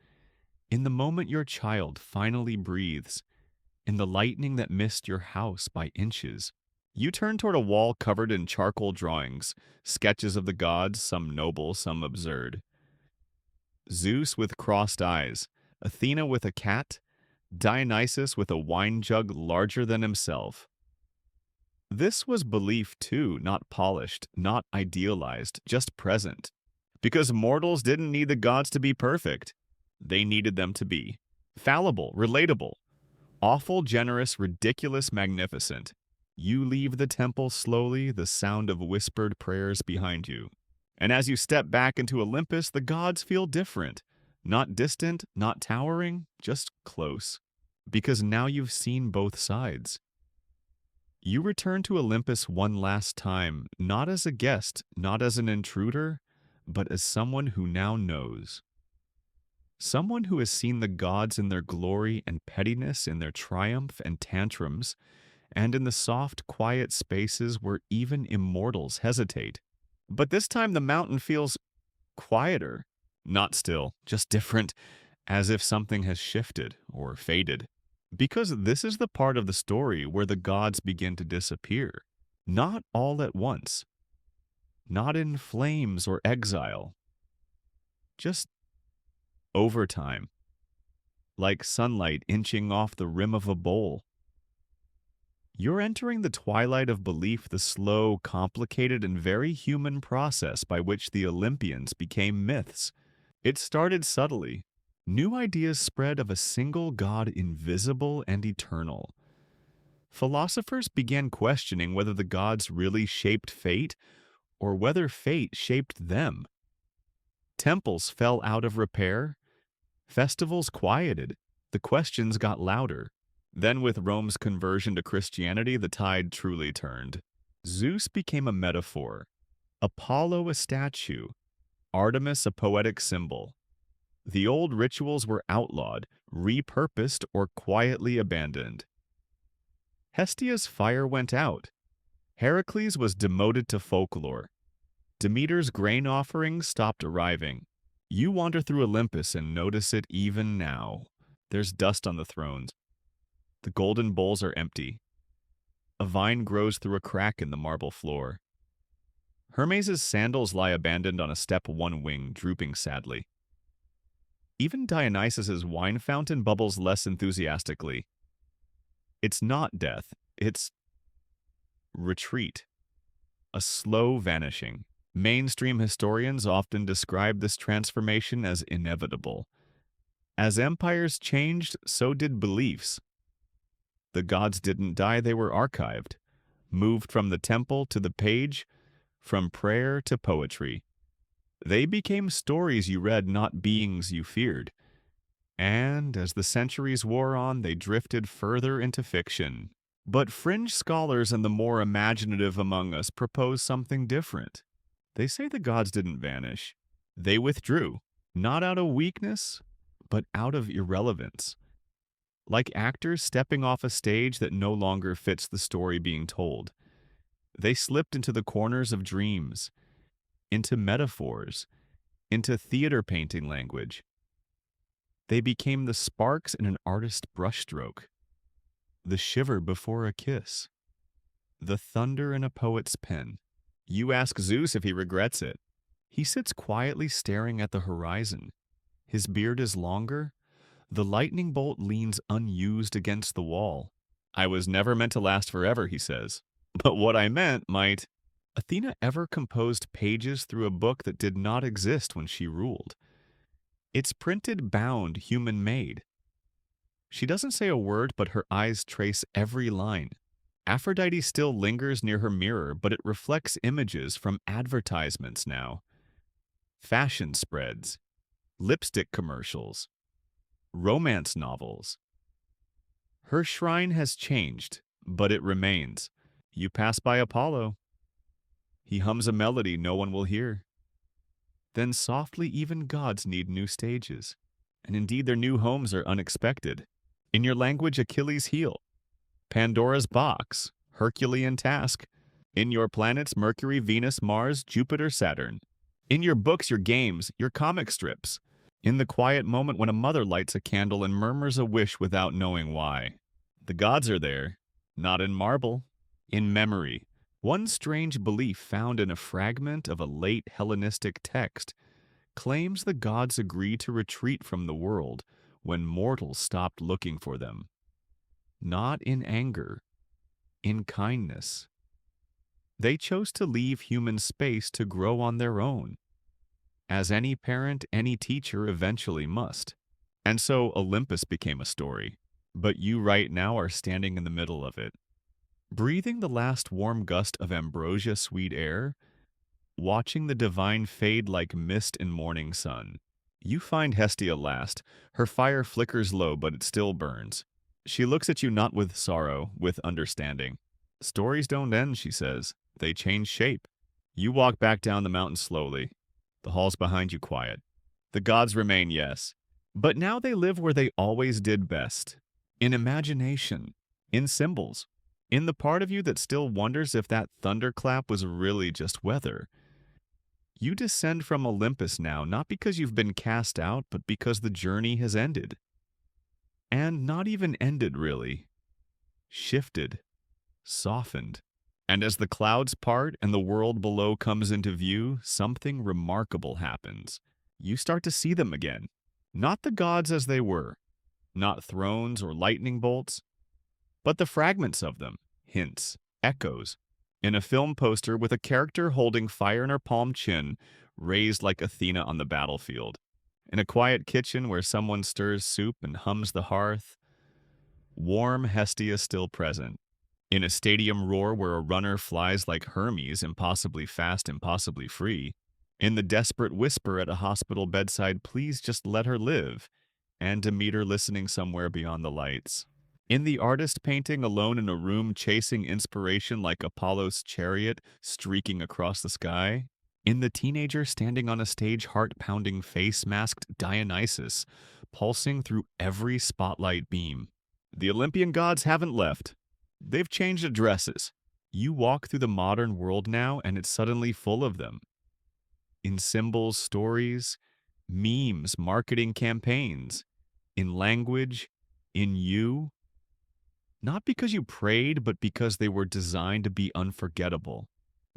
in the moment your child finally breathes, in the lightning that missed your house by inches. You turn toward a wall covered in charcoal drawings, sketches of the gods, some noble, some absurd. Zeus with crossed eyes, Athena with a cat, Dionysus with a wine jug larger than himself. This was belief too, not polished, not idealized, just present. Because mortals didn't need the gods to be perfect. They needed them to be fallible, relatable, awful, generous, ridiculous, magnificent. You leave the temple slowly, the sound of whispered prayers behind you. And as you step back into Olympus, the gods feel different. Not distant, not towering, just close. Because now you've seen both sides. You return to Olympus one last time, not as a guest, not as an intruder, but as someone who now knows. Someone who has seen the gods in their glory and pettiness, in their triumph and tantrums, and in the soft, quiet spaces where even immortals hesitate. But this time the mountain feels quieter. Not still, just different, as if something has shifted or faded. Because this is the part of the story where the gods begin to disappear. Not all at once. Not in flames or exile. Just over time. Like sunlight inching off the rim of a bowl. You're entering the twilight of belief, the slow, complicated, and very human process by which the Olympians became myths. It started subtly. New ideas spread of a single god invisible and eternal. Philosophers began questioning whether the gods really shaped fate or whether fate shaped them. Temples fell out of repair. Festivals quieted. The questions got louder. Then with Rome's conversion to Christianity, the tide truly turned. Zeus became a metaphor, Apollo a statue, Artemis a poetic symbol. The old rituals were outlawed, repurposed, or quietly abandoned. Hestia's fire went out. Heracles was demoted to folklore. Demeter's grain offerings stopped arriving. You wander through Olympus and notice it even now. There's dust on the thrones. The golden bowls are empty. A vine grows through a crack in the marble floor. Hermes' sandals lie abandoned on a step one wing, drooping sadly. Even Dionysus's wine fountain bubbles less enthusiastically. It's not death, it's retreat. A slow vanishing. Mainstream historians often describe this transformation as inevitable. As empires changed, so did beliefs. The gods didn't die, they were archived, moved from the temple to the page, from prayer to poetry. They became stories you read, not beings you feared. And as the centuries wore on, they drifted further into fiction. But fringe scholars and the more imaginative among us propose something different. They say the gods didn't vanish. They withdrew, not out of weakness, but out of irrelevance. Like actors stepping off a stage that no longer fits the story being told. They slipped into the corners of dreams, into metaphors, into theater painting language. They became the sparks in an artist's brushstroke, the shiver before a kiss, the thunder in a poet's pen. You ask Zeus if he regrets it. He sits quietly staring at the horizon. His beard is longer. The lightning bolt leans unused against the wall. I was never meant to last forever, he says. But what I meant might... Athena ever composed pages through a book that did not exist when she ruled? It's printed, bound, human-made. She doesn't say a word, but her eyes trace every line. Aphrodite still lingers near her mirror, but it reflects images from advertisements now. Fashion spreads, lipstick commercials, romance novels. Her shrine has changed, but it remains. You pass by Apollo. He hums a melody no one will hear. Then softly even gods need new stages, and indeed their new homes are unexpected. In your language, Achilles' heel. Pandora's box, Herculean task. In your planets, Mercury, Venus, Mars, Jupiter, Saturn. In your books, your games, your comic strips. In the quiet moment when a mother lights a candle and murmurs a wish without knowing why. The gods are there, not in marble, in memory. One strange belief found in a fragment of a late Hellenistic text claims the gods agreed to retreat from the world when mortals stopped looking for them. Not in anger, in kindness. They chose to leave human space to grow on their own, as any parent, any teacher eventually must. And so Olympus became a story, but you right now are standing in the middle of it, breathing the last warm gust of ambrosia sweet air, watching the divine fade like mist in morning sun. You find Hestia last. Her fire flickers low, but it still burns. She looks at you not with sorrow, with understanding. Stories don't end, she says. They change shape. You walk back down the mountain slowly. The halls behind you quiet. The gods remain, yes. But now they live where they always did best. In imagination. In symbols. In the part of you that still wonders if that thunderclap was really just weather. You descend from Olympus now, not because you've been cast out, but because the journey has ended. And not even ended, really. Shifted. Softened. And as the clouds part and the world below comes into view, something remarkable happens. You start to see them again. Not the gods as they were. Not thrones or lightning bolts. But the fragments of them. Hints. Echoes. In a film poster with a character holding fire in her palm chin, raised like Athena on the battlefield. In a quiet kitchen where someone stirs soup and hums the hearth, warm Hestia still present. In a stadium roar where a runner flies like Hermes, impossibly fast, impossibly free. In the desperate whisper at a hospital bedside, please just let her live, and Demeter listening somewhere beyond the lights. In the artist painting alone in a room chasing inspiration like Apollo's chariot streaking across the sky. In the teenager standing on a stage, heart-pounding, face-masked Dionysus, pulsing through every spotlight beam. The Olympian gods haven't left. They've changed addresses. You walk through the modern world now, and it's suddenly full of them. In symbols, stories, memes, marketing campaigns, in language, in you. Not because you prayed, but because they were designed to be unforgettable.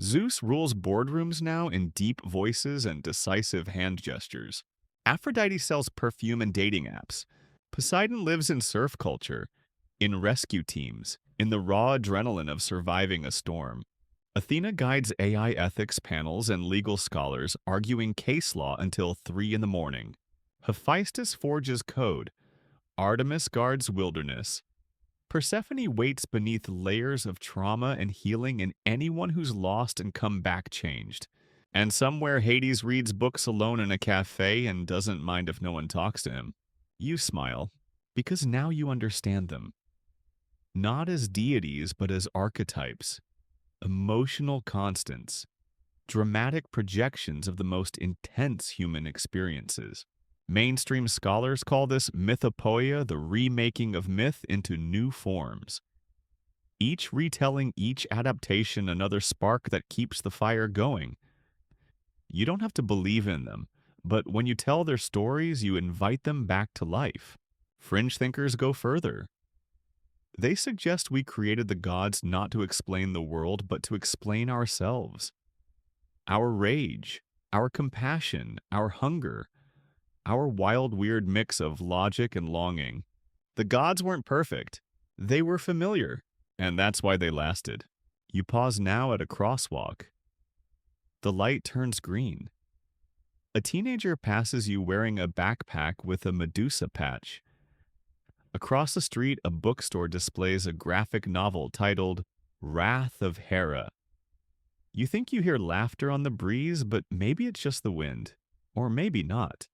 Zeus rules boardrooms now in deep voices and decisive hand gestures. Aphrodite sells perfume and dating apps. Poseidon lives in surf culture, in rescue teams, in the raw adrenaline of surviving a storm. Athena guides AI ethics panels and legal scholars arguing case law until 3 in the morning. Hephaestus forges code. Artemis guards wilderness. Persephone waits beneath layers of trauma and healing in anyone who's lost and come back changed. And somewhere Hades reads books alone in a cafe and doesn't mind if no one talks to him. You smile, because now you understand them. Not as deities, but as archetypes. Emotional constants. Dramatic projections of the most intense human experiences. Mainstream scholars call this mythopoeia, the remaking of myth into new forms. Each retelling, each adaptation, another spark that keeps the fire going. You don't have to believe in them, but when you tell their stories, you invite them back to life. Fringe thinkers go further. They suggest we created the gods not to explain the world, but to explain ourselves. Our rage, our compassion, our hunger, our wild, weird mix of logic and longing. The gods weren't perfect. They were familiar, and that's why they lasted. You pause now at a crosswalk. The light turns green. A teenager passes you wearing a backpack with a Medusa patch. Across the street, a bookstore displays a graphic novel titled Wrath of Hera. You think you hear laughter on the breeze, but maybe it's just the wind. Or maybe not.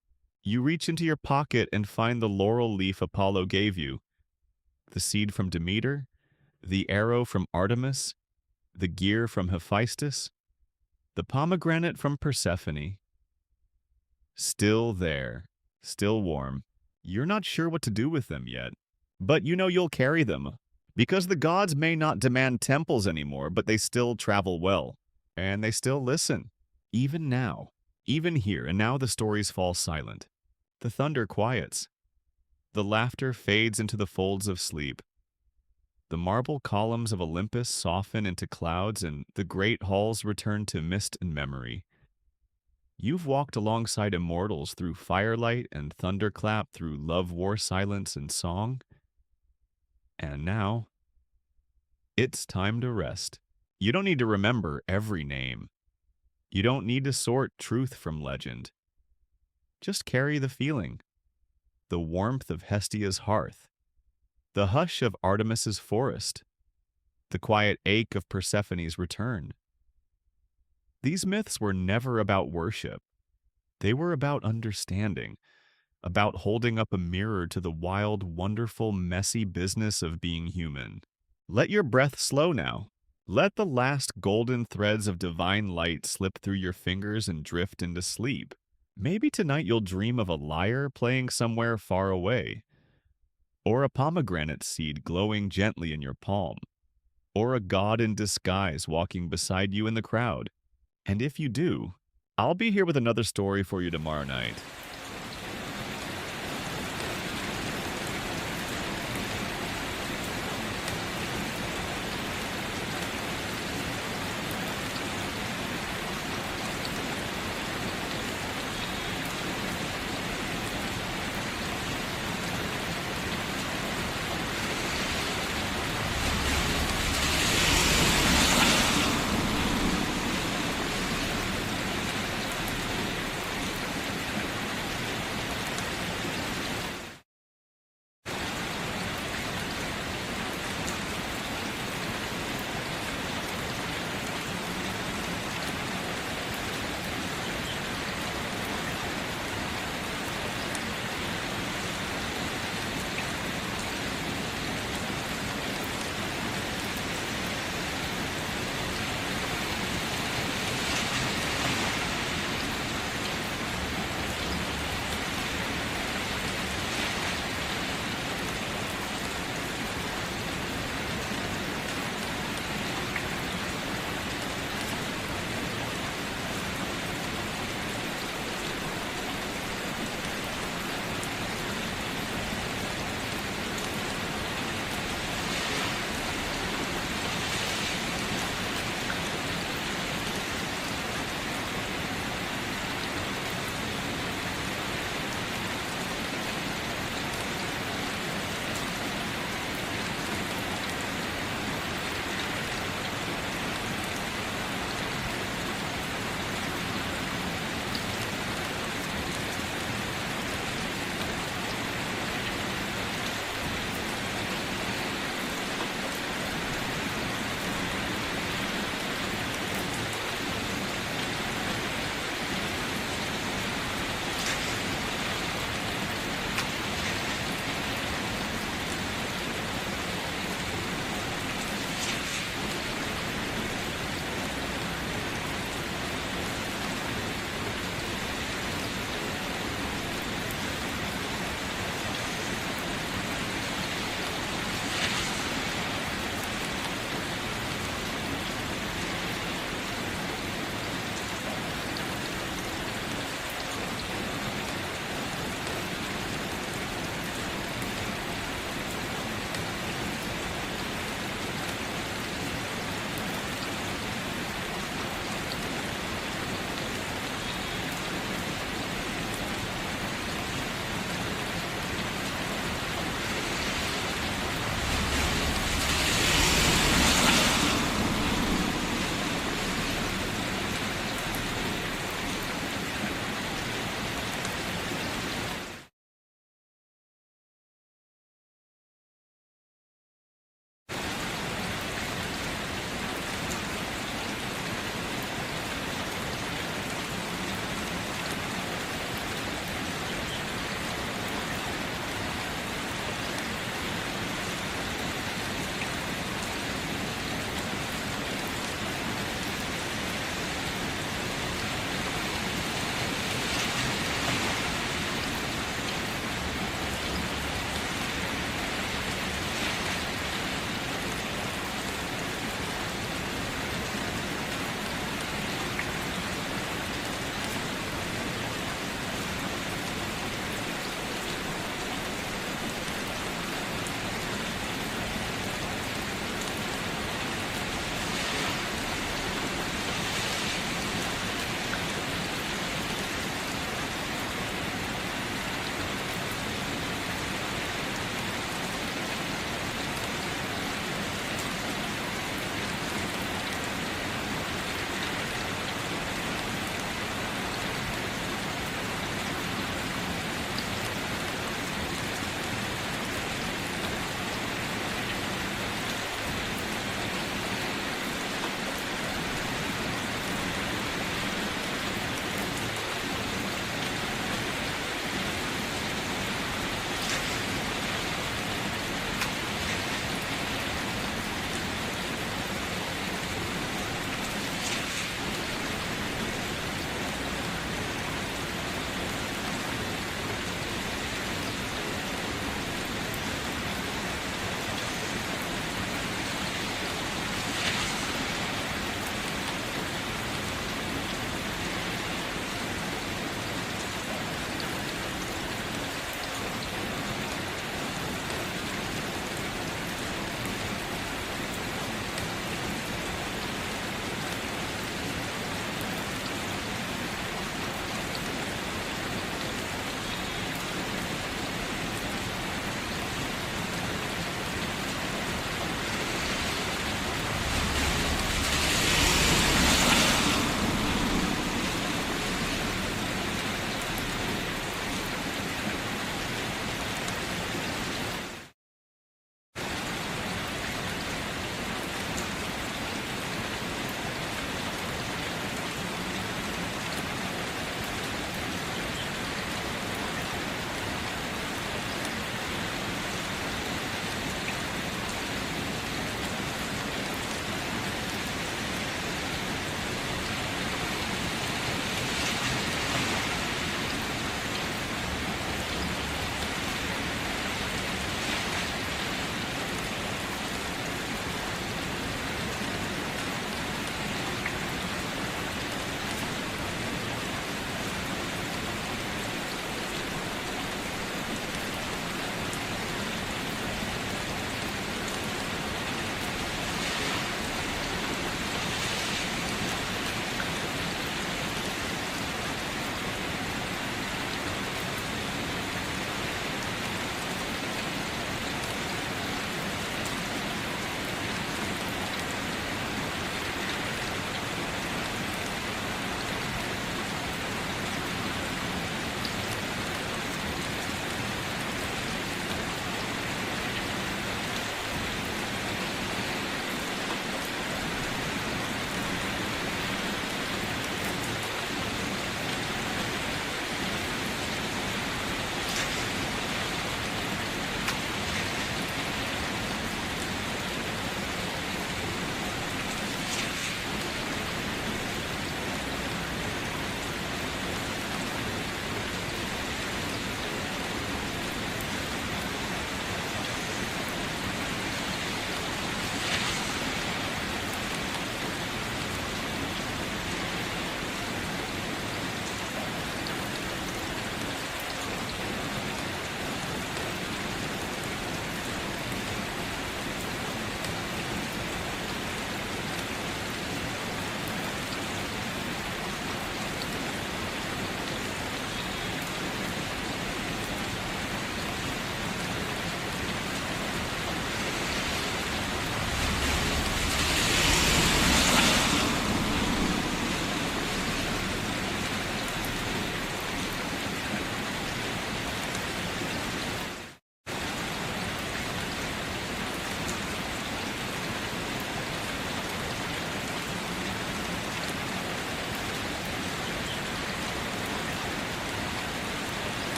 You reach into your pocket and find the laurel leaf Apollo gave you, the seed from Demeter, the arrow from Artemis, the gear from Hephaestus, the pomegranate from Persephone. Still there, still warm. You're not sure what to do with them yet, but you know you'll carry them, because the gods may not demand temples anymore, but they still travel well, and they still listen, even now. Even here, and now the stories fall silent. The thunder quiets. The laughter fades into the folds of sleep. The marble columns of Olympus soften into clouds, and the great halls return to mist and memory. You've walked alongside immortals through firelight and thunderclap, through love, war, silence, and song. And now, it's time to rest. You don't need to remember every name. You don't need to sort truth from legend. Just carry the feeling. The warmth of Hestia's hearth. The hush of Artemis's forest. The quiet ache of Persephone's return. These myths were never about worship. They were about understanding, about holding up a mirror to the wild, wonderful, messy business of being human. Let your breath slow now. Let the last golden threads of divine light slip through your fingers and drift into sleep. Maybe tonight you'll dream of a lyre playing somewhere far away, or a pomegranate seed glowing gently in your palm, or a god in disguise walking beside you in the crowd. And if you do, I'll be here with another story for you tomorrow night.